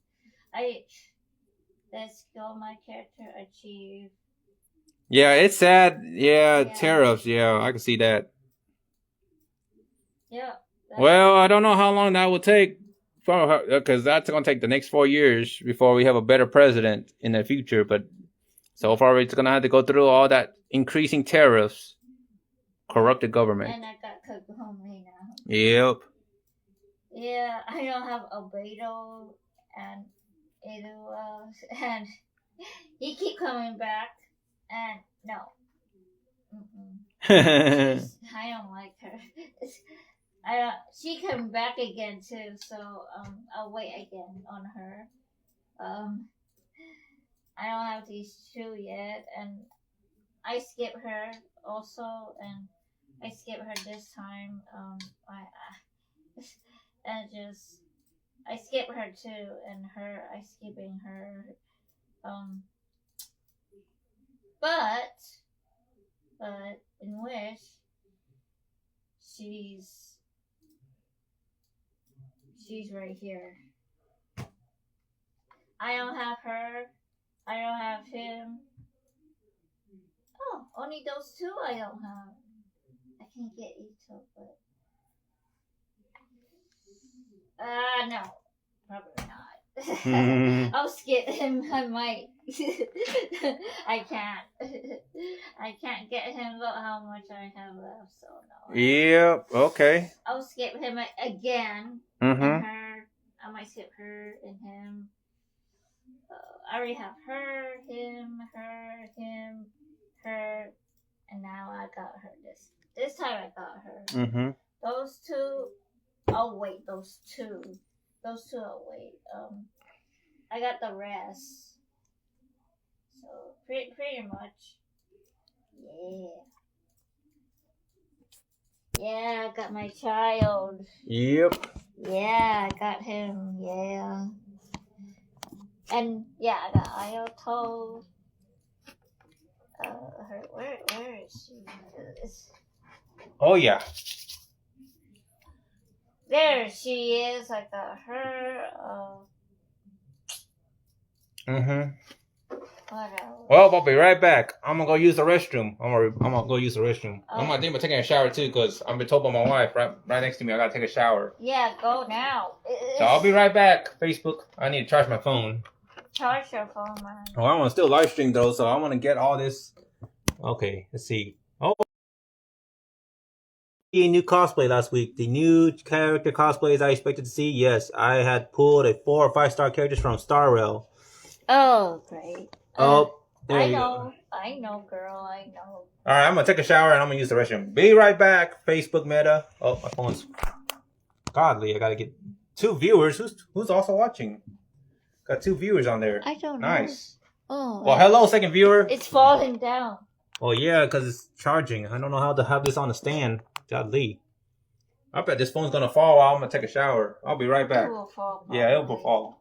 Let's go. My character achieve. Yeah, it's sad. Yeah, tariffs. Yeah, I can see that. Yeah. Well, I don't know how long that will take, because that's going to take the next 4 years before we have a better president in the future. But so far, it's going to have to go through all that increasing tariffs, corrupted government. And I got Kagome now. Yep. Yeah, I don't have Albedo and Edua, and he keep coming back, and no. I don't like her. She come back again too, so I'll wait again on her. I don't have these two yet, and I skip her also, and I skip her this time. And just I skip her too, and I skipping her. Um, but in which she's right here. I don't have her. I don't have him. Oh, only those two I don't have. I can't get Ito, but no, probably not. I'll skip him. I might. I can't. I can't get him. Look how much I have left. So no. Yep. Okay. I'll skip him again. Mm-hmm. And her. I might skip her and him. I already have her, him, her, and now I got her. This time I got her. Mm-hmm. Those two, I'll wait. Those two, I'll wait. I got the rest. So pretty much, yeah. I got my child. Yep. Yeah, I got him. Yeah. And yeah, I got Ioto. Where is she? Oh yeah. There she is. I got her. Mm-hmm. What else? Well, I'll be right back. I'm gonna go use the restroom. I'm gonna go use the restroom. Oh. I'm gonna think about taking a shower too, cause I've been told by my wife right next to me I gotta take a shower. Yeah, go now. So I'll be right back. Facebook. I need to charge my phone. Charge your phone, man. Oh, I want to still live stream though, so I want to get all this. Okay, let's see. Oh, new cosplay last week. The new character cosplays I expected to see. Yes, I had pulled a 4 or 5 star characters from Star Rail. Oh, great. Oh, there you go. go. I know, girl. I know. All right, I'm gonna take a shower and I'm gonna use the restroom. Be right back. Facebook Meta. Oh, my phone's godly. I gotta get 2 viewers. Who's also watching? Got 2 viewers on there. I don't know. Nice. Oh. Well, hello, second viewer. It's falling down. Oh yeah, because it's charging. I don't know how to have this on the stand. Godly. I bet this phone's gonna fall while I'm gonna take a shower. I'll be right back. It will fall. Yeah, it will fall.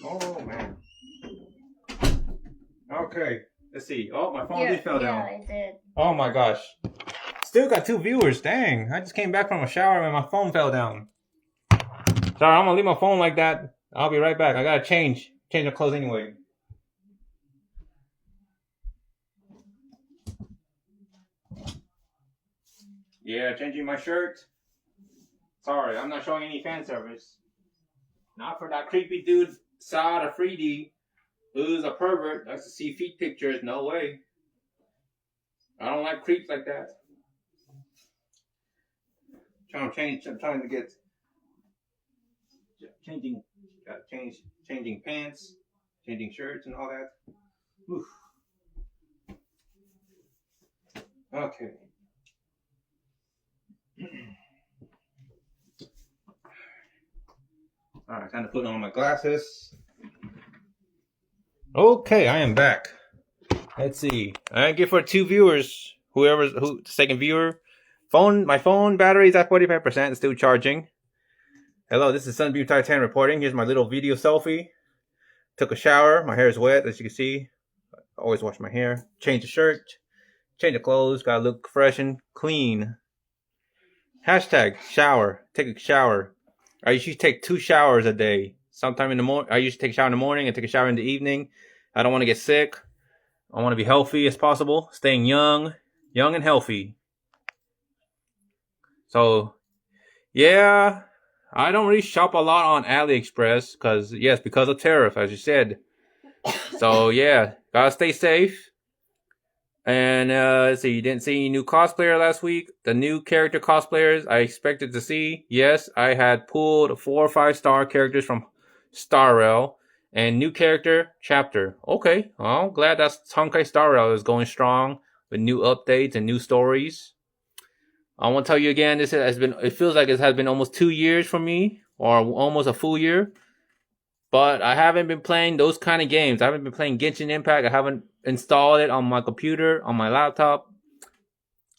Oh man. Okay. Let's see. Oh, my phone Yeah, just fell down. I did. Oh my gosh. Still got 2 viewers. Dang. I just came back from a shower and my phone fell down. Sorry, I'm gonna leave my phone like that. I'll be right back. I gotta change the clothes anyway. Yeah, changing my shirt. Sorry, I'm not showing any fan service. Not for that creepy dude, Saad Afridi, who's a pervert, likes to see feet pictures. No way. I don't like creeps like that. I'm trying to get changing pants, changing shirts and all that. Oof. Okay. Alright, time to put on my glasses. Okay, I am back. Let's see. I give for 2 viewers. The second viewer. My phone battery is at 45%, still charging. Hello, this is Sunbeam Titan reporting. Here's my little video selfie. Took a shower. My hair is wet, as you can see. I always wash my hair. Change the shirt. Change the clothes. Gotta look fresh and clean. Hashtag shower. Take a shower. I usually take 2 showers a day. Sometime in the morning. I usually take a shower in the morning and take a shower in the evening. I don't want to get sick. I want to be healthy as possible. Staying young and healthy. So, yeah, I don't really shop a lot on AliExpress because of tariff, as you said. So, yeah, gotta stay safe. And, let's see, you didn't see any new cosplayer last week. The new character cosplayers I expected to see. Yes, I had pulled 4 or 5 star characters from Star Rail. And new character, Chapter. Okay, well, glad that Honkai Star Rail is going strong with new updates and new stories. I want to tell you again, it feels like it has been almost 2 years for me, or almost a full year. But I haven't been playing those kind of games. I haven't been playing Genshin Impact. I haven't installed it on my computer, on my laptop.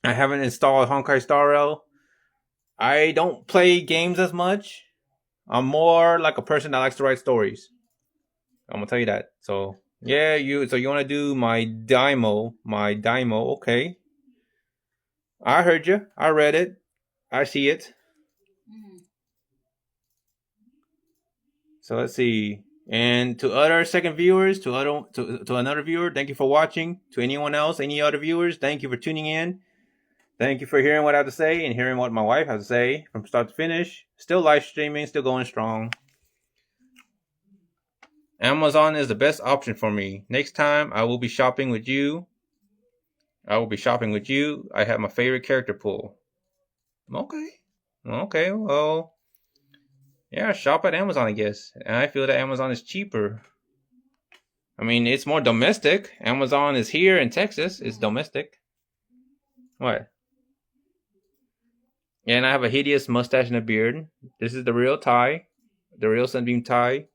I haven't installed Honkai Star Rail. I don't play games as much. I'm more like a person that likes to write stories. I'm gonna tell you that. So yeah, you want to do my Daimo? Okay. I heard you. I read it. I see it. So let's see. And to other second viewers, to another viewer, thank you for watching. To anyone else, any other viewers, thank you for tuning in. Thank you for hearing what I have to say and hearing what my wife has to say from start to finish. Still live streaming, still going strong. Amazon is the best option for me. Next time, I will be shopping with you. I have my favorite character pool. Okay, well, yeah, shop at Amazon, I guess. And I feel that Amazon is cheaper. I mean, it's more domestic. Amazon is here in Texas. It's domestic. What? And I have a hideous mustache and a beard. This is the real tie. The real Sunbeam tie.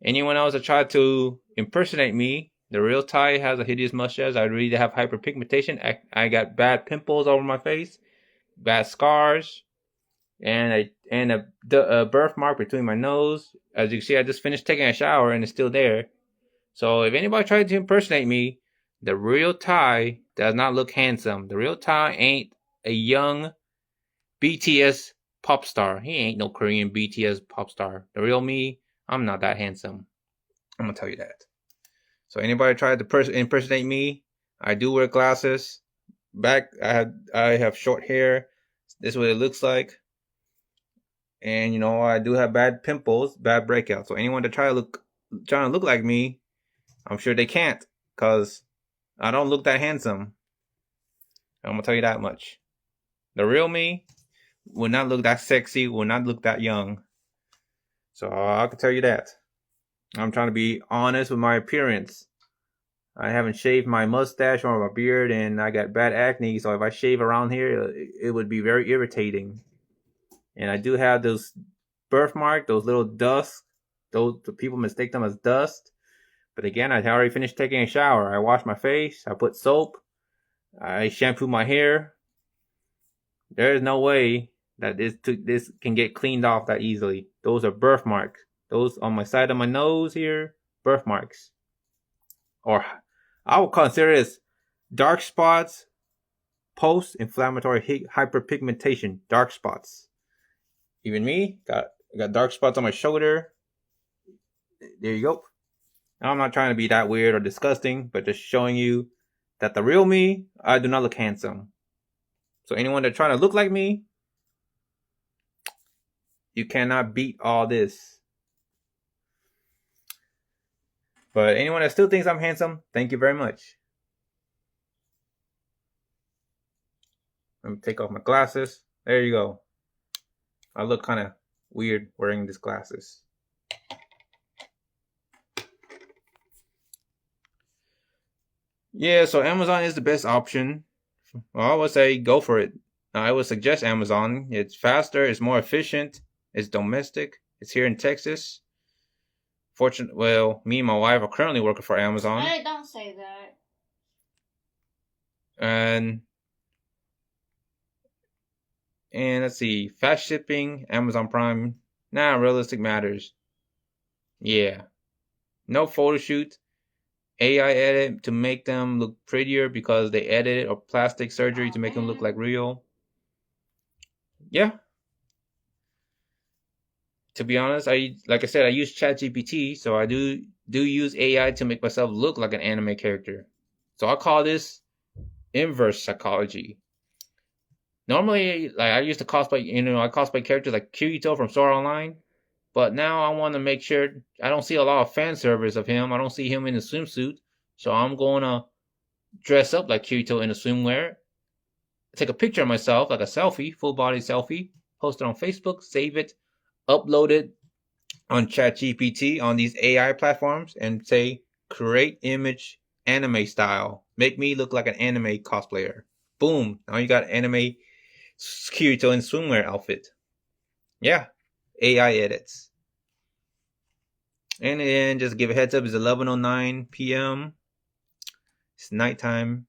Anyone else that tried to impersonate me, the real Ty has a hideous mustache. I really have hyperpigmentation. I got bad pimples over my face, bad scars, and a birthmark between my nose. As you can see, I just finished taking a shower and it's still there. So if anybody tried to impersonate me, the real Ty does not look handsome. The real Ty ain't a young BTS pop star. He ain't no Korean BTS pop star. The real me, I'm not that handsome. I'm gonna tell you that. So anybody tried to impersonate me, I do wear glasses. I have short hair. This is what it looks like. And I do have bad pimples, bad breakouts. So anyone that trying to look like me, I'm sure they can't, cause I don't look that handsome. I'm gonna tell you that much. The real me will not look that sexy, will not look that young. So I can tell you that. I'm trying to be honest with my appearance. I haven't shaved my mustache or my beard, and I got bad acne, so if I shave around here, it would be very irritating. And I do have those birthmarks, those little dust. Those people mistake them as dust. But again, I already finished taking a shower. I washed my face. I put soap. I shampoo my hair. There is no way that this can get cleaned off that easily. Those are birthmarks. Those on my side of my nose here, birthmarks. Or I would consider this dark spots, post-inflammatory hyperpigmentation, dark spots. Even me, got dark spots on my shoulder. There you go. I'm not trying to be that weird or disgusting, but just showing you that the real me, I do not look handsome. So anyone that's trying to look like me, you cannot beat all this. But anyone that still thinks I'm handsome, thank you very much. Let me take off my glasses. There you go. I look kind of weird wearing these glasses. Yeah, so Amazon is the best option. Well, I would say go for it. I would suggest Amazon. It's faster, it's more efficient, it's domestic, it's here in Texas. Me and my wife are currently working for Amazon. Hey, don't say that. And let's see, fast shipping, Amazon Prime. Nah, realistic matters. Yeah. No photo shoot. AI edit to make them look prettier because they edited, or plastic surgery to make them look like real. Yeah. To be honest, like I said, I use ChatGPT, so I do use AI to make myself look like an anime character. So I call this inverse psychology. Normally, like I used to cosplay, I cosplay characters like Kirito from Sword Art Online, but now I want to make sure I don't see a lot of fan service of him. I don't see him in a swimsuit, so I'm going to dress up like Kirito in a swimwear, take a picture of myself, like a selfie, full body selfie, post it on Facebook, save it, upload it on ChatGPT on these AI platforms, and say, create image anime style. Make me look like an anime cosplayer. Boom. Now you got anime Kirito in swimwear outfit. Yeah. AI edits. And then just give a heads up, it's 11:09 p.m. It's nighttime.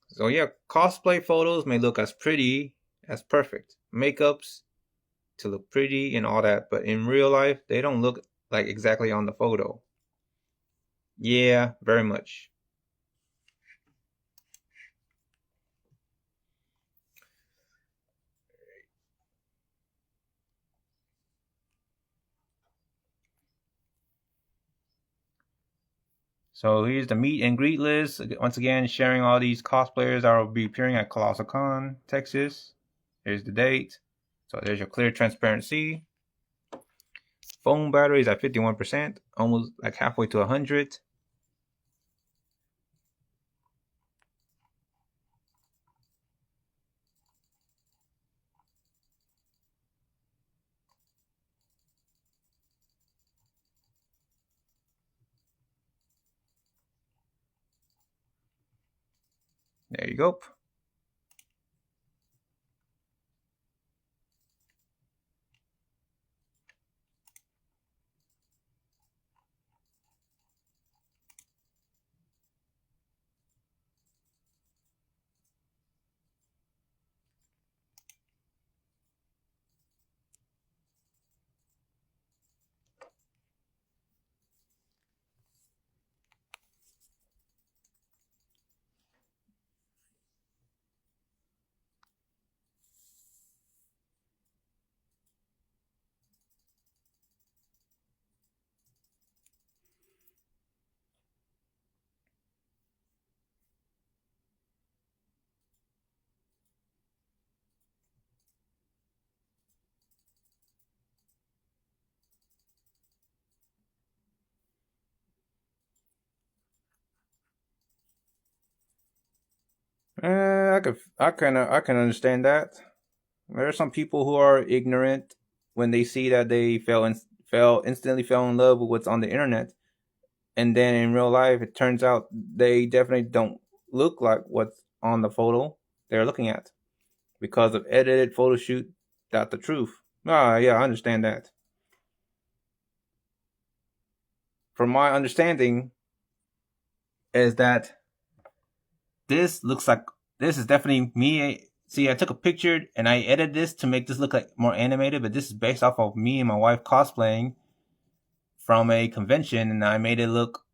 So yeah, cosplay photos may look as pretty as perfect. Makeups to look pretty and all that, but in real life, they don't look like exactly on the photo. Yeah, very much. So here's the meet and greet list. Once again, sharing all these cosplayers that will be appearing at Colossal Con, Texas. Here's the date. So there's your clear transparency. Phone battery is at 51%, almost like halfway to 100. There you go. I can understand that. There are some people who are ignorant when they see that they instantly fell in love with what's on the internet, and then in real life it turns out they definitely don't look like what's on the photo they're looking at because of edited photo shoot. That's the truth. Ah, yeah, I understand that. From my understanding, is that this looks like this is definitely me. See, I took a picture and I edited this to make this look like more animated, but this is based off of me and my wife cosplaying from a convention, and I made it look.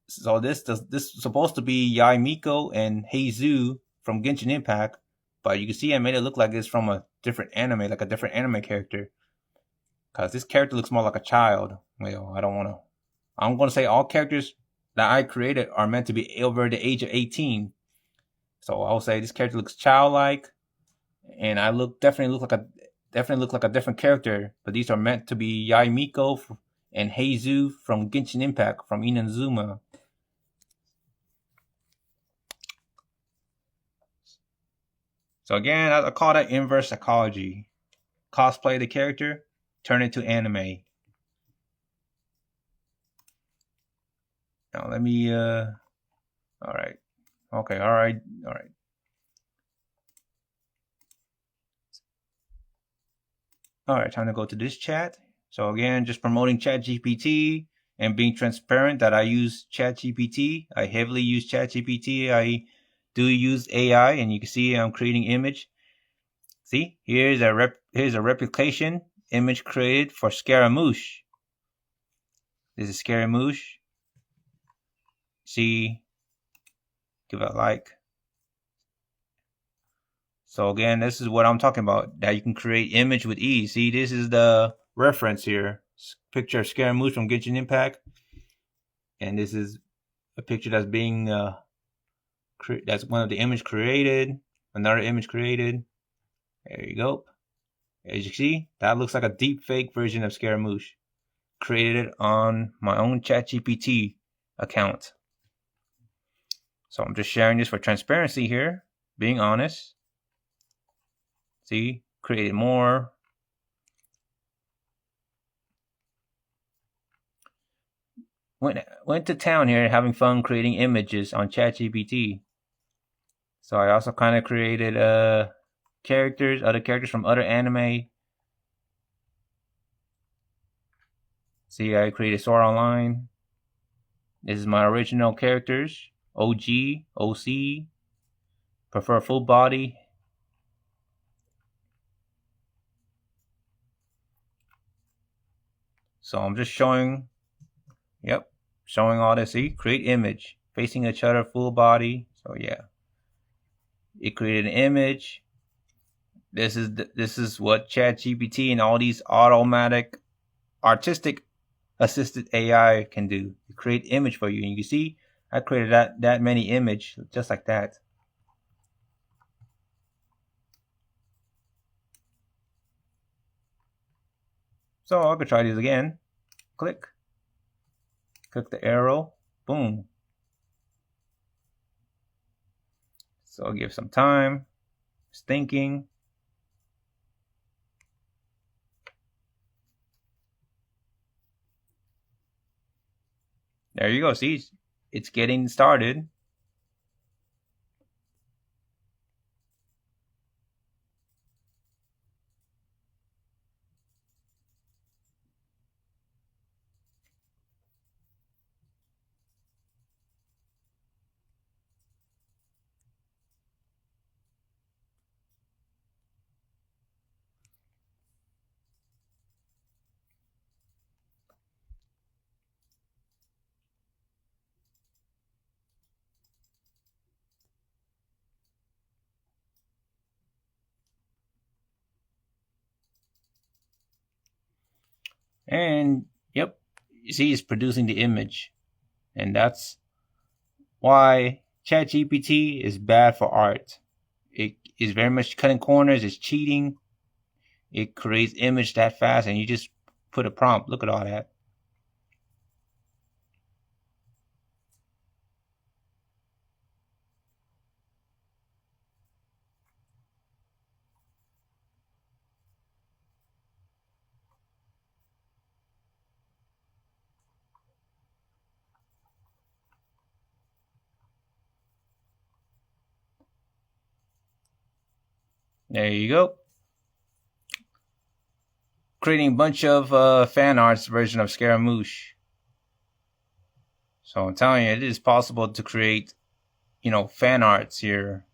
So this is supposed to be Yai Miko and Heizu from Genshin Impact, but you can see I made it look like it's from a different anime, like a different anime character, because this character looks more like a child. Well, I don't want to. I'm going to say all characters that I created are meant to be over the age of 18. So I'll say this character looks childlike, and I definitely look like a different character. But these are meant to be Yai Miko and Heizu from Genshin Impact from Inazuma. So again, I call that inverse psychology. Cosplay the character, turn it to anime. Now let me alright. Okay, alright. Alright, time to go to this chat. So again, just promoting ChatGPT and being transparent that I use ChatGPT. I heavily use ChatGPT. I do use AI, and you can see I'm creating image. See, here's a replication image created for Scaramouche. This is Scaramouche. See, give it a like. So again, this is what I'm talking about, that you can create image with ease. See, this is the reference here. Picture of Scaramouche from Genshin Impact. And this is a picture that's being, that's one of the image created. Another image created. There you go. As you see, that looks like a deep fake version of Scaramouche. Created it on my own ChatGPT account. So I'm just sharing this for transparency here, being honest. See, created more. Went to town here, having fun creating images on ChatGPT. So I also kind of created other characters from other anime. See, I created Sword Online. This is my original characters. OG, OC, prefer full body. So I'm just showing, showing all this. See, create image, facing each other, full body. So yeah, it created an image. This is what ChatGPT and all these automatic, artistic assisted AI can do. Create image for you, and you can see I created that many image just like that. So I could try these again. Click the arrow, boom. So I'll give some time. It's thinking. There you go. See, it's getting started. And yep, you see it's producing the image. And that's why ChatGPT is bad for art. It is very much cutting corners, it's cheating. It creates image that fast, and you just put a prompt. Look at all that. There you go. Creating a bunch of fan arts version of Scaramouche. So I'm telling you, it is possible to create, fan arts here.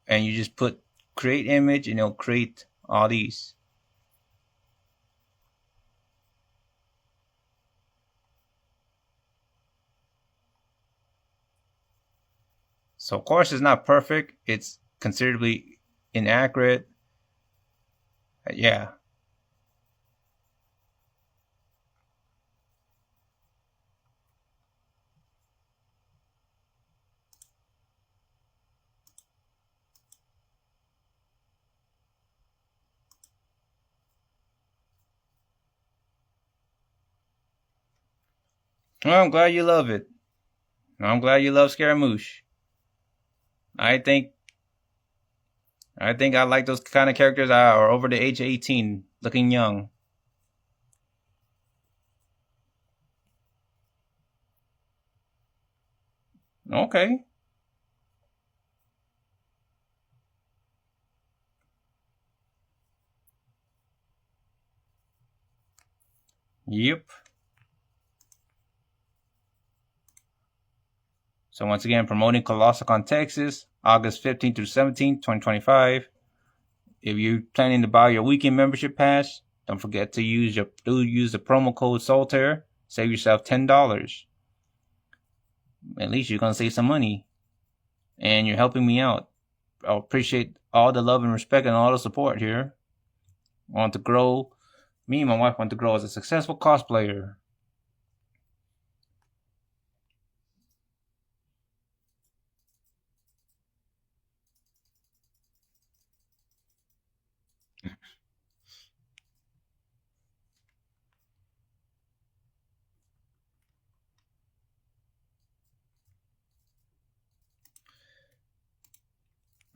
And you just put create image and it'll create all these. So of course it's not perfect. It's considerably inaccurate. Yeah. Well, I'm glad you love it. I'm glad you love Scaramouche. I think I like those kind of characters that are over the age of 18, looking young. Okay. Yep. So once again, promoting Colossicon, Texas, August 15th through 17th, 2025. If you're planning to buy your weekend membership pass, don't forget to use the promo code Solitaire. Save yourself $10. At least you're gonna save some money, and you're helping me out. I appreciate all the love and respect and all the support here. I want to grow. Me and my wife want to grow as a successful cosplayer.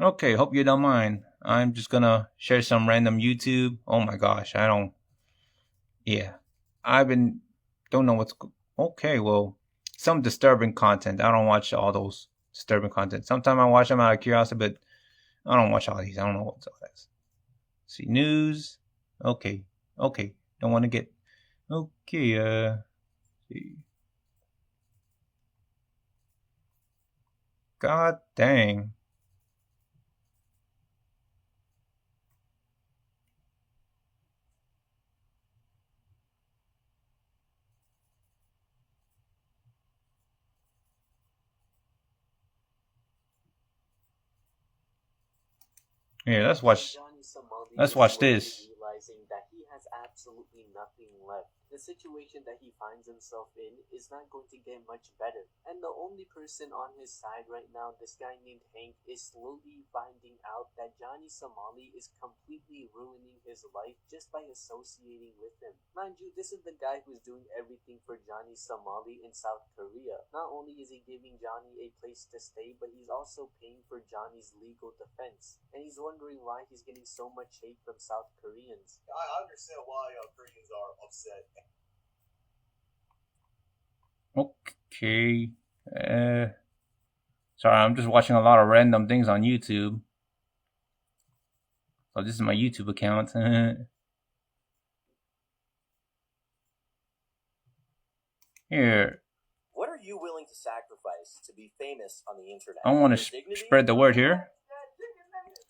Okay, hope you don't mind. I'm just gonna share some random YouTube. Oh my gosh, yeah. Don't know okay, well, some disturbing content. I don't watch all those disturbing content. Sometimes I watch them out of curiosity, but I don't watch all these. I don't know what's all that. See, news. Okay. Don't want to get, okay, see. God dang. Here, let's watch this. Realizing that he has absolutely nothing left. The situation that he finds himself in is not going to get much better. And the only person on his side right now, this guy named Hank, is slowly finding out that Johnny Somali is completely ruining his life just by associating with him. Mind you, this is the guy who's doing everything for Johnny Somali in South Korea. Not only is he giving Johnny a place to stay, but he's also paying for Johnny's legal defense. And he's wondering why he's getting so much hate from South Koreans. I understand why Koreans are upset. Okay. Sorry, I'm just watching a lot of random things on YouTube. So this is my YouTube account. Here. What are you willing to sacrifice to be famous on the internet? I want to spread the word here.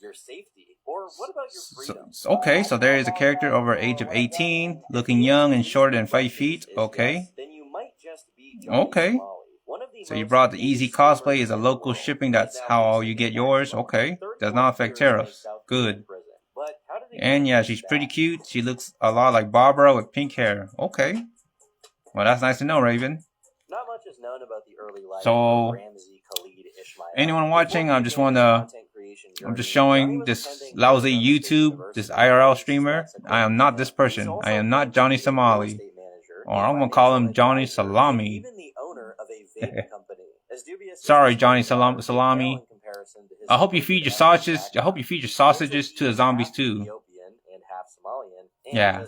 Your safety? Or what about your freedom? So there is a character over age of 18, looking young and shorter than 5 feet. Okay. Then you might just be okay. So you brought the easy cosplay is a local shipping. That's how you get yours. Okay. Does not affect tariffs. Good. And yeah, she's pretty cute. She looks a lot like Barbara with pink hair. Okay. Well, that's nice to know, Raven. Not much is known about the early life so, anyone watching, I'm just showing this lousy YouTube, this IRL streamer. I am not this person. I am not Johnny Somali. Or I'm going to call him Johnny Salami. Sorry, Johnny Salami. I hope you feed your sausages. To the zombies too. Yeah.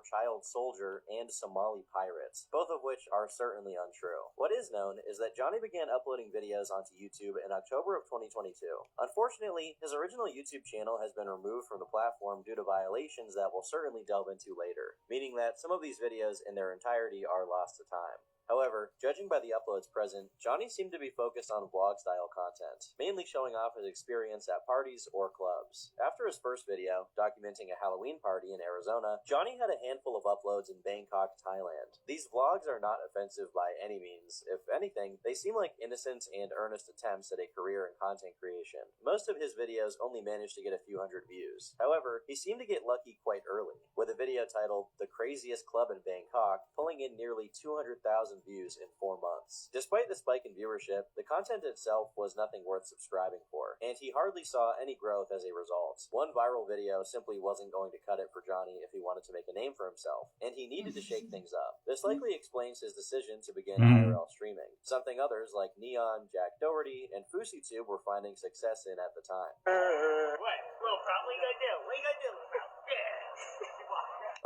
child soldier and Somali pirates, both of which are certainly untrue. What is known is that Johnny began uploading videos onto YouTube in October of 2022. Unfortunately, his original YouTube channel has been removed from the platform due to violations that we'll certainly delve into later, meaning that some of these videos in their entirety are lost to time. However, judging by the uploads present, Johnny seemed to be focused on vlog-style content, mainly showing off his experience at parties or clubs. After his first video, documenting a Halloween party in Arizona, Johnny had a handful of uploads in Bangkok, Thailand. These vlogs are not offensive by any means. If anything, they seem like innocent and earnest attempts at a career in content creation. Most of his videos only managed to get a few hundred views. However, he seemed to get lucky quite early, with a video titled "The Craziest Club in Bangkok" pulling in nearly 200,000 views in 4 months. Despite the spike in viewership, the content itself was nothing worth subscribing for, and he hardly saw any growth as a result. One viral video simply wasn't going to cut it for Johnny if he wanted to make a name for himself, and he needed to shake things up. This likely explains his decision to begin IRL streaming, something others like Neon, Jack Doherty, and FusiTube were finding success in at the time. What? Little problem? What you gonna do? What you gonna do, little problem? Yeah.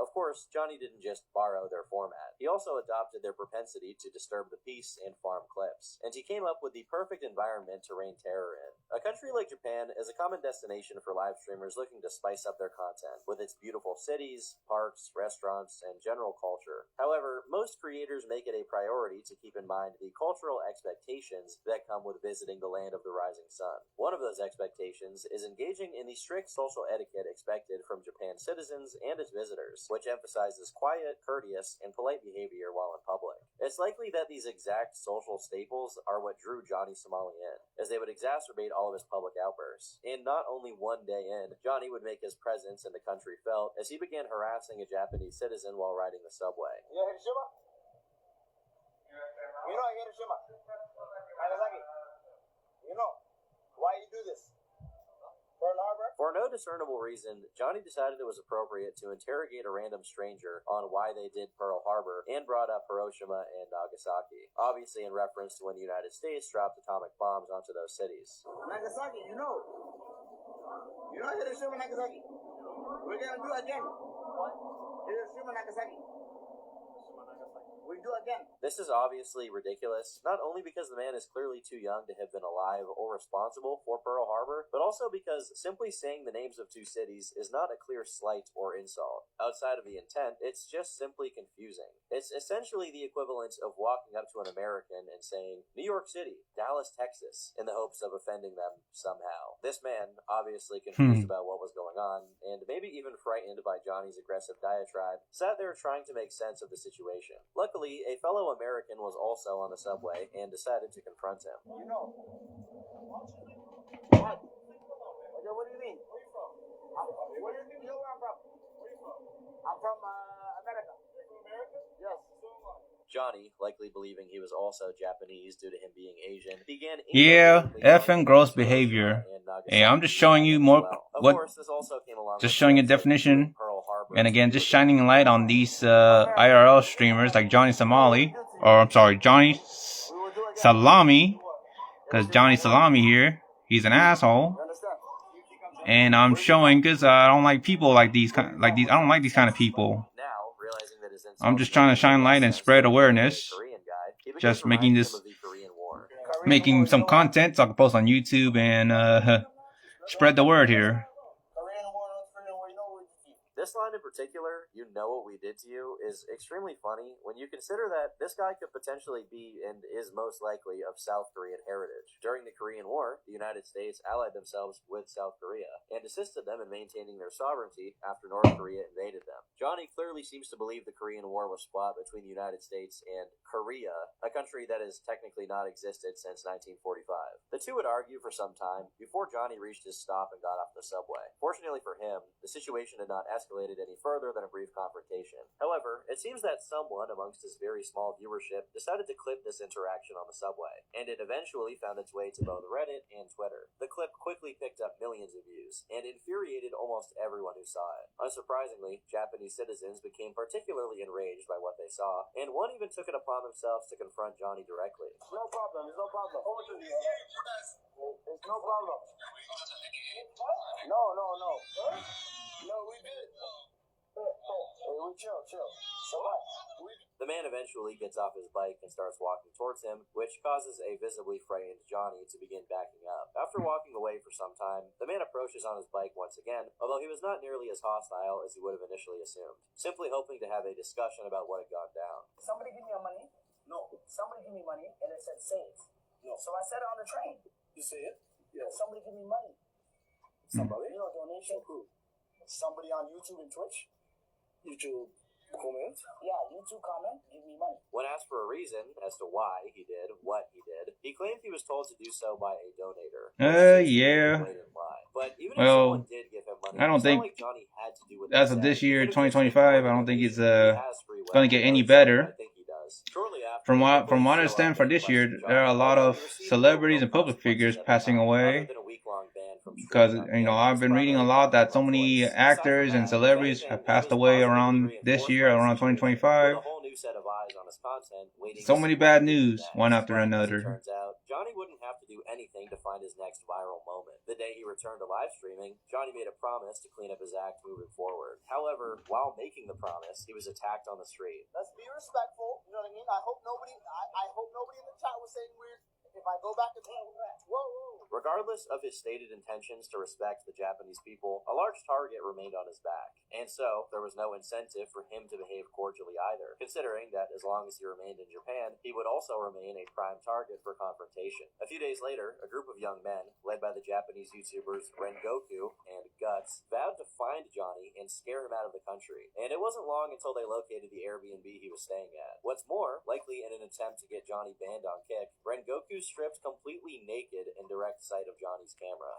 Of course, Johnny didn't just borrow their format. He also adopted their propensity to disturb the peace and farm clips, and he came up with the perfect environment to rain terror in. A country like Japan is a common destination for live streamers looking to spice up their content, with its beautiful cities, parks, restaurants, and general culture. However, most creators make it a priority to keep in mind the cultural expectations that come with visiting the land of the rising sun. One of those expectations is engaging in the strict social etiquette expected from Japan's citizens and its visitors, which emphasizes quiet, courteous, and polite behavior while in public. It's likely that these exact social staples are what drew Johnny Somali in, as they would exacerbate all of his public outbursts. And not only one day in, Johnny would make his presence in the country felt as he began harassing a Japanese citizen while riding the subway. You know Hiroshima? You know Hiroshima? Nagasaki? You know. Why you do this? Pearl Harbor? For no discernible reason, Johnny decided it was appropriate to interrogate a random stranger on why they did Pearl Harbor and brought up Hiroshima and Nagasaki, obviously in reference to when the United States dropped atomic bombs onto those cities. Nagasaki, you know. You know Hiroshima, Nagasaki? We're gonna do again. Hiroshima, Nagasaki. We do again. This is obviously ridiculous, not only because the man is clearly too young to have been alive or responsible for Pearl Harbor, but also because simply saying the names of two cities is not a clear slight or insult. Outside of the intent, it's just simply confusing. It's essentially the equivalent of walking up to an American and saying, New York City, Dallas, Texas, in the hopes of offending them somehow. This man, obviously confused about what was going on, and maybe even frightened by Johnny's aggressive diatribe, sat there trying to make sense of the situation. Luckily, a fellow American was also on the subway and decided to confront him. You know. What? What do you mean? Where are you from? Where do you know where I'm from? Where are you from? I'm from America. You're from America? Yes. So am I. Johnny, likely believing he was also Japanese due to him being Asian, began effing gross behavior. Hey, I'm just showing you more just showing a definition, and again, just shining a light on these IRL streamers like Johnny Somali, or I'm sorry, Johnny Salami, because Johnny Salami here, he's an asshole, and I'm showing because I don't like people like these. I don't like these kind of people. I'm just trying to shine light and spread awareness. Just making some content so I can post on YouTube and spread the word here. This line in particular, "You know what we did to you," is extremely funny when you consider that this guy could potentially be and is most likely of South Korean heritage. During the Korean War, the United States allied themselves with South Korea and assisted them in maintaining their sovereignty after North Korea invaded them. Johnny clearly seems to believe the Korean War was fought between the United States and Korea, a country that has technically not existed since 1945. The two would argue for some time before Johnny reached his stop and got off the subway. Fortunately for him, the situation did not escalate any further than a brief confrontation. However, it seems that someone amongst his very small viewership decided to clip this interaction on the subway, and it eventually found its way to both Reddit and Twitter. The clip quickly picked up millions of views, and infuriated almost everyone who saw it. Unsurprisingly, Japanese citizens became particularly enraged by what they saw, and one even took it upon themselves to confront Johnny directly. No problem, it's no problem. It's no problem. No. No, we did. chill. So what? The man eventually gets off his bike and starts walking towards him, which causes a visibly frightened Johnny to begin backing up. After walking away for some time, the man approaches on his bike once again, although he was not nearly as hostile as he would have initially assumed, simply hoping to have a discussion about what had gone down. Somebody give me money? No. Somebody give me money, and it said save. No. So I said it on the train. You say it? Yeah. Somebody give me money. Somebody? You know, donation. Who? Somebody on YouTube and Twitch. YouTube comment? Yeah, YouTube comment, give me money. When asked for a reason as to why he did what he did, he claimed he was told to do so by a donator. Yeah. But even if Well, someone did give him money, I don't it's think not like Johnny had to do what as they of said. this year, He could have just 2025, I don't think it's going to get any better. I think he does. Shortly after, From what the I police understand, show for up and this year, question there are a Johnny, lot although of he received celebrities no and public figures consequences at the passing time, away. other than a week-long ban from Because, streaming on you know, Twitch. I've been reading a lot that so many actors and celebrities have passed away around this year, around 2025. With a whole new set of eyes on his content, waiting So to many see what bad he did news, next. one after But as it another. turns out, Johnny wouldn't have to do anything to find his next viral moment. The day he returned to live streaming, Johnny made a promise to clean up his act moving forward. However, while making the promise, he was attacked on the street. Let's be respectful. You know what I mean? I hope nobody in the chat was saying weird. If I go back to whoa. Regardless of his stated intentions to respect the Japanese people, a large target remained on his back, and so there was no incentive for him to behave cordially either, considering that as long as he remained in Japan, he would also remain a prime target for confrontation. A few days later, a group of young men, led by the Japanese YouTubers Rengoku and Guts, vowed to find Johnny and scare him out of the country, and it wasn't long until they located the Airbnb he was staying at. What's more, likely in an attempt to get Johnny banned on Kick, Rengoku stripped completely naked in direct sight of Johnny's camera.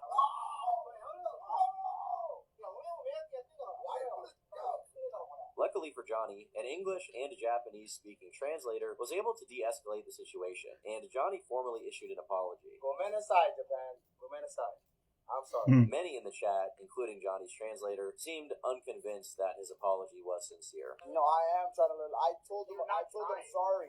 Luckily for Johnny, an English and Japanese-speaking translator was able to de-escalate the situation, and Johnny formally issued an apology. Gomen aside, Japan. Gomen aside. I'm sorry. Many in the chat, including Johnny's translator, seemed unconvinced that his apology was sincere. No, I am trying to learn. I told them sorry.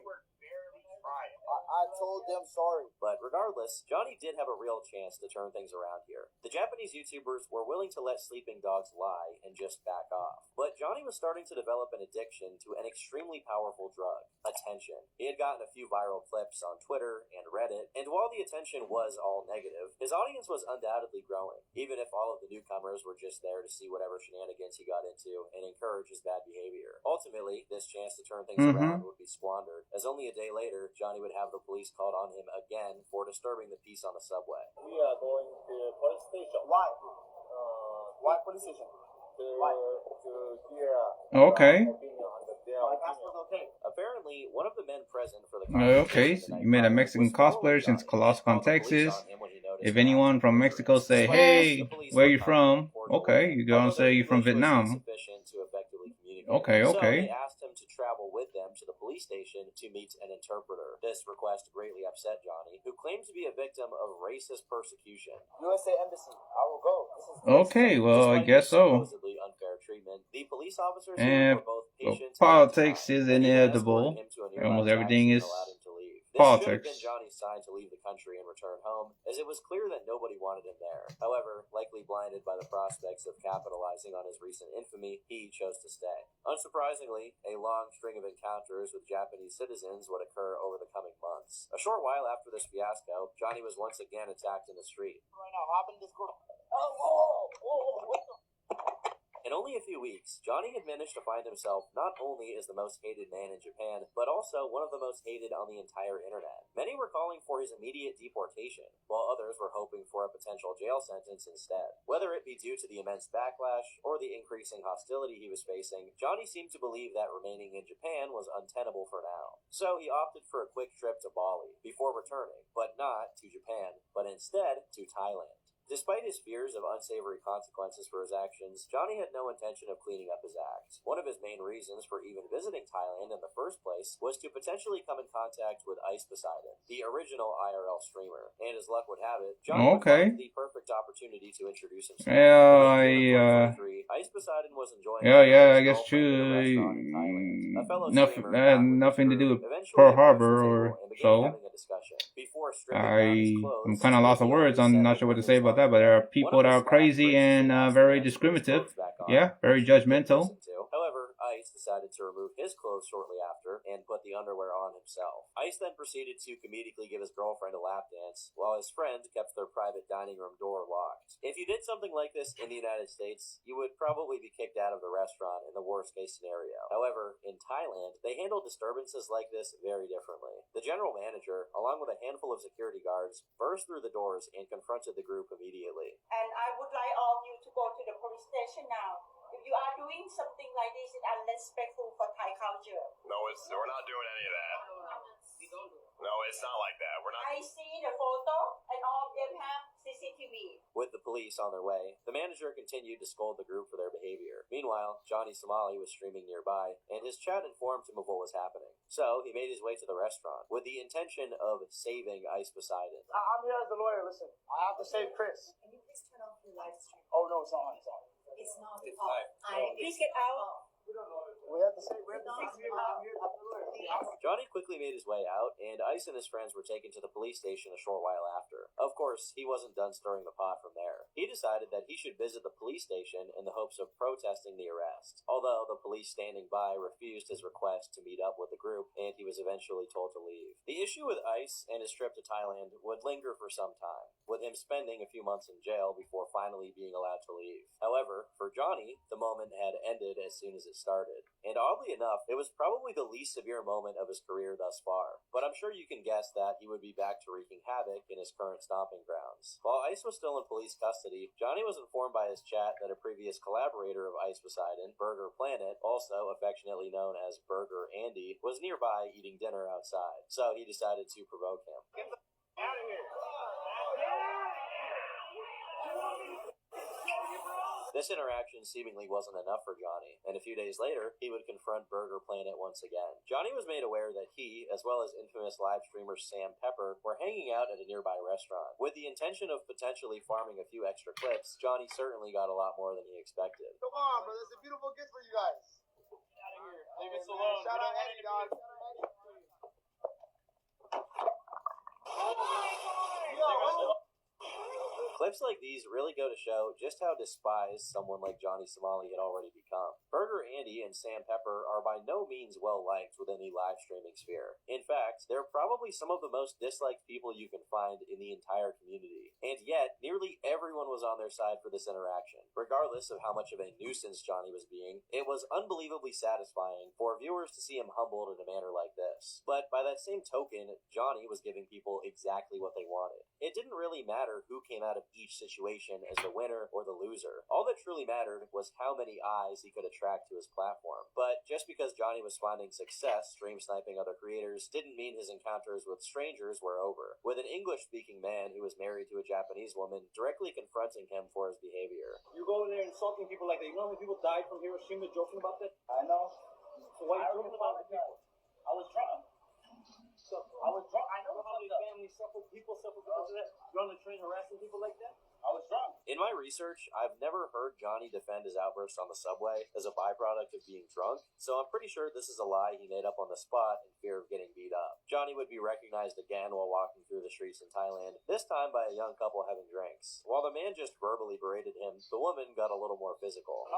I told them sorry. But regardless, Johnny did have a real chance to turn things around here. The Japanese YouTubers were willing to let sleeping dogs lie and just back off. But Johnny was starting to develop an addiction to an extremely powerful drug, attention. He had gotten a few viral clips on Twitter and Reddit, and while the attention was all negative, his audience was undoubtedly growing, even if all of the newcomers were just there to see whatever shenanigans he got into and encourage his bad behavior. Ultimately, this chance to turn things around would be squandered, as only a day later, Johnny would have the police called on him again for disturbing the peace on the subway. We are going to the police station. Why? Why police station? Why? To hear Okay. opinion on the My passport's okay. Apparently, one of the men present for the Okay, so you met a Mexican cosplayer since Colossal, Texas. If anyone from Mexico say, hey, where you from? Okay, you go and say you're from Vietnam. Okay. So they asked him to travel with them to the police station to meet an interpreter. This request greatly upset Johnny, who claimed to be a victim of racist persecution. USA Embassy. I will go. Okay, well, I guess so. Supposedly unfair treatment, the police officers And were both patient politics is and inevitable. escorted him to a nearby Almost everything taxi and is allowed him to leave. This should have politics. been Johnny's sign to leave the country and return home, as it was clear that nobody wanted him there. However, likely blinded by the prospects of capitalizing on his recent infamy, he chose to stay. Unsurprisingly, a long string of encounters with Japanese citizens would occur over the coming months. A short while after this fiasco, Johnny was once again attacked in the street. Right now, hop in this car. Whoa. In only a few weeks, Johnny had managed to find himself not only as the most hated man in Japan, but also one of the most hated on the entire internet. Many were calling for his immediate deportation, while others were hoping for a potential jail sentence instead. Whether it be due to the immense backlash or the increasing hostility he was facing, Johnny seemed to believe that remaining in Japan was untenable for now. So he opted for a quick trip to Bali, before returning, but not to Japan, but instead to Thailand. Despite his fears of unsavory consequences for his actions, Johnny had no intention of cleaning up his act. One of his main reasons for even visiting Thailand in the first place was to potentially come in contact with Ice Poseidon, the original IRL streamer. And as luck would have it, Johnny would find the perfect opportunity to introduce himself. Ice Poseidon was enjoying I guess true. Nothing to do with Pearl Harbor or so. I'm kind of lost of words. I'm not sure what to say about that, but there are people that are crazy and very discriminative. Yeah, very judgmental. However, Ice decided his clothes shortly after and put the underwear on himself. Ice then proceeded to comedically give his girlfriend a lap dance, while his friend kept their private dining room door locked. If you did something like this in the United States, you would probably be kicked out of the restaurant in the worst case scenario. However, in Thailand, they handle disturbances like this very differently. The general manager, along with a handful of security guards, burst through the doors and confronted the group immediately. And I would like all of you to go to the police station now. If you are doing something like this, it's unrespectful for Thai culture. No, we're not doing any of that. No, it's not like that. We're not. I see the photo, and all of them have CCTV. With the police on their way, the manager continued to scold the group for their behavior. Meanwhile, Johnny Somali was streaming nearby, and his chat informed him of what was happening. So, he made his way to the restaurant, with the intention of saving Ice Poseidon. I'm here as the lawyer. Listen, I have to save Chris. Can you please turn off your live stream? Oh, no, it's on. It's on. It's not It's off. live. Please get out. We have to save Chris. I'm here as the lawyer. Johnny quickly made his way out, and Ice and his friends were taken to the police station a short while after. Of course, he wasn't done stirring the pot from there. He decided that he should visit the police station in the hopes of protesting the arrest, although the police standing by refused his request to meet up with the group, and he was eventually told to leave. The issue with Ice and his trip to Thailand would linger for some time, with him spending a few months in jail before finally being allowed to leave. However, for Johnny, the moment had ended as soon as it started. And oddly enough, it was probably the least severe moment of his career thus far. But I'm sure you can guess that he would be back to wreaking havoc in his current stomping grounds. While Ice was still in police custody, Johnny was informed by his chat that a previous collaborator of Ice Poseidon, Burger Planet, also affectionately known as Burger Andy, was nearby eating dinner outside. So he decided to provoke him. Out of here. This interaction seemingly wasn't enough for Johnny, and a few days later, he would confront Burger Planet once again. Johnny was made aware that he, as well as infamous live streamer Sam Pepper, were hanging out at a nearby restaurant. With the intention of potentially farming a few extra clips, Johnny certainly got a lot more than he expected. Come on, bro. That's a beautiful gift for you guys. Out of here. Leave us alone. Shout We out don't want Eddie, any dog. Clips like these really go to show just how despised someone like Johnny Somali had already become. Burger Andy and Sam Pepper are by no means well liked within the live streaming sphere. In fact, they're probably some of the most disliked people you can find in the entire community. And yet, nearly everyone was on their side for this interaction. Regardless of how much of a nuisance Johnny was being, it was unbelievably satisfying for viewers to see him humbled in a manner like this. But by that same token, Johnny was giving people exactly what they wanted. It didn't really matter who came out of each situation as the winner or the loser. All that truly mattered was how many eyes he could attract to his platform. But just because Johnny was finding success stream sniping other creators didn't mean his encounters with strangers were over, with an English-speaking man who was married to a Japanese woman directly confronting him for his behavior. You go over there insulting people like that. You know how many people died from Hiroshima joking about that? I know. So why are you joking about it? I was drunk. I was drunk. I know how many families suffer, people suffer because of that. You're on the train harassing people like that? I was drunk. In my research, I've never heard Johnny defend his outburst on the subway as a byproduct of being drunk, so I'm pretty sure this is a lie he made up on the spot in fear of getting beat up. Johnny would be recognized again while walking through the streets in Thailand, this time by a young couple having drinks. While the man just verbally berated him, the woman got a little more physical.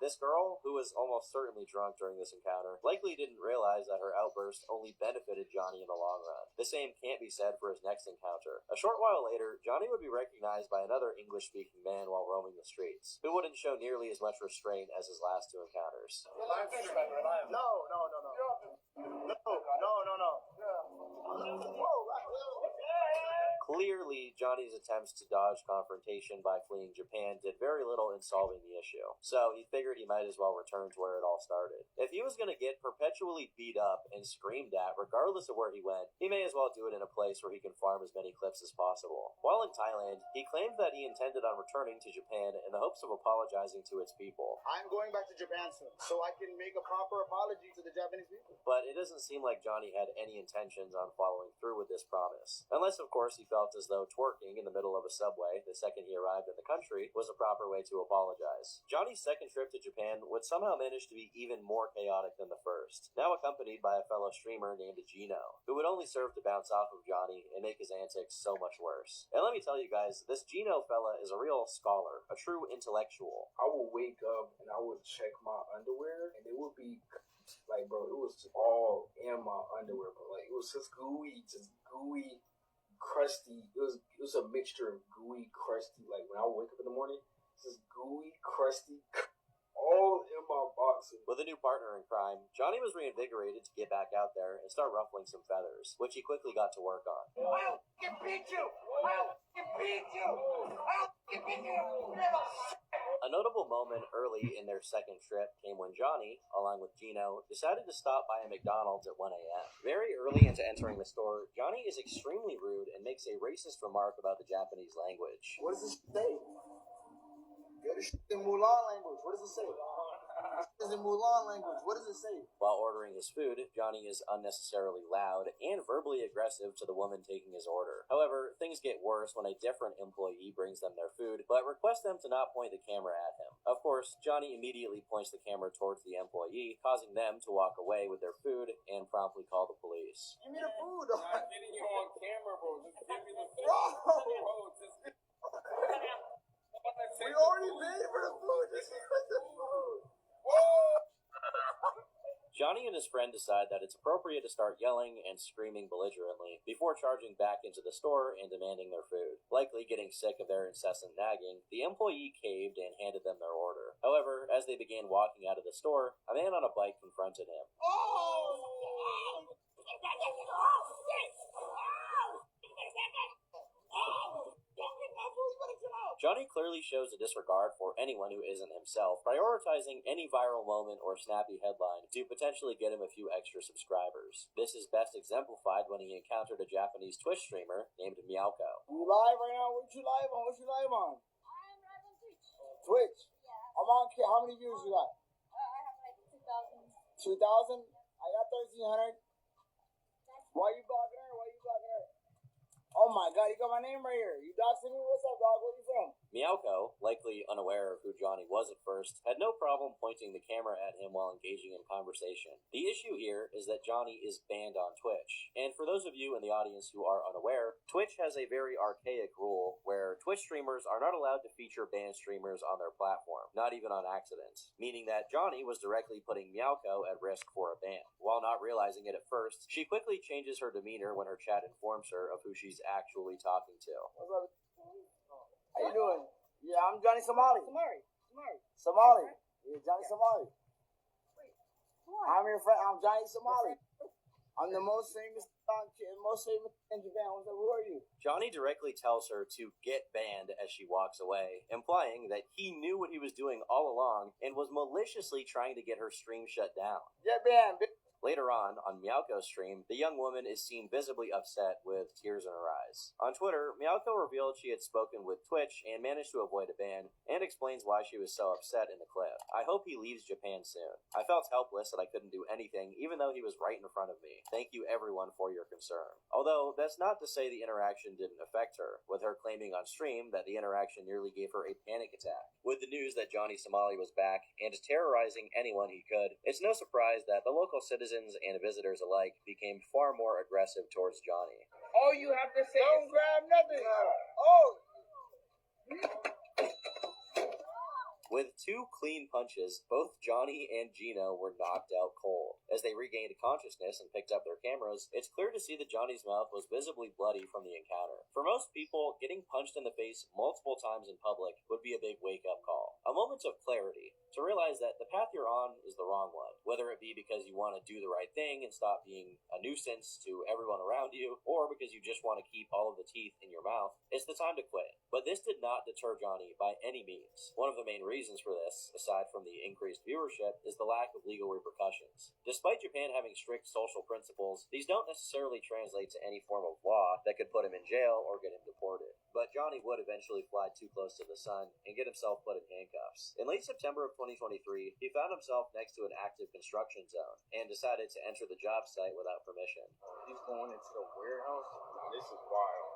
This girl, who was almost certainly drunk during this encounter, likely didn't realize that her outburst only benefited Johnny in the long run. The same can't be said for his next encounter. A short while later, Johnny would be recognized by another English-speaking man while roaming the streets, who wouldn't show nearly as much restraint as his last two encounters. Clearly, Johnny's attempts to dodge confrontation by fleeing Japan did very little in solving the issue, so he figured he might as well return to where it all started. If he was going to get perpetually beat up and screamed at regardless of where he went, he may as well do it in a place where he can farm as many clips as possible. While in Thailand, he claimed that he intended on returning to Japan in the hopes of apologizing to its people. I'm going back to Japan soon, so I can make a proper apology to the Japanese people. But it doesn't seem like Johnny had any intentions on following through with this promise. Unless, of course, he felt felt as though twerking in the middle of a subway the second he arrived in the country was a proper way to apologize. Johnny's second trip to Japan would somehow manage to be even more chaotic than the first, now accompanied by a fellow streamer named Gino, who would only serve to bounce off of Johnny and make his antics so much worse. And let me tell you guys, this Gino fella is a real scholar, a true intellectual. I would wake up and I would check my underwear, and it would be like, bro, it was all in my underwear, but like it was just gooey, crusty. It was a mixture of gooey, crusty. Like when I would wake up in the morning, it's just gooey, crusty, all in my boxes. With a new partner in crime, Johnny was reinvigorated to get back out there and start ruffling some feathers, which he quickly got to work on. I'll beat you! I'll beat you! I'll beat you! A notable moment early in their second trip came when Johnny, along with Gino, decided to stop by a McDonald's at 1 a.m. Very early into entering the store, Johnny is extremely rude and makes a racist remark about the Japanese language. What does this say? This is in Mulan language. What does it say? This is in Mulan language. What does it say? While ordering his food, Johnny is unnecessarily loud and verbally aggressive to the woman taking his order. However, things get worse when a different employee brings them their food, but requests them to not point the camera at him. Of course, Johnny immediately points the camera towards the employee, causing them to walk away with their food and promptly call the police. Give me the food. I'm not getting you on camera, bro. Just give me the food. We already paid for the food. Just give us the food. Johnny and his friend decide that it's appropriate to start yelling and screaming belligerently before charging back into the store and demanding their food. Likely getting sick of their incessant nagging, the employee caved and handed them their order. However, as they began walking out of the store, a man on a bike confronted him. Johnny clearly shows a disregard for anyone who isn't himself, prioritizing any viral moment or snappy headline to potentially get him a few extra subscribers. This is best exemplified when he encountered a Japanese Twitch streamer named Miyako. You live right now? What you live on? What you live on? I'm live on Twitch. Twitch? Yeah. I'm on. How many views you got? I have like 2,000. 2,000? I got 1,300. Why you blocking her? Oh my god, you got my name right here. You doxing me? What's up, dog? Where you from? Miyako, likely unaware of who Johnny was at first, had no problem pointing the camera at him while engaging in conversation. The issue here is that Johnny is banned on Twitch. And for those of you in the audience who are unaware, Twitch has a very archaic rule where Twitch streamers are not allowed to feature banned streamers on their platform, not even on accident, meaning that Johnny was directly putting Miyako at risk for a ban. While not realizing it at first, she quickly changes her demeanor when her chat informs her of who she's actually talking to. What's up? How you doing? Yeah, I'm Johnny Somali. Somali. Yeah, Johnny Somali. I'm your friend. I'm Johnny Somali. I'm the most famous in Japan. Who are you? Johnny directly tells her to get banned as she walks away, implying that he knew what he was doing all along and was maliciously trying to get her stream shut down. Get banned, bitch. Later on Miyako's stream, the young woman is seen visibly upset with tears in her eyes. On Twitter, Miyako revealed she had spoken with Twitch and managed to avoid a ban, and explains why she was so upset in the clip. I hope he leaves Japan soon. I felt helpless that I couldn't do anything, even though he was right in front of me. Thank you everyone for your concern. Although, that's not to say the interaction didn't affect her, with her claiming on stream that the interaction nearly gave her a panic attack. With the news that Johnny Somali was back, and terrorizing anyone he could, it's no surprise that the local citizens and visitors alike became far more aggressive towards Johnny. All you have to say Don't is grab nothing. Oh. With two clean punches, both Johnny and Gino were knocked out cold. As they regained consciousness and picked up their cameras, it's clear to see that Johnny's mouth was visibly bloody from the encounter. For most people, getting punched in the face multiple times in public would be a big wake-up call. A moment of clarity, to realize that the path you're on is the wrong one, whether it be because you want to do the right thing and stop being a nuisance to everyone around you, or because you just want to keep all of the teeth in your mouth. It's the time to quit. But this did not deter Johnny by any means. One of the main reasons for this, aside from the increased viewership, is the lack of legal repercussions. Despite Japan having strict social principles, these don't necessarily translate to any form of law that could put him in jail or get him deported. But Johnny would eventually fly too close to the sun and get himself put in handcuffs. In late September of 2023, he found himself next to an active construction zone and decided to enter the job site without permission. he's going into the warehouse. This is wild.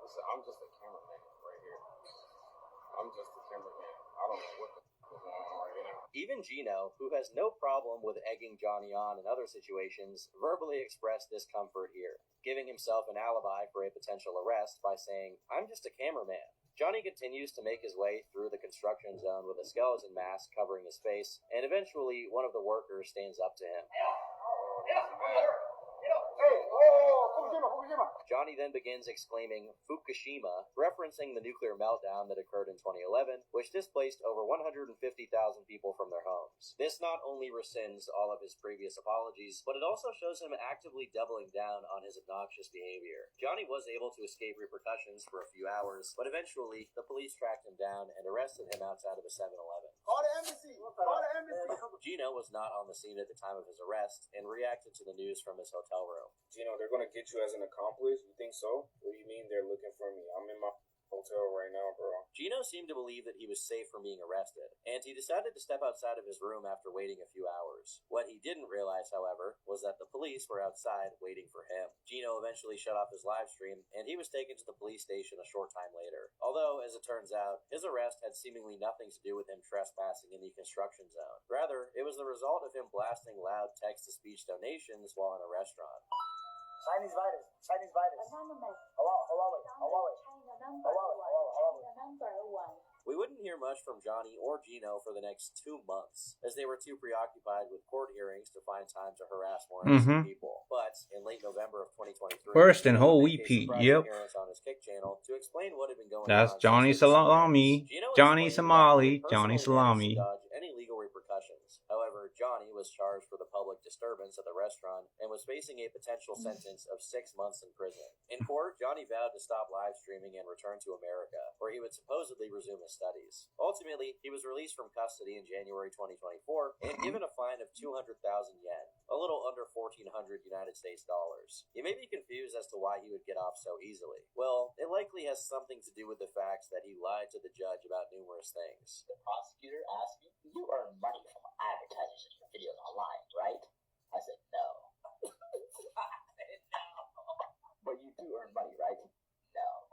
Listen, I'm just a cameraman right here. I'm just a cameraman. I don't know what the f is going on right now. Even Gino, who has no problem with egging Johnny on in other situations, verbally expressed discomfort here, giving himself an alibi for a potential arrest by saying, "I'm just a cameraman." Johnny continues to make his way through the construction zone with a skeleton mask covering his face, and eventually one of the workers stands up to him. Johnny then begins exclaiming Fukushima, referencing the nuclear meltdown that occurred in 2011, which displaced over 150,000 people from their homes. This not only rescinds all of his previous apologies, but it also shows him actively doubling down on his obnoxious behavior. Johnny was able to escape repercussions for a few hours, but eventually the police tracked him down and arrested him outside of a 7-Eleven. Call the embassy! Call the embassy! Gino was not on the scene at the time of his arrest and reacted to the news from his hotel room. Gino, they're gonna get you as an accomplice? You think so? What do you mean they're looking for me? I'm in my hotel right now, bro. Gino seemed to believe that he was safe from being arrested, and he decided to step outside of his room after waiting a few hours. What he didn't realize, however, was that the police were outside waiting for him. Gino eventually shut off his live stream, and he was taken to the police station a short time later. Although, as it turns out, his arrest had seemingly nothing to do with him trespassing in the construction zone. Rather, it was the result of him blasting loud text-to-speech donations while in a restaurant. Chinese virus. Chinese virus. Anonymous. Huawei. Huawei. China number one. China number one. We wouldn't hear much from Johnny or Gino for the next 2 months, as they were too preoccupied with court hearings to find time to harass more innocent people. But in late November of 2023, First and whole he made a repeat, surprise yep. appearance on his Kick channel to explain what had been going That's on. Johnny since his Salami. Gino Johnny explained Somali. that he Johnny personally Salami. managed to dodge any legal repercussions. However, Johnny was charged for the public disturbance at the restaurant and was facing a potential sentence of 6 months in prison. In court, Johnny vowed to stop live streaming and return to America, where he would supposedly resume his studies. Ultimately, he was released from custody in January 2024 and given a fine of 200,000 yen, a little under 1,400 United States dollars. You may be confused as to why he would get off so easily. Well, it likely has something to do with the fact that he lied to the judge about numerous things. The prosecutor asked me, "You earn money from advertising your videos online, right?" I said, "No." But you do earn money, right? No.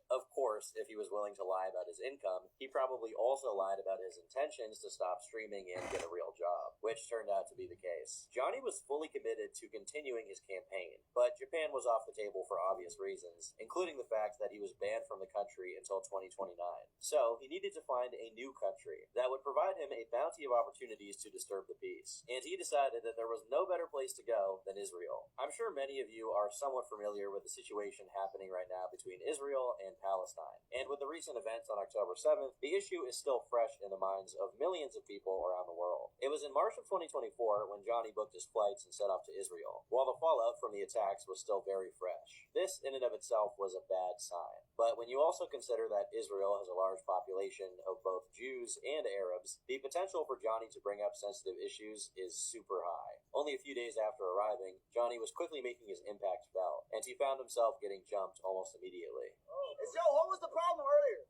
Of course, if he was willing to lie about his income, he probably also lied about his intentions to stop streaming and get a real job, which turned out to be the case. Johnny was fully committed to continuing his campaign, but Japan was off the table for obvious reasons, including the fact that he was banned from the country until 2029. So, he needed to find a new country that would provide him a bounty of opportunities to disturb the peace, and he decided that there was no better place to go than Israel. I'm sure many of you are somewhat familiar with the situation happening right now between Israel and Palestine. And with the recent events on October 7th, the issue is still fresh in the minds of millions of people around the world. It was in March of 2024 when Johnny booked his flights and set off to Israel, while the fallout from the attacks was still very fresh. This, in and of itself, was a bad sign. But when you also consider that Israel has a large population of both Jews and Arabs, the potential for Johnny to bring up sensitive issues is super high. Only a few days after arriving, Johnny was quickly making his impact felt, and he found himself getting jumped almost immediately. Hey, Joe, what was the problem earlier?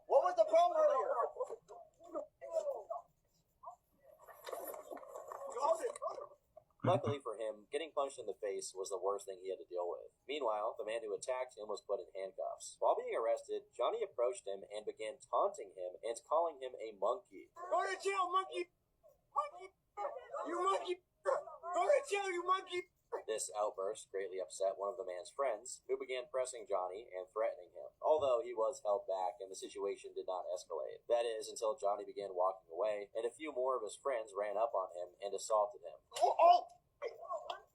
What was the problem earlier? Luckily for him, getting punched in the face was the worst thing he had to deal with. Meanwhile, the man who attacked him was put in handcuffs. While being arrested, Johnny approached him and began taunting him and calling him a monkey. Go to jail, monkey! Monkey! You monkey! Go to jail, you monkey! This outburst greatly upset one of the man's friends, who began pressing Johnny and threatening him, although he was held back and the situation did not escalate. That is, until Johnny began walking away, and a few more of his friends ran up on him and assaulted him. Oh!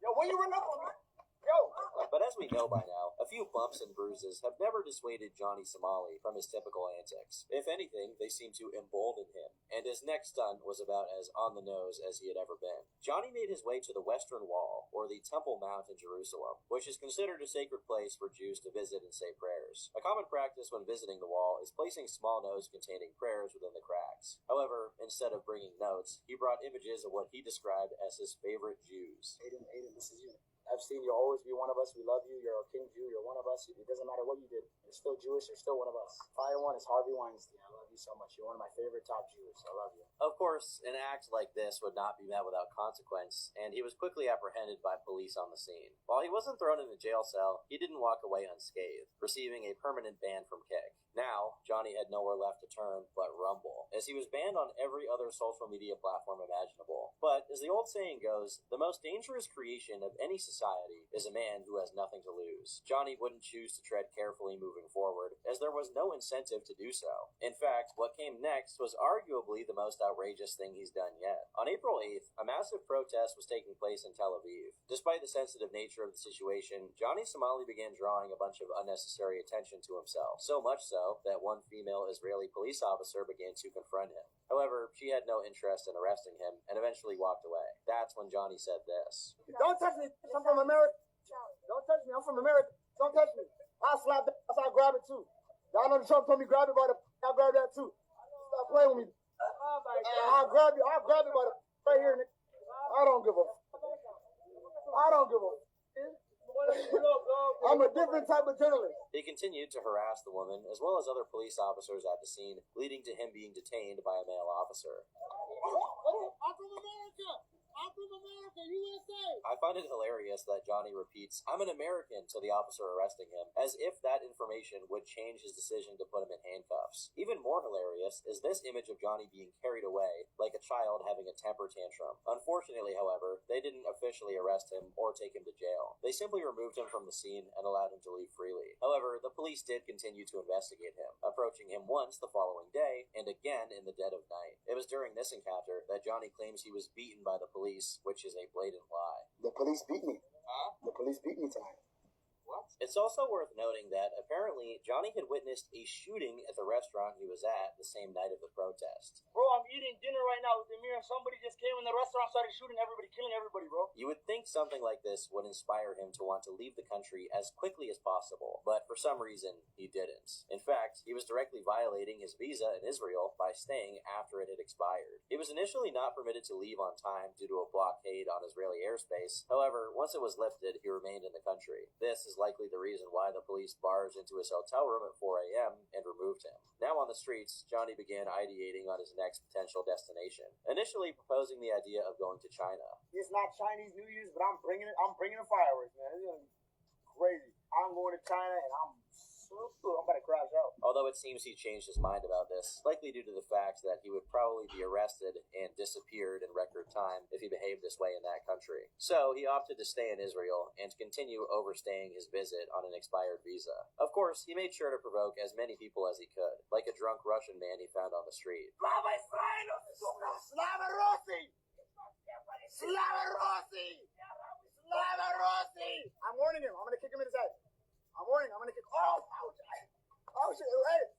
Yo, when you run up on me? Yo! But as we know by now, a few bumps and bruises have never dissuaded Johnny Somali from his typical antics. If anything, they seem to embolden him, and his next stunt was about as on the nose as he had ever been. Johnny made his way to the Western Wall, or the Temple Mount in Jerusalem, which is considered a sacred place for Jews to visit and say prayers. A common practice when visiting the wall is placing small notes containing prayers within the cracks. However, instead of bringing notes, he brought images of what he described as his favorite Jews. Aiden, this is you. Epstein, you'll always be one of us. We love you. You're a king Jew. You're one of us. It doesn't matter what you did. You're still Jewish. You're still one of us. Fire one is Harvey Weinstein. I love you so much. You're one of my favorite top Jews. I love you. Of course, an act like this would not be met without consequence, and he was quickly apprehended by police on the scene. While he wasn't thrown in a jail cell, he didn't walk away unscathed, receiving a permanent ban from Kick. Now, Johnny had nowhere left to turn but Rumble, as he was banned on every other social media platform imaginable. But, as the old saying goes, the most dangerous creation of any society is a man who has nothing to lose. Johnny wouldn't choose to tread carefully moving forward, as there was no incentive to do so. In fact, what came next was arguably the most outrageous thing he's done yet. On April 8th, a massive protest was taking place in Tel Aviv. Despite the sensitive nature of the situation, Johnny Somali began drawing a bunch of unnecessary attention to himself, so much so that one female Israeli police officer began to confront him. However, she had no interest in arresting him and eventually walked away. That's when Johnny said this. Don't touch me. I'm from America. Don't touch me. I'm from America. Don't touch me. I'll slap that. I'll grab it too. Donald Trump told me grab it by the. I'll grab that too. Stop playing with me. I'll grab you. I'll grab it by the right here. Nigga. I don't give a. I don't give a. I'm a different type of journalist. He continued to harass the woman, as well as other police officers at the scene, leading to him being detained by a male officer. I'm from America. I'm from America, USA. I find it hilarious that Johnny repeats, "I'm an American," to the officer arresting him, as if that information would change his decision to put him in handcuffs. Even more hilarious is this image of Johnny being carried away, like a child having a temper tantrum. Unfortunately, however, they didn't officially arrest him or take him to jail. They simply removed him from the scene and allowed him to leave freely. However, the police did continue to investigate him, approaching him once the following day, and again in the dead of night. It was during this encounter that Johnny claims he was beaten by the police, which is a blatant lie. The police beat me. The police beat me tonight. What? It's also worth noting that apparently Johnny had witnessed a shooting at the restaurant he was at the same night of the protest. Bro, I'm eating dinner right now with Amir and somebody just came in the restaurant, started shooting everybody, killing everybody, bro. You would think something like this would inspire him to want to leave the country as quickly as possible, but for some reason, he didn't. In fact, he was directly violating his visa in Israel by staying after it had expired. He was initially not permitted to leave on time due to a blockade on Israeli airspace. However, once it was lifted, he remained in the country. This is likely the reason why the police barged into his hotel room at 4 a.m. and removed him. Now on the streets, Johnny began ideating on his next potential destination, initially proposing the idea of going to China. It's not Chinese New Year's, but I'm bringing the fireworks, man. It's gonna be crazy. I'm going to China and I'm about to crash out. Although it seems he changed his mind about this, likely due to the fact that he would probably be arrested and disappeared in record time if he behaved this way in that country. So he opted to stay in Israel and continue overstaying his visit on an expired visa. Of course, he made sure to provoke as many people as he could, like a drunk Russian man he found on the street. Slava Israel! Slava Rossi! Slava Rossi! Slava Rossi! I'm warning him. I'm gonna kick him in his head. I'm warning. I'm gonna kick. Oh shit! Relax.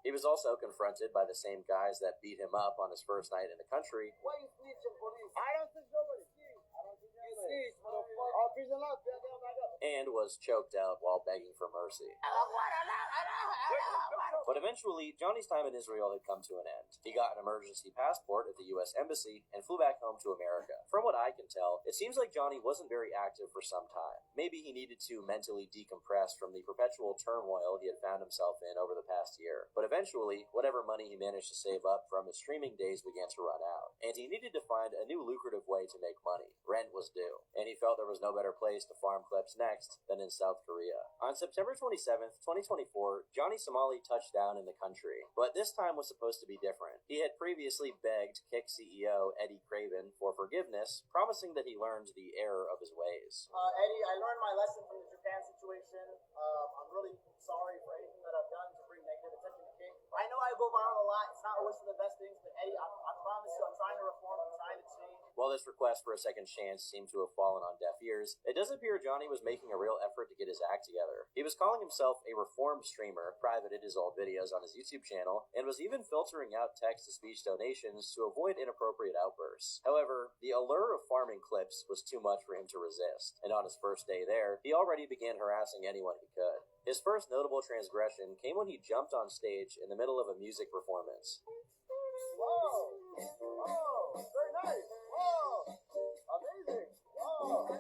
He was also confronted by the same guys that beat him up on his first night in the country. Why you snitching, police? I don't snitch nobody. You snitch, motherfucker. Oh, prison up. Back up. And was choked out while begging for mercy. But eventually, Johnny's time in Israel had come to an end. He got an emergency passport at the U.S. Embassy and flew back home to America. From what I can tell, it seems like Johnny wasn't very active for some time. Maybe he needed to mentally decompress from the perpetual turmoil he had found himself in over the past year. But eventually, whatever money he managed to save up from his streaming days began to run out, and he needed to find a new lucrative way to make money. Rent was due, and he felt there was no better place to farm clips next than in South Korea. On September 27th, 2024, Johnny Somali touched down in the country, but this time was supposed to be different. He had previously begged Kick CEO Eddie Craven for forgiveness, promising that he learned the error of his ways. Eddie, I learned my lesson from the Japan situation. I'm really sorry for anything that I've done to bring negative attention to Kick. I know I go viral a lot. It's not always for the best things, but Eddie, I promise you, I'm trying to reform. I'm trying to change. While this request for a second chance seemed to have fallen on deaf ears, it does appear Johnny was making a real effort to get his act together. He was calling himself a reformed streamer, privated his old videos on his YouTube channel, and was even filtering out text-to-speech donations to avoid inappropriate outbursts. However, the allure of farming clips was too much for him to resist, and on his first day there, he already began harassing anyone he could. His first notable transgression came when he jumped on stage in the middle of a music performance. Whoa! Very nice! Whoa! Amazing! Whoa!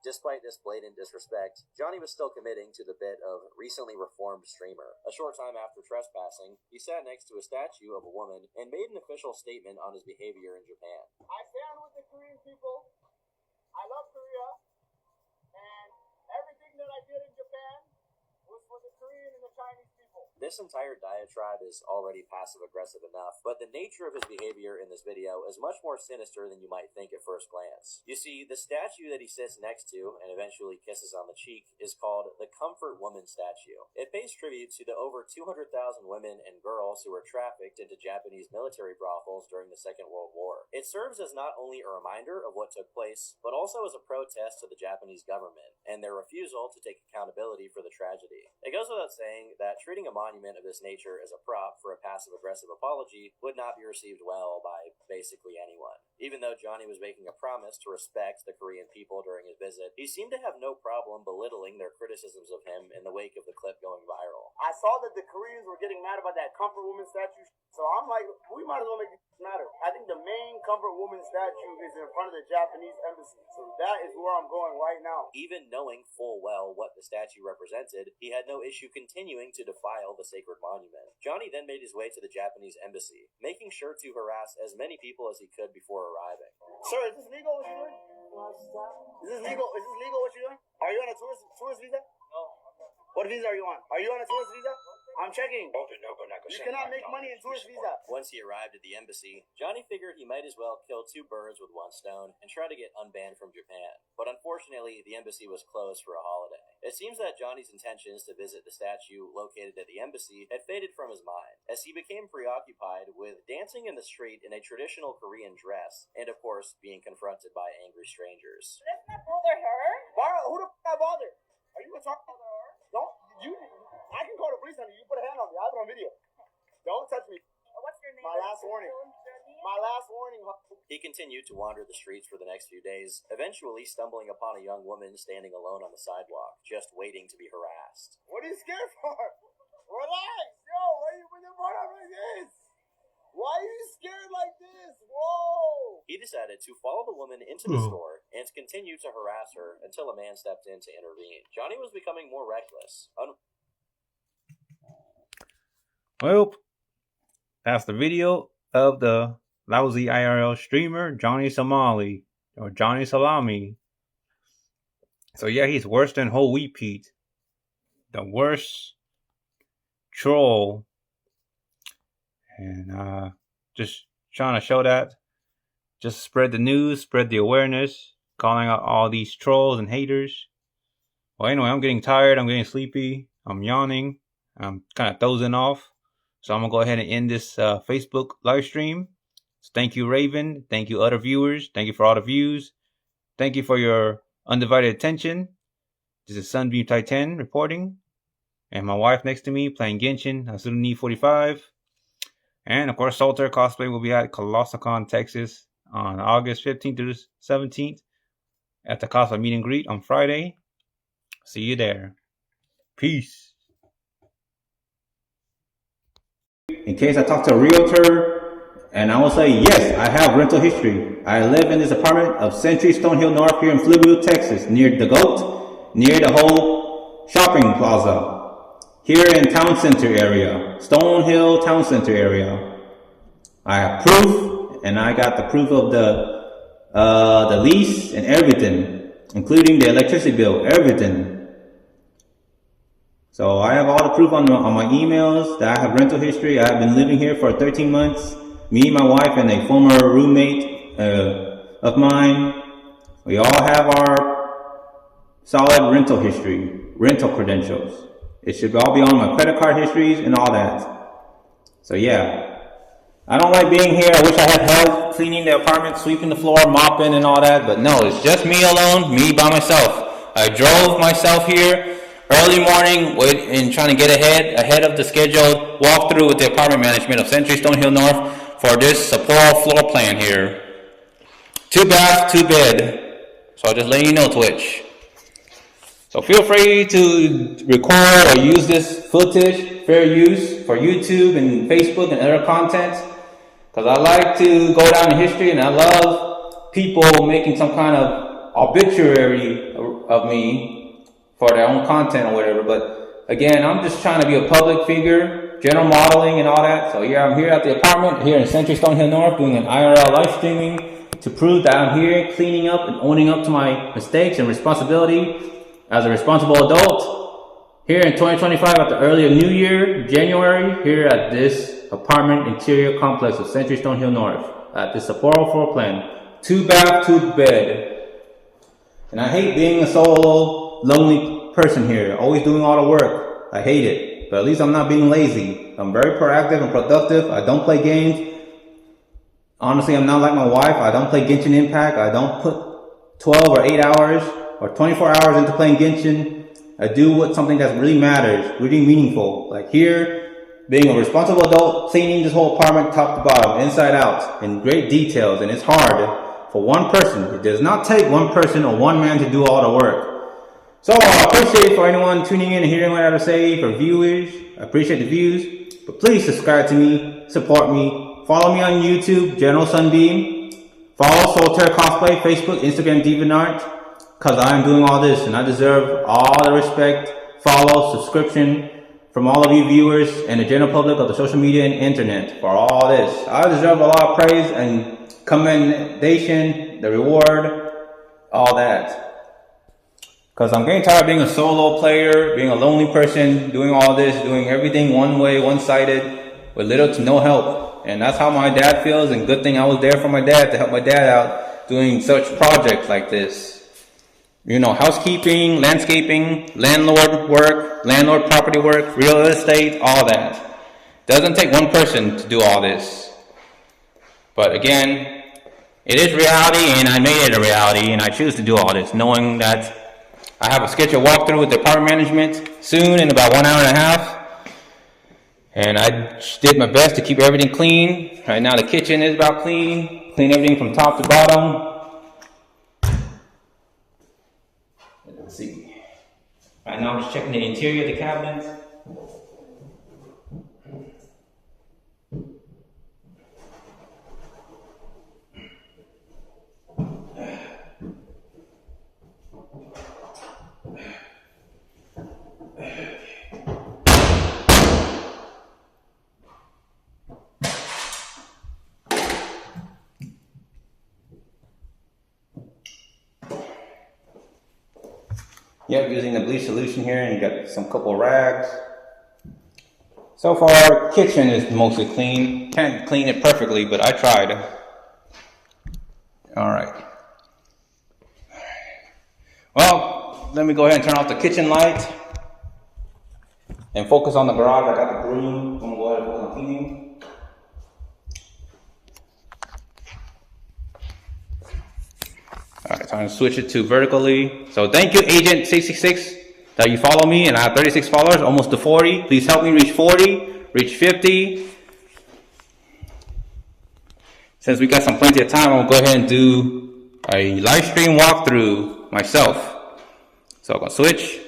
Despite this blatant disrespect, Johnny was still committing to the bit of recently reformed streamer. A short time after trespassing, he sat next to a statue of a woman and made an official statement on his behavior in Japan. I stand with the Korean people. I love Korea. And everything that I did in Japan was for the Korean and the Chinese people. This entire diatribe is already passive-aggressive enough, but the nature of his behavior in this video is much more sinister than you might think at first glance. You see, the statue that he sits next to and eventually kisses on the cheek is called the Comfort Woman statue. It pays tribute to the over 200,000 women and girls who were trafficked into Japanese military brothels during the Second World War. It serves as not only a reminder of what took place, but also as a protest to the Japanese government and their refusal to take accountability for the tragedy. It goes without saying that treating a monument of this nature as a prop for a passive-aggressive apology would not be received well by basically anyone. Even though Johnny was making a promise to respect the Korean people during his visit, he seemed to have no problem belittling their criticisms of him in the wake of the clip going viral. I saw that the Koreans were getting mad about that Comfort Woman statue, so I'm like, we might as well make this matter. I think the main Comfort Woman statue is in front of the Japanese embassy, so that is where I'm going right now. Even knowing full well what the statue represented, he had no issue continuing to defile the sacred monument. Johnny then made his way to the Japanese embassy, making sure to harass as many people as he could before arriving. Sir, is this legal what you're doing? Is this legal? Is this legal what you're doing? Are you on a tourist visa? No. What visa are you on? Are you on a tourist visa? I'm checking. You cannot make money in tourist visa. Once he arrived at the embassy, Johnny figured he might as well kill two birds with one stone and try to get unbanned from Japan. But unfortunately, the embassy was closed for a holiday. It seems that Johnny's intentions to visit the statue located at the embassy had faded from his mind, as he became preoccupied with dancing in the street in a traditional Korean dress, and of course, being confronted by angry strangers. Let's not bother her. Who the f*** bother? Are you gonna talk to her? Don't, I can call the police on you. You put a hand on me. I have it on video. Don't touch me. What's your name? My last warning. My last warning. He continued to wander the streets for the next few days, eventually stumbling upon a young woman standing alone on the sidewalk, just waiting to be harassed. What are you scared for? Relax, yo. Why are you putting your phone up like this? Why are you scared like this? Whoa! He decided to follow the woman into the store and to continue to harass her until a man stepped in to intervene. Johnny was becoming more reckless. Well, that's the video of the lousy IRL streamer Johnny Somali, or Johnny Salami. So yeah, he's worse than Whole Wheat Pete, the worst troll. And just trying to show that, just spread the news, spread the awareness, calling out all these trolls and haters. Well, anyway, I'm getting tired, I'm getting sleepy, I'm yawning, I'm kind of dozing off. So I'm going to go ahead and end this Facebook live stream. So thank you, Raven. Thank you, other viewers. Thank you for all the views. Thank you for your undivided attention. This is Sunbeam Titan reporting. And my wife next to me playing Genshin, Asuni 45. And of course, Salter Cosplay will be at ColossalCon, Texas on August 15th to the 17th at the cosplay meet and greet on Friday. See you there. Peace. In case I talk to a realtor, and I will say, yes, I have rental history. I live in this apartment of Century Stonehill North here in Fluid, Texas, near the GOAT, near the whole shopping plaza, here in Town Center area, Stonehill Town Center area. I have proof, and I got the proof of the lease and everything, including the electricity bill, everything. So I have all the proof on my emails that I have rental history. I have been living here for 13 months. Me, my wife, and a former roommate of mine. We all have our solid rental history, rental credentials. It should all be on my credit card histories and all that. So yeah, I don't like being here. I wish I had help cleaning the apartment, sweeping the floor, mopping and all that. But no, it's just me alone, me by myself. I drove myself here early morning and trying to get ahead of the scheduled walkthrough with the apartment management of Century Stonehill North for this Sapporo floor plan here. 2 baths, 2 bed. So I'll just let you know, Twitch. So feel free to record or use this footage, fair use, for YouTube and Facebook and other content. Because I like to go down in history and I love people making some kind of obituary of me for their own content or whatever. But again, I'm just trying to be a public figure, general modeling and all that. So yeah, I'm here at the apartment here in Century Stonehill North doing an IRL live streaming to prove that I'm here cleaning up and owning up to my mistakes and responsibility as a responsible adult. Here in 2025 at the early New Year, January, here at this apartment interior complex of Century Stonehill North at this Sapporo floor plan. 2 bath, 2 bed. And I hate being a solo, lonely person here, always doing all the work. I hate it, but at least I'm not being lazy. I'm very proactive and productive. I don't play games. Honestly, I'm not like my wife. I don't play Genshin Impact. I don't put 12 or 8 hours or 24 hours into playing Genshin. I do something that really matters, really meaningful. Like here, being a responsible adult, cleaning this whole apartment top to bottom, inside out, in great details. And it's hard for one person. It does not take one person or one man to do all the work. So I appreciate for anyone tuning in and hearing what I have to say, for viewers. I appreciate the views. But please subscribe to me, support me. Follow me on YouTube, General Sunbeam. Follow Solitaire Cosplay, Facebook, Instagram, DeviantArt. Because I am doing all this and I deserve all the respect, follow, subscription from all of you viewers and the general public of the social media and internet for all this. I deserve a lot of praise and commendation, the reward, all that. Because I'm getting tired of being a solo player, being a lonely person, doing all this, doing everything one way, one-sided, with little to no help. And that's how my dad feels, and good thing I was there for my dad to help my dad out doing such projects like this. You know, housekeeping, landscaping, landlord work, landlord property work, real estate, all that. Doesn't take one person to do all this. But again, it is reality, and I made it a reality, and I choose to do all this, knowing that I have a scheduled walkthrough with the apartment management soon in about 1 hour and a half. And I did my best to keep everything clean. Right now the kitchen is about clean. Clean everything from top to bottom. Let's see. Right now I'm just checking the interior of the cabinets. Yep, using the bleach solution here, and you got some couple rags. So far, kitchen is mostly clean. Can't clean it perfectly, but I tried. All right. Well, let me go ahead and turn off the kitchen light and focus on the garage. I got the broom. I'm gonna go ahead and focus on cleaning. Alright, so I'm going to switch it to vertically. So thank you, Agent 666, that you follow me, and I have 36 followers, almost to 40. Please help me reach 40, reach 50. Since we got plenty of time, I'm going to go ahead and do a live stream walkthrough myself. So I'm going to switch.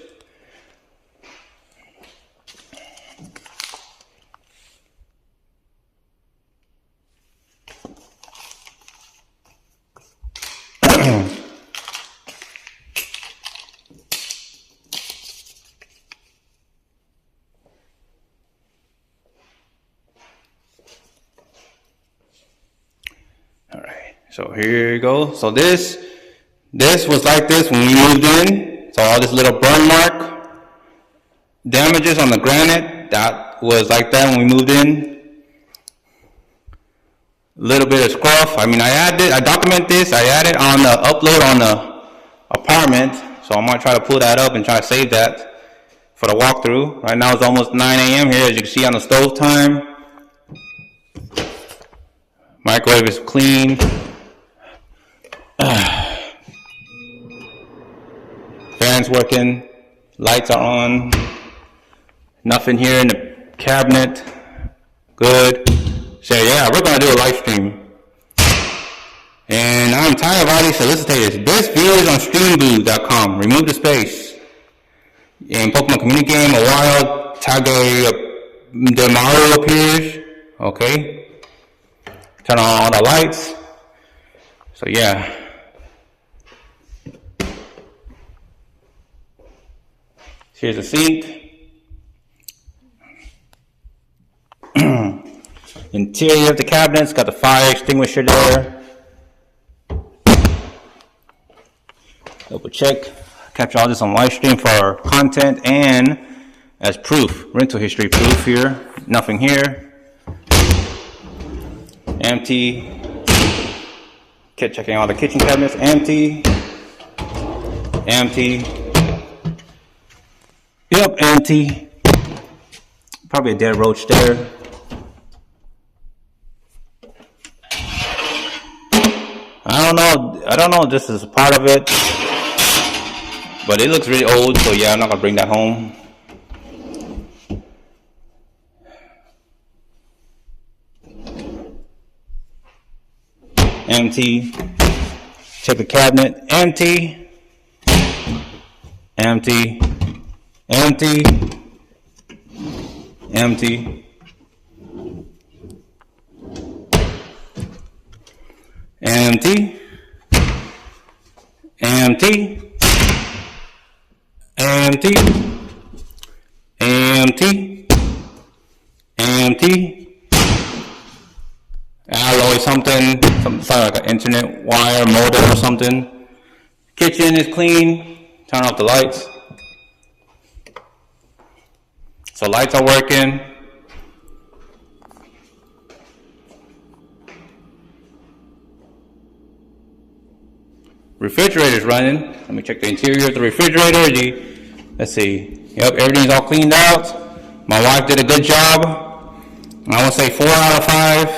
So here you go. So this was like this when we moved in. So all this little burn mark, damages on the granite, that was like that when we moved in. A little bit of scruff. I mean, I document this. I added on the upload on the apartment. So I might try to pull that up and try to save that for the walkthrough. Right now it's almost 9 a.m. here, as you can see on the stove time. Microwave is clean. Fans working, lights are on, nothing here in the cabinet, good. So yeah, we're gonna do a live stream. And I'm tired of all these solicitors. Best viewers on streamboo.com, remove the space. In Pokemon Community Game, a wild tag the Mario appears, okay. Turn on all the lights. So yeah. Here's the sink. Interior of the cabinets, got the fire extinguisher there. Double check. Capture all this on live stream for content and as proof. Rental history proof here. Nothing here. Empty. Kept checking all the kitchen cabinets. Empty. Empty. Yep, empty. Probably a dead roach there. I don't know if this is a part of it, but it looks really old, so yeah, I'm not gonna bring that home. Empty. Check the cabinet. Empty. Empty. Empty. Empty. Empty. Empty. Empty. Empty. Empty. Alloy something like an internet wire modem or something. Kitchen is clean. Turn off the lights. So lights are working. Refrigerator's running. Let me check the interior of the refrigerator. Let's see. Yep, everything's all cleaned out. My wife did a good job. I would say 4 out of 5.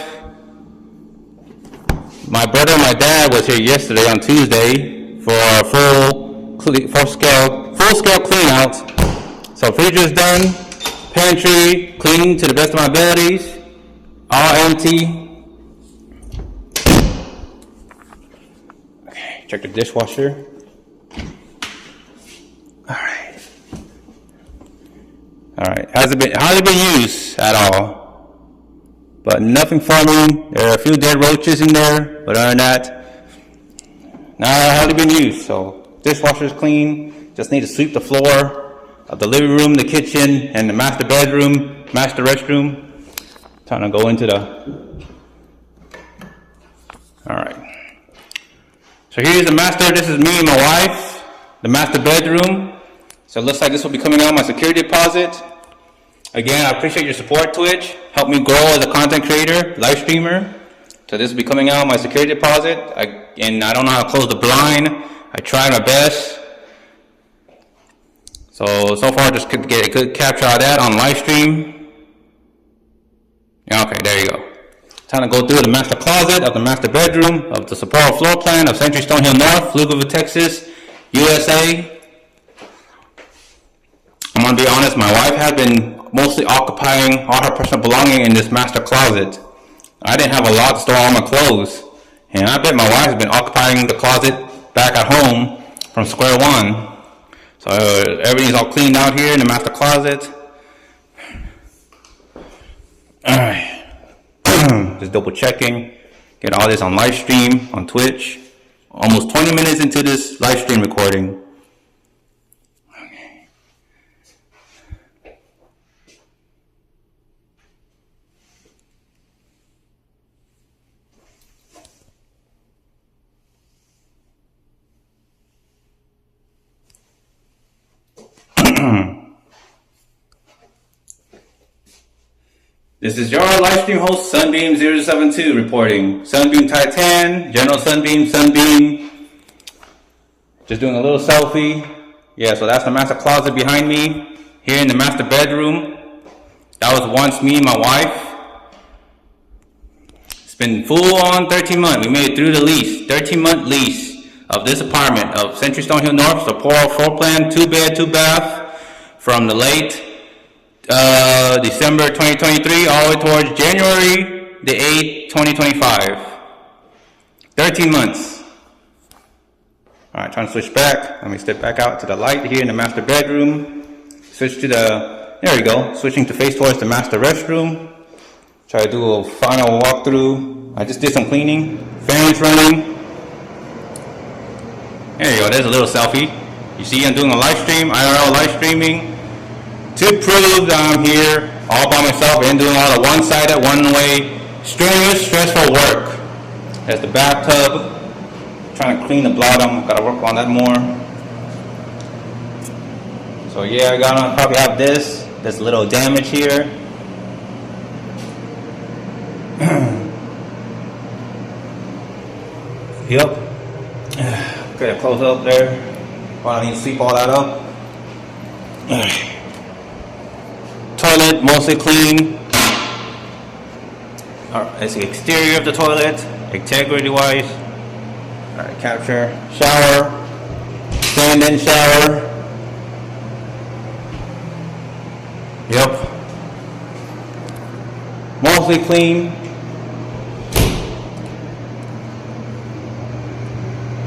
My brother and my dad was here yesterday on Tuesday for a full scale clean out. So fridge is done. Pantry clean to the best of my abilities. All empty. Check the dishwasher. Alright. Hasn't been used at all. But nothing foaming. There are a few dead roaches in there, but other than that, hardly been used. So dishwasher's clean. Just need to sweep the floor of the living room, the kitchen, and the master bedroom, master restroom. Time to go into the. Alright. So here's the master. This is me and my wife. The master bedroom. So it looks like this will be coming out of my security deposit. Again, I appreciate your support, Twitch. Help me grow as a content creator, live streamer. So this will be coming out of my security deposit. And I don't know how to close the blind. I tried my best. So far, just could get a good capture of that on live stream. Yeah, okay, there you go. Time to go through the master closet of the master bedroom of the Sapporo floor plan of Century Stonehill North, Pflugerville, Texas, USA. I'm gonna be honest, my wife has been mostly occupying all her personal belongings in this master closet. I didn't have a lot to store all my clothes, and I bet my wife has been occupying the closet back at home from square one. So everything's all cleaned out here in the master closet. Alright. Just double checking. Get all this on live stream on Twitch. Almost 20 minutes into this live stream recording. Okay. This is your live stream host, Sunbeam 072 reporting. Sunbeam Titan, General Sunbeam. Just doing a little selfie. Yeah, so that's the master closet behind me. Here in the master bedroom. That was once me and my wife. It's been full on 13 months. We made it through the lease. 13-month lease of this apartment of Century Stonehill North, Sapporo floor plan, 2-bed, 2-bath, from the late December 2023 all the way towards January the 8th, 2025. 13 months. Alright, trying to switch back. Let me step back out to the light here in the master bedroom. Switch to there we go. Switching to face towards the master restroom. Try to do a little final walkthrough. I just did some cleaning. Fans running. There you go, there's a little selfie. You see I'm doing a live stream, IRL live streaming. to prove that I'm here all by myself and doing all the one-sided, one-way, strenuous, stressful work. There's the bathtub. Trying to clean the bottom. Gotta work on that more. So yeah, I gotta probably have this. There's a little damage here. Yep. Get a close up there. Well, I need to sweep all that up. Toilet mostly clean. Alright, that's the exterior of the toilet, integrity wise. Alright, capture, shower, stand-in shower. Yep. Mostly clean.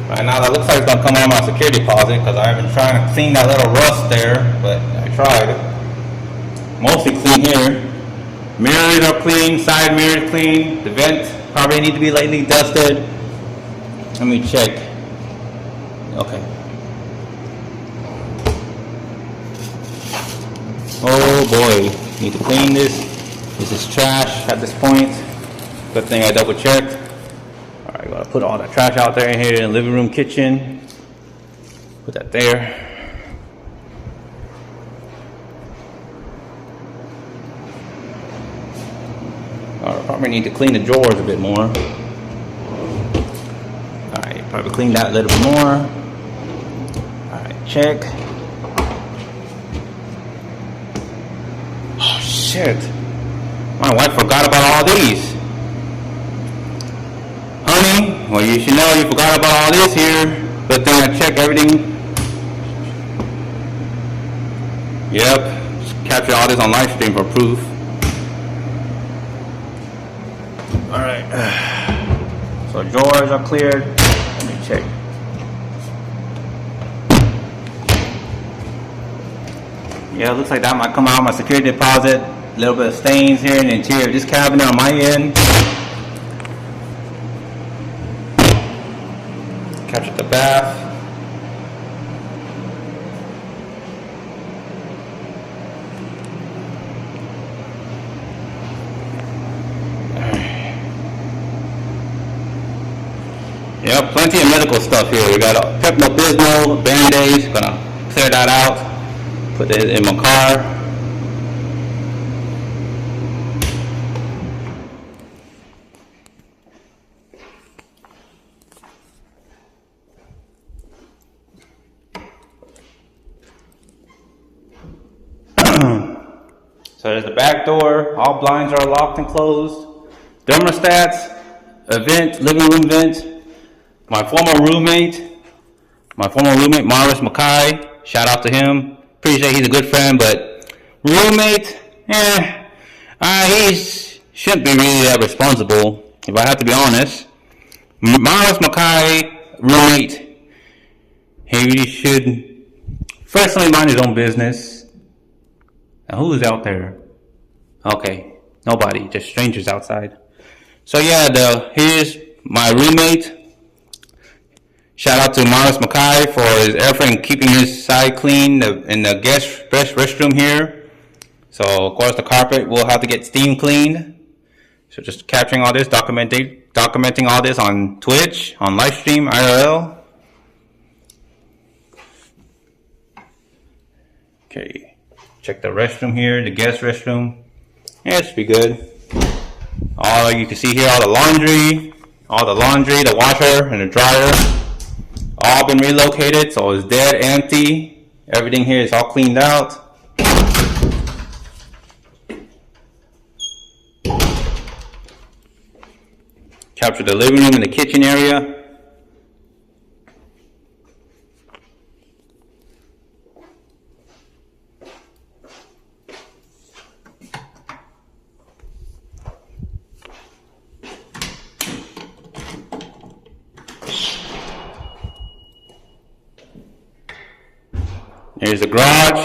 Right now that looks like it's gonna come on my security deposit because I've been trying to clean that little rust there, but I tried. Mostly clean here. Mirrors are clean, side mirrors clean. The vent probably need to be lightly dusted. Let me check. Okay. Oh boy, need to clean this. This is trash at this point. Good thing I double checked. Alright, gotta put all the trash out there in here in the living room, kitchen. Put that there. Alright, probably need to clean the drawers a bit more. Alright, probably clean that a little bit more. Alright, check. Oh shit. My wife forgot about all these. Honey, well you should know you forgot about all this here. Good thing I check everything. Yep, just capture all this on live stream for proof. Alright. So drawers are cleared. Let me check. Yeah, it looks like that might come out of my security deposit. A little bit of stains here in the interior of this cabinet on my end. Captured the bath. Yep, plenty of medical stuff here. We got a Pepto-Bismol, Band-Aids. Gonna clear that out. Put it in my car. So there's the back door. All blinds are locked and closed. Thermostats, a vent, living room vent. My former roommate, Morris Mackay. Shout out to him. Pretty sure he's a good friend, but roommate, he shouldn't be really that responsible, if I have to be honest. Morris Mackay, roommate, he really should firstly mind his own business. Now who's out there? Okay, nobody, just strangers outside. So yeah, here's my roommate. Shout out to Morris Mackay for his effort in keeping his side clean in the guest restroom here. So of course the carpet will have to get steam cleaned. So just capturing all this, documenting all this on Twitch, on live stream, IRL. Okay, check the restroom here, the guest restroom. Yeah, it should be good. All you can see here, all the laundry, the washer and the dryer. All been relocated, so it's dead empty. Everything here is all cleaned out. Capture the living room and the kitchen area. Here's the garage.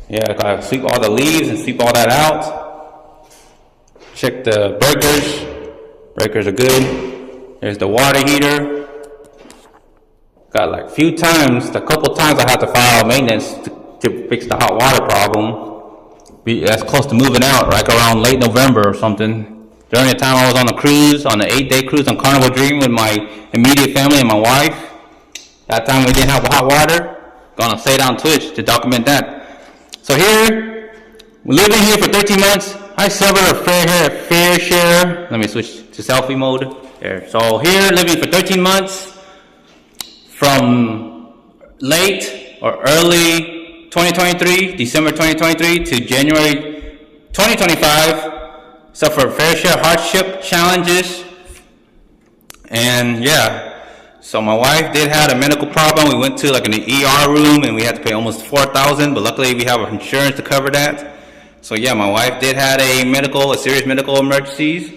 Yeah, I gotta sweep all the leaves and sweep all that out. Check the breakers. Breakers are good. There's the water heater. Got like a couple times I had to file maintenance to fix the hot water problem. That's close to moving out, like around late November or something. During the time I was on a cruise, on an 8-day cruise on Carnival Dream with my immediate family and my wife. That time we didn't have hot water. Gonna say it on Twitch to document that. So here, living here for 13 months, I suffered a fair share. Let me switch to selfie mode. There. So here, living for 13 months, from late or early 2023, December 2023 to January 2025, suffered a fair share of hardship challenges. And yeah, so my wife did have a medical problem. We went to like an ER room and we had to pay almost $4,000, but luckily we have insurance to cover that. So yeah, my wife did have a serious medical emergencies,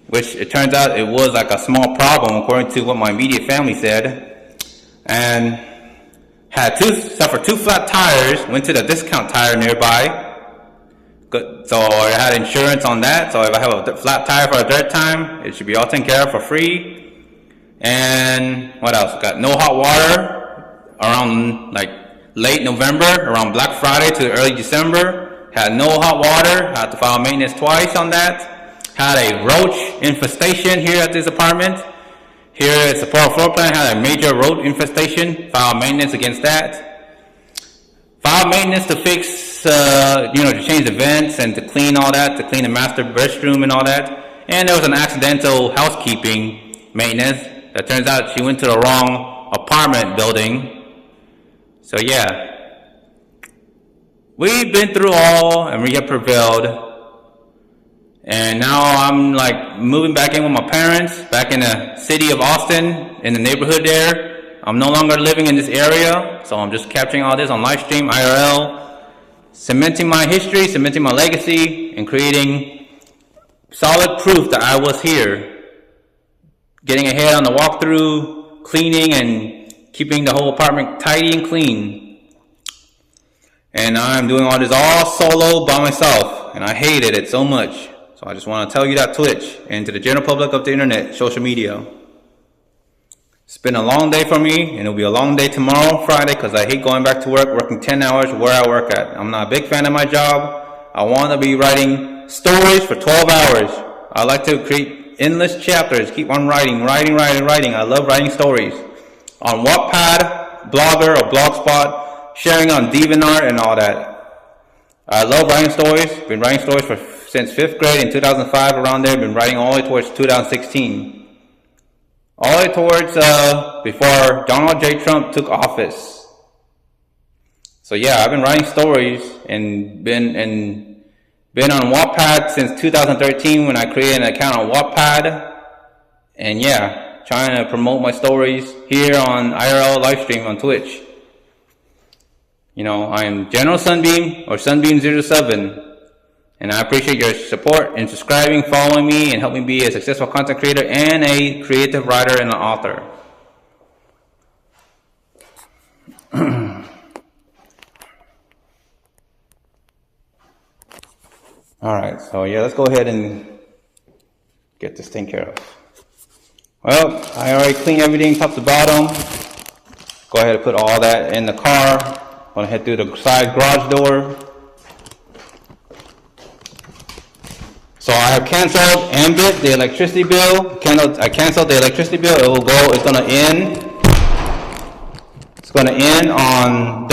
which it turns out it was like a small problem according to what my immediate family said. And suffered 2 flat tires, went to the discount tire nearby. Good. So I had insurance on that, so if I have a flat tire for a third time, it should be all taken care of for free. And what else? Got no hot water around like late November, around Black Friday to early December. Had no hot water, had to file maintenance twice on that. Had a roach infestation here at this apartment. Here at Sapporo floor plan, had a major roach infestation, filed maintenance against that. Filed maintenance to fix, to change the vents and to clean all that, to clean the master restroom and all that. And there was an accidental housekeeping maintenance. That turns out she went to the wrong apartment building. So yeah. We've been through all and we have prevailed. And now I'm like moving back in with my parents, back in the city of Austin, in the neighborhood there. I'm no longer living in this area, so I'm just capturing all this on live stream, IRL, cementing my history, cementing my legacy, and creating solid proof that I was here. Getting ahead on the walkthrough, cleaning and keeping the whole apartment tidy and clean. And I'm doing all this all solo by myself, and I hated it so much. So I just want to tell you that Twitch and to the general public of the internet, social media. It's been a long day for me, and it'll be a long day tomorrow, Friday, because I hate going back to work, working 10 hours where I work at. I'm not a big fan of my job. I want to be writing stories for 12 hours. I like to create endless chapters, keep on writing. I love writing stories. On Wattpad, Blogger, or Blogspot, sharing on DeviantArt and all that. I love writing stories. Been writing stories since 5th grade in 2005, around there. Been writing all the way towards 2016. All the way towards before Donald J. Trump took office. So yeah, I've been writing stories and been on Wattpad since 2013 when I created an account on Wattpad. And yeah, trying to promote my stories here on IRL livestream on Twitch. I'm General Sunbeam or Sunbeam07, and I appreciate your support in subscribing, following me, and helping me be a successful content creator and a creative writer and an author. Alright, so yeah, let's go ahead and get this taken care of. Well, I already cleaned everything top to bottom. Go ahead and put all that in the car. I'm going to head through the side garage door. So I have canceled Ambit, the electricity bill. I canceled the electricity bill. It's going to end. It's going to end on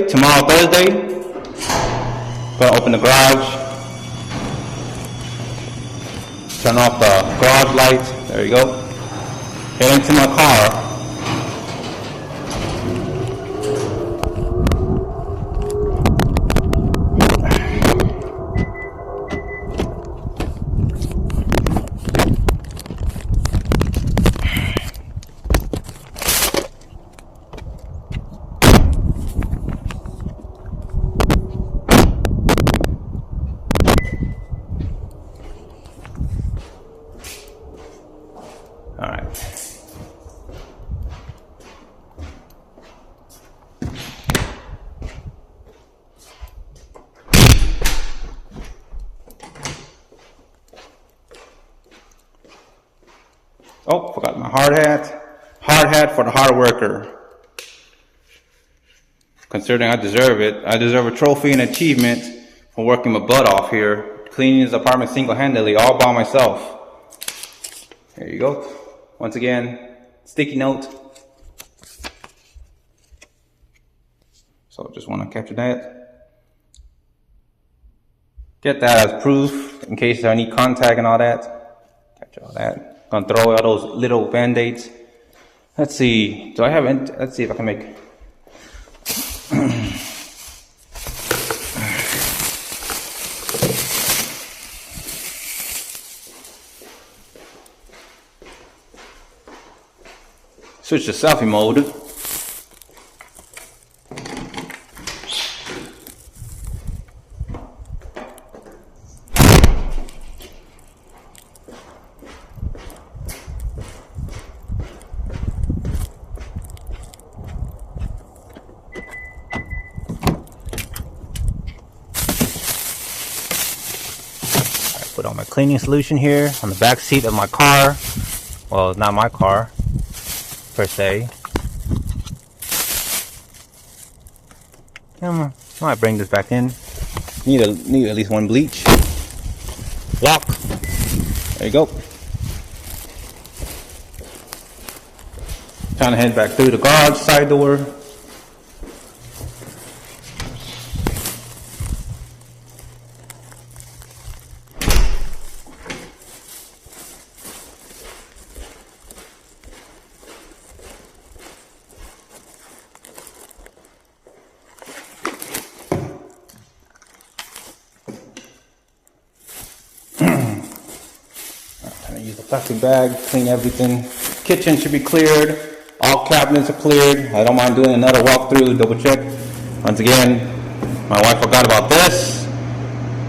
tomorrow Thursday. Going to open the garage. Turn off the garage lights. There you go. Head into my car. Oh, forgot my hard hat. Hard hat for the hard worker. considering I deserve it. I deserve a trophy and achievement for working my butt off here, cleaning this apartment single-handedly, all by myself. There you go. Once again, sticky note. So just want to capture that. Get that as proof in case I need contact and all that. Capture all that. Gonna throw out those little band-aids. Let's see. Do I have? Let's see if I can make. Switch to selfie mode. Put on my cleaning solution here on the back seat of my car. Well, not my car per se. I might bring this back in. Need at least one bleach. Lock. There you go. Trying to head back through the garage side door. Use a plastic bag, clean everything. Kitchen should be cleared. All cabinets are cleared. I don't mind doing another walkthrough, double check. Once again, my wife forgot about this.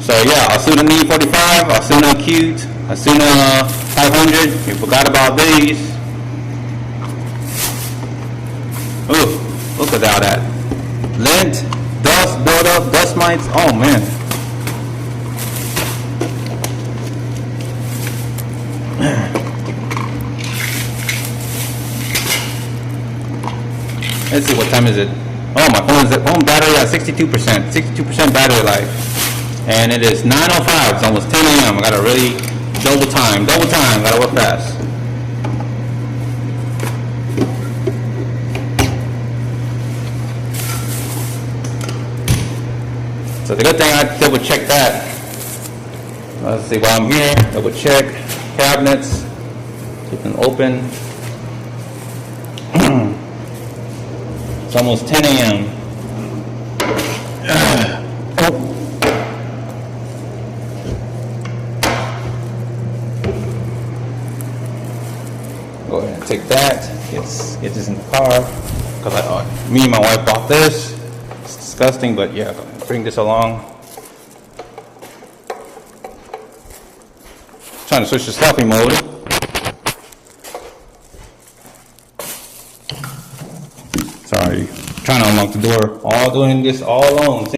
So yeah, Asuna E45, Asuna Acute, Asuna 500. You forgot about these. Ooh, look at all that. Lint, dust, buildup, dust mites. Oh man. Let's see, what time is it? Oh, my phone battery at 62% battery life. And it is 9:05, it's almost 10 a.m. I gotta really double time, gotta work fast. So the good thing, I double check that. Let's see, while I'm here, double check cabinets, keep them open. It's almost 10 a.m. Go ahead and take that. Get this in the car. Because me and my wife bought this. It's disgusting, but yeah, bring this along. Trying to switch to selfie mode. Sorry, trying to unlock the door. All doing this all alone.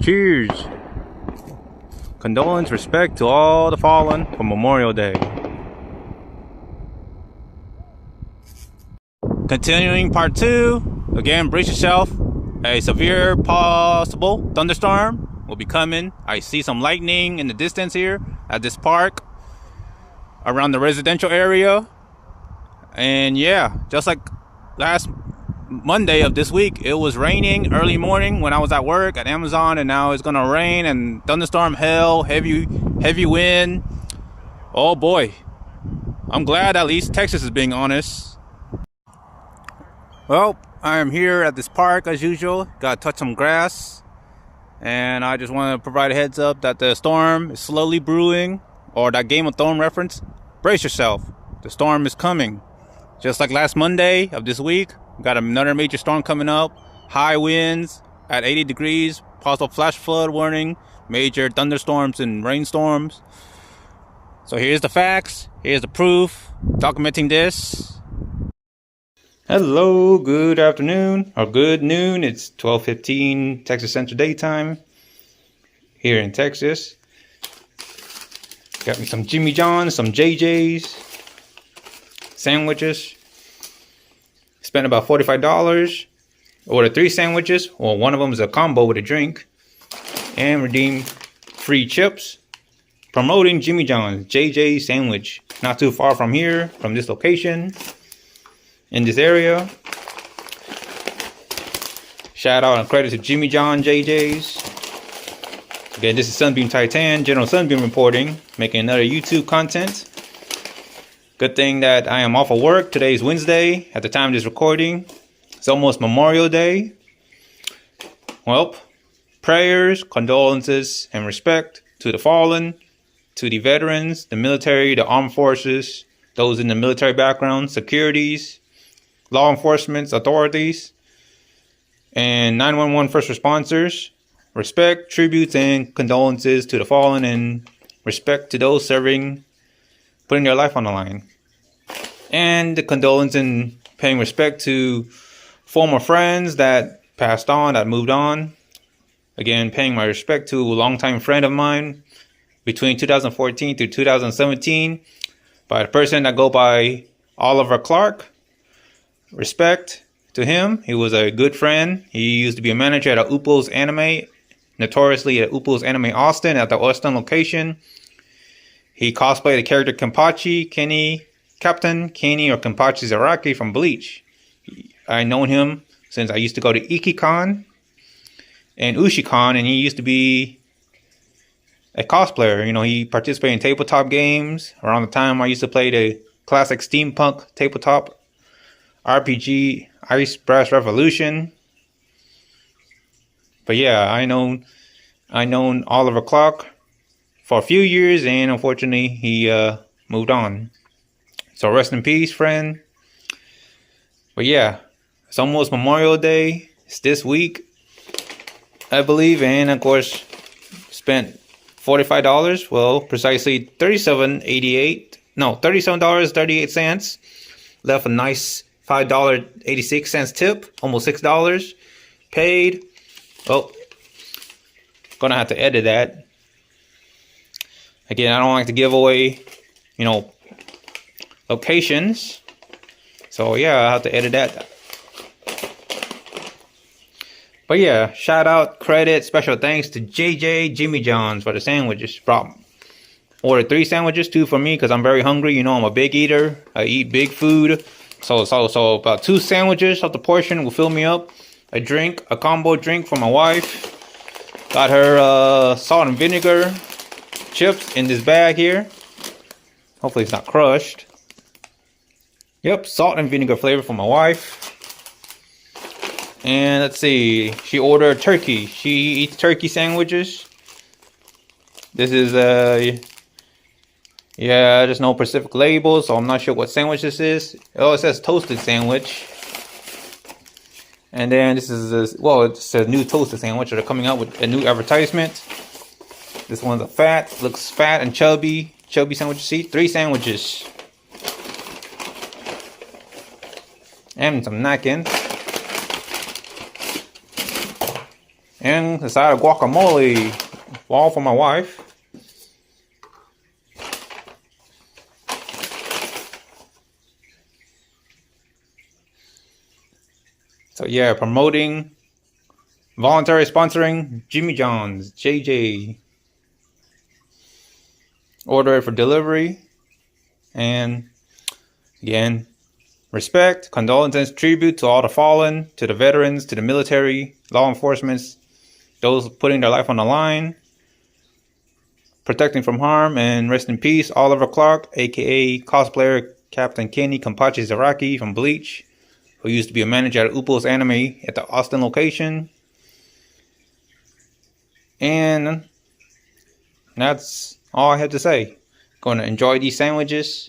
Cheers. Condolence, respect to all the fallen for Memorial Day. Continuing part 2. Again, brace yourself. A severe possible thunderstorm will be coming. I see some lightning in the distance here at this park around the residential area. And yeah, just like last Monday of this week, it was raining early morning when I was at work at Amazon, and now it's gonna rain and thunderstorm, hail, heavy wind. Oh boy, I'm glad at least Texas is being honest. Well, I am here at this park as usual. Gotta touch some grass, and I just want to provide a heads up that the storm is slowly brewing, or that Game of Thrones reference. Brace yourself, the storm is coming. Just like last Monday of this week, we got another major storm coming up. High winds at 80 degrees, possible flash flood warning, major thunderstorms and rainstorms. So here's the facts, here's the proof, documenting this. Hello, good afternoon, or good noon. It's 12:15 Texas Central Daytime here in Texas. Got me some Jimmy John's, some JJ's, sandwiches. Spent about $45. Ordered 3 sandwiches. Well, one of them is a combo with a drink. And redeemed free chips. Promoting Jimmy John's JJ sandwich. Not too far from here, from this location. In this area. Shout out and credit to Jimmy John JJ's. Again, this is Sunbeam Titan, General Sunbeam reporting. Making another YouTube content. Good thing that I am off of work. Today is Wednesday at the time of this recording. It's almost Memorial Day. Well, prayers, condolences, and respect to the fallen, to the veterans, the military, the armed forces, those in the military background, securities, law enforcement authorities, and 911 first responders. Respect, tributes, and condolences to the fallen, and respect to those serving, putting their life on the line. And the condolence and paying respect to former friends that passed on, that moved on. Again, paying my respect to a longtime friend of mine between 2014 to 2017 by the person that go by Oliver Clark. Respect to him. He was a good friend. He used to be a manager at Upo's Anime, notoriously at Upo's Anime Austin, at the Austin location. He cosplayed the character Kenpachi, Captain Kenny or Kenpachi Zaraki from Bleach. I known him since I used to go to Ikicon and Ushicon, and he used to be a cosplayer. You know, he participated in tabletop games. Around the time I used to play the classic steampunk tabletop RPG Ice Brass Revolution. But yeah, I known Oliver Clark for a few years, and unfortunately he moved on. So rest in peace, friend. But yeah, it's almost Memorial Day. It's this week, I believe, and of course spent $45. Well, precisely $37.38. Left a nice $5.86 tip, almost $6. Paid. Oh, gonna have to edit that. Again, I don't like to give away, locations. So yeah, I'll have to edit that. But yeah, shout out, credit, special thanks to JJ Jimmy John's for the sandwiches. Ordered 3 sandwiches, 2 for me because I'm very hungry. You know, I'm a big eater. I eat big food. So about 2 sandwiches of the portion will fill me up. A drink, a combo drink for my wife. Got her salt and vinegar chips in this bag here. Hopefully it's not crushed. Yep, salt and vinegar flavor for my wife. And let's see, she ordered turkey. She eats turkey sandwiches. This is there's no specific label, so I'm not sure what sandwich this is. Oh, it says toasted sandwich. And then this is it's a new toasted sandwich. They're coming out with a new advertisement. This one's looks fat and chubby sandwich. See, 3 sandwiches. And some napkins. And a side of guacamole, all for my wife. So yeah, promoting, voluntary sponsoring Jimmy John's, JJ. Order it for delivery. And again, respect, condolences, tribute to all the fallen, to the veterans, to the military, law enforcement, those putting their life on the line, protecting from harm, and rest in peace, Oliver Clark, aka cosplayer Captain Kenny Kampachi Zaraki from Bleach, who used to be a manager at Upo's Anime at the Austin location. And that's all I have to say. Going to enjoy these sandwiches.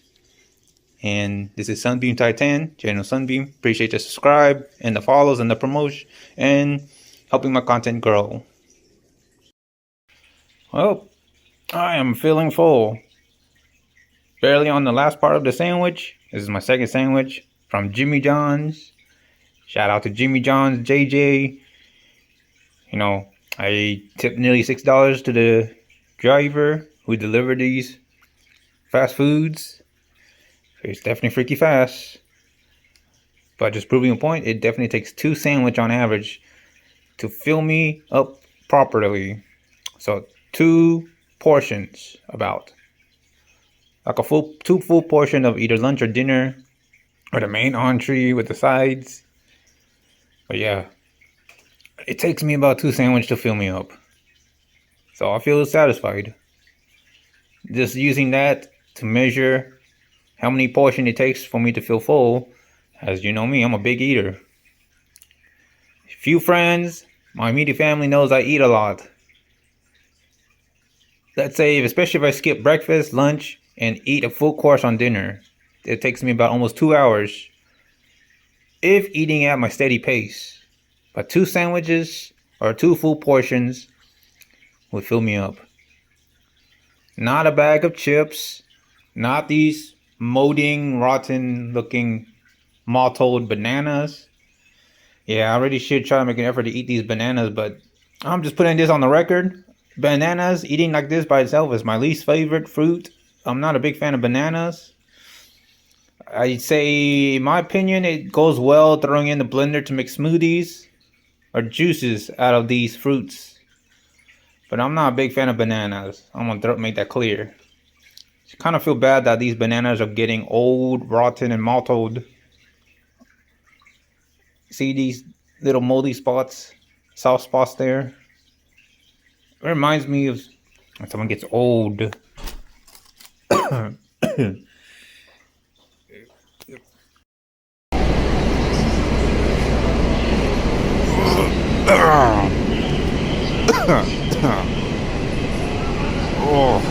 And this is Sunbeam Titan, channel Sunbeam. Appreciate the subscribe and the follows and the promotion and helping my content grow. Well, I am feeling full. Barely on the last part of the sandwich. This is my second sandwich from Jimmy John's. Shout out to Jimmy John's, JJ. You know, I tipped nearly $6 to the driver who delivered these fast foods. It's definitely freaky fast. But just proving a point, it definitely takes 2 sandwiches on average to fill me up properly. So 2 portions about. Like a 2 full portion of either lunch or dinner. Or the main entree with the sides. But yeah. It takes me about 2 sandwiches to fill me up. So I feel satisfied. Just using that to measure how many portions it takes for me to feel full. As you know me, I'm a big eater. Few friends, my immediate family knows I eat a lot. Let's say, especially if I skip breakfast, lunch, and eat a full course on dinner. It takes me about almost 2 hours. If eating at my steady pace. But 2 sandwiches or 2 full portions would fill me up. Not a bag of chips. Not these molding, rotten looking mottled bananas. Yeah, I really should try to make an effort to eat these bananas, but I'm just putting this on the record. Bananas, eating like this by itself is my least favorite fruit. I'm not a big fan of bananas. I'd say, in my opinion, it goes well throwing in the blender to make smoothies or juices out of these fruits. But I'm not a big fan of bananas. I'm going to make that clear. I kind of feel bad that these bananas are getting old, rotten, and mottled. See these little moldy spots, soft spots there? It reminds me of when someone gets old. Oh.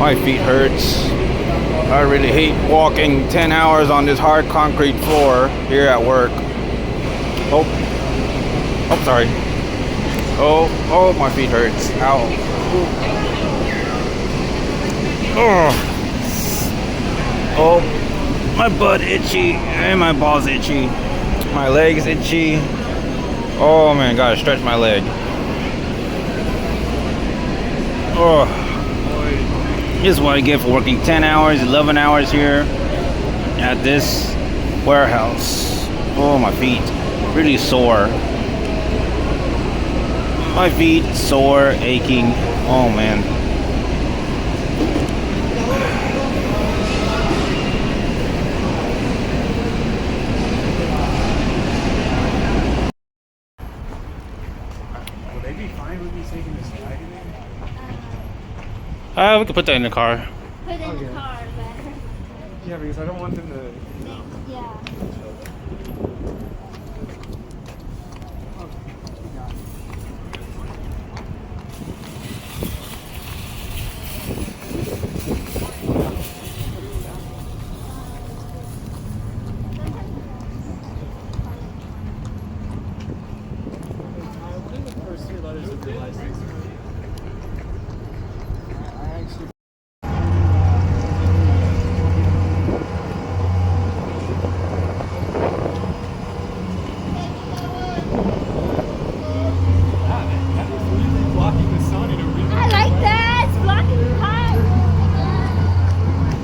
My feet hurts. I really hate walking 10 hours on this hard concrete floor here at work. Oh, sorry. Oh, my feet hurts. Ow. Oh, my butt itchy and my balls itchy. My legs itchy. Oh man, gotta stretch my leg. Oh, this is what I get for working 10 hours, 11 hours here at this warehouse. Oh, my feet really sore. My feet sore, aching. Oh man. Would they be fine with me taking this bag in there? We can put that in the car. Put it in Okay. the car, but Yeah, because I don't want them to. yeah. Within the first 3 letters of your license. I actually. That was literally blocking the sun in a really. I like that. It's blocking the car.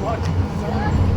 Blocking the sun.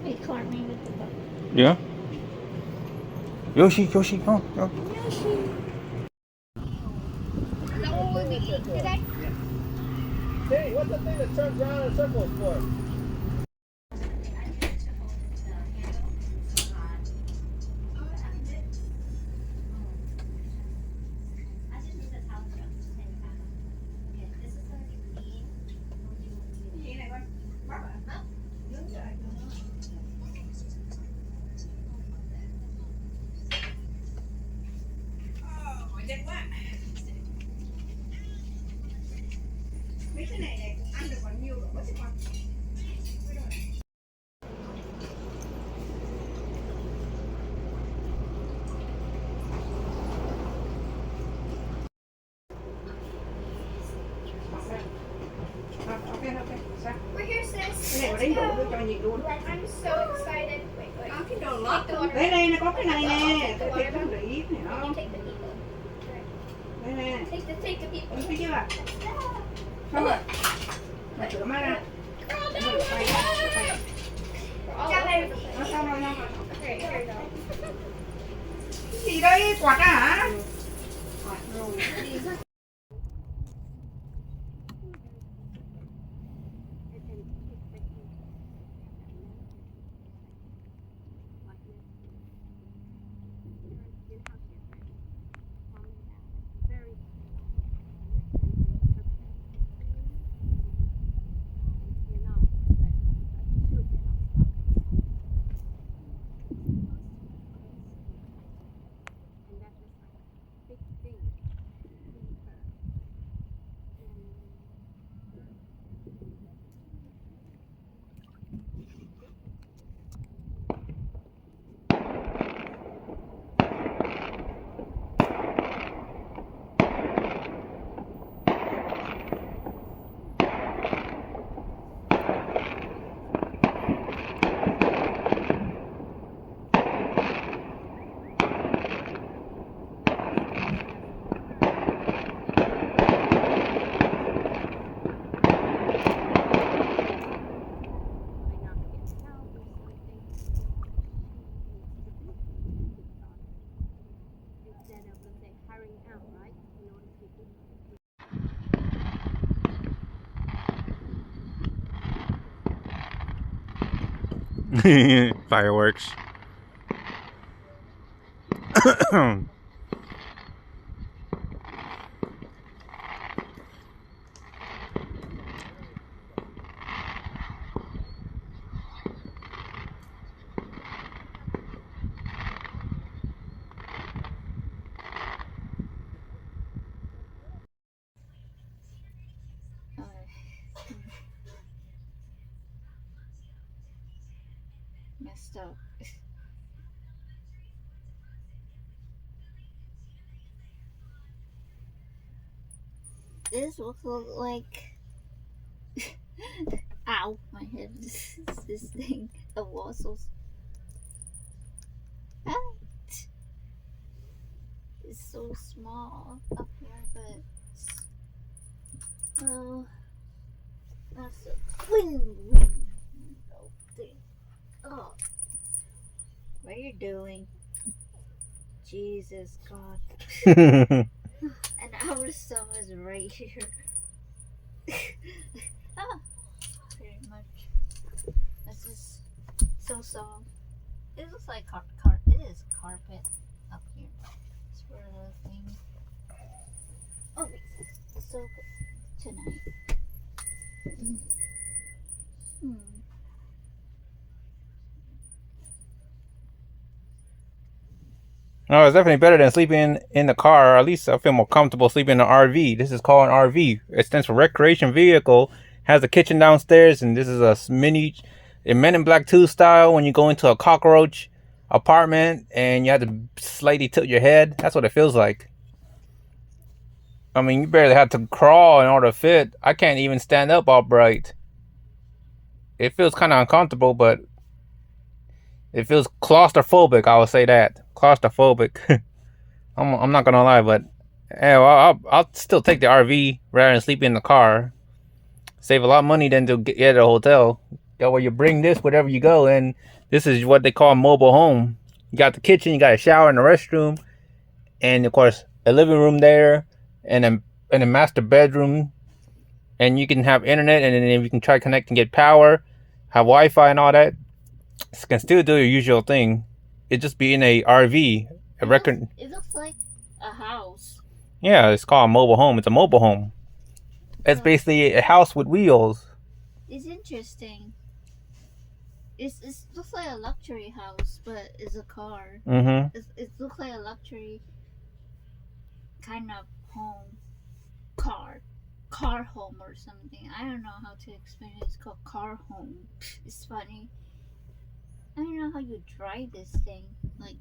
They caught me with the book. Yeah. Yoshi, come. Go. Hey, what's the thing that turns around in circles for? We're here, sis. Let's go. I'm so excited. Wait. Đây đây, nó có cái này nè, The cái water thịt bottle. rỉ này You đó. take the people. Đây nè, Take the people. thấy chưa? Không rồi. Mày rửa má ra. Để mà rửa tay, rửa tay. All over the place. Nó xong rồi, xong rồi. Okay, here we go. Cái gì đây, quạt á hả? Rồi. Fireworks. Messed up. This will look like. Ow, my head. This thing. The wassels. Ah. It's so small up here, but. Oh. That's a wing. Oh. What are you doing? Jesus God. And our stuff is right here. Pretty much. This is so soft. It looks like it is carpet up here. It's for the thing. Oh, it's so good tonight. No, it's definitely better than sleeping in the car. Or at least I feel more comfortable sleeping in an RV. This is called an RV. It stands for recreation vehicle. Has a kitchen downstairs, and this is a Men in Black 2 style. When you go into a cockroach apartment and you have to slightly tilt your head, that's what it feels like. I mean, you barely have to crawl in order to fit. I can't even stand up upright. It feels kind of uncomfortable, but it feels claustrophobic. I would say that. Claustrophobic. I'm not gonna lie, but I'll still take the RV rather than sleep in the car. Save a lot of money than to get at a hotel. Where you bring this wherever you go, and this is what they call a mobile home. You got the kitchen, you got a shower and a restroom, and of course a living room there, and a master bedroom, and you can have internet, and then you can try to connect and get power, have Wi-Fi and all that. You can still do your usual thing. It just be in a RV. It looks like a house. Yeah, it's called a mobile home. It's a mobile home. It's basically a house with wheels. It's interesting. It looks like a luxury house, but it's a car. Mm-hmm. It looks like a luxury kind of home. Car home or something. I don't know how to explain it. It's called car home. It's funny. I don't know how you drive this thing. Like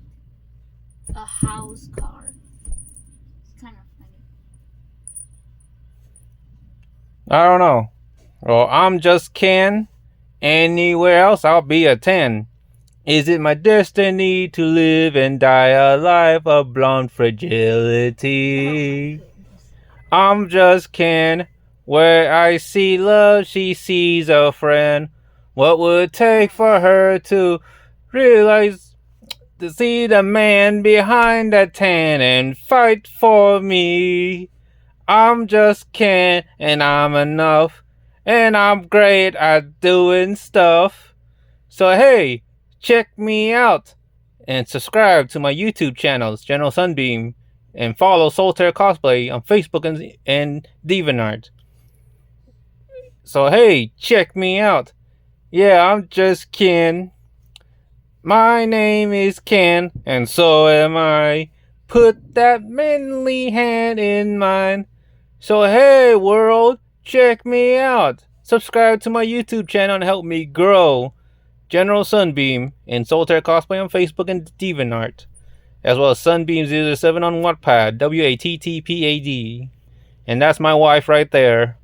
a house car. It's kind of funny. I don't know. Well, I'm just Ken. Anywhere else, I'll be a 10. Is it my destiny to live and die a life of blonde fragility? I'm just Ken. Where I see love, she sees a friend. What would it take for her to realize, to see the man behind that tan and fight for me? I'm just Ken, and I'm enough. And I'm great at doing stuff. So hey, check me out. And subscribe to my YouTube channels, General Sunbeam. And follow Solitaire Cosplay on Facebook and DeviantArt. So hey, check me out. Yeah, I'm just Ken. My name is Ken, and so am I. Put that manly hand in mine. So hey world, check me out. Subscribe to my YouTube channel and help me grow. General Sunbeam and Solitaire Cosplay on Facebook and DeviantArt, as well as Sunbeam007 on Wattpad, WATTPAD. And that's my wife right there.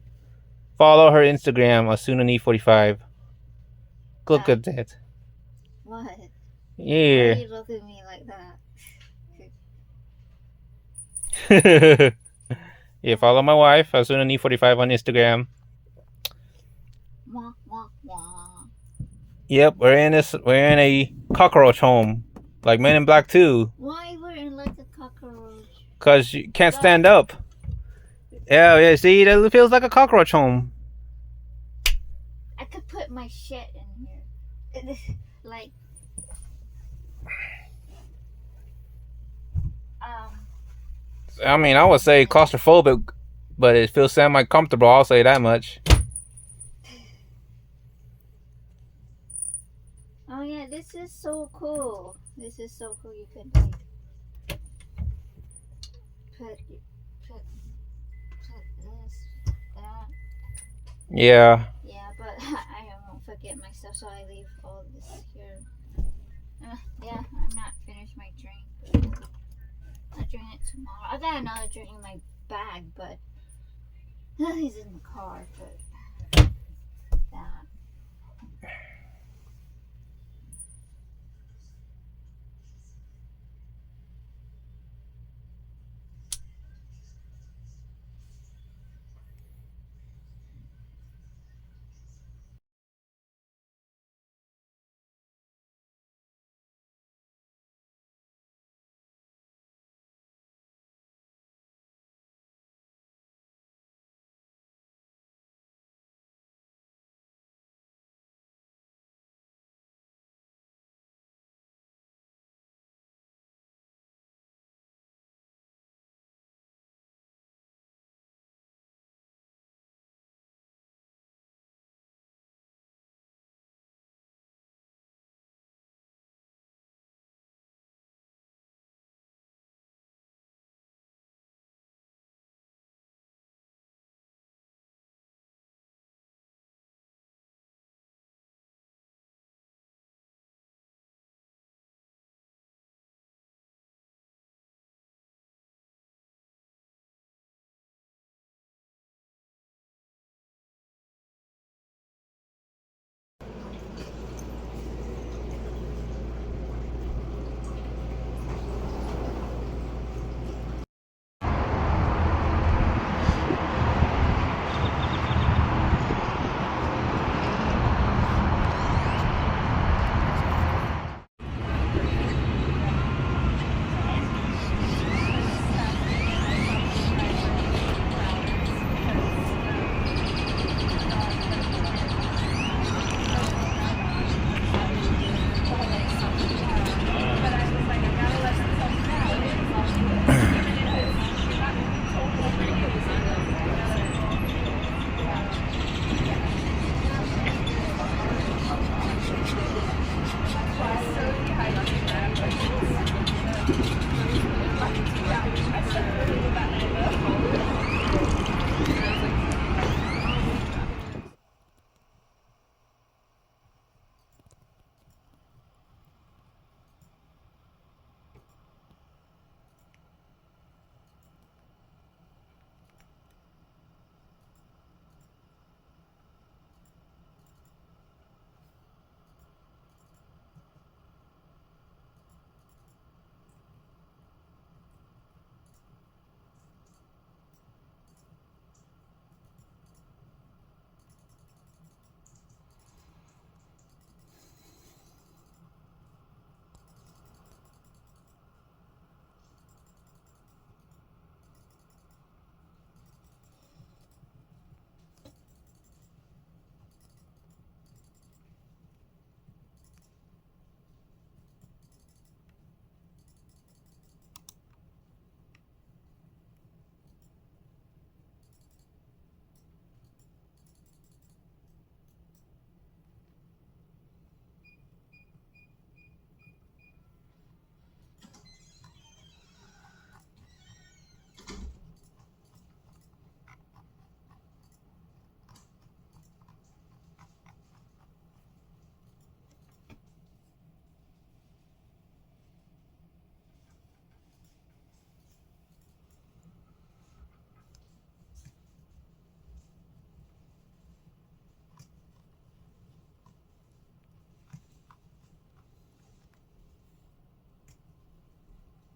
Follow her Instagram, Asunani45. Look at that. What? Yeah. Why do you look at me like that? Yeah, follow my wife, Asunani45 on Instagram. Wah, wah, wah. Yep, we're in a cockroach home, like Men in Black 2. Why we're in like a cockroach? Cause you can't stand up. Yeah, see, that feels like a cockroach home. I could put my shit in here. like I mean, I would say claustrophobic, but it feels semi-comfortable. I'll say that much. oh yeah, this is so cool. This is so cool. You could like put this, that. Yeah. Yeah, but I won't forget my stuff, so I leave all this here. Yeah, I'm not finished my drink. I'll drink it tomorrow. I got another drink in my bag, but he's in the car. But that.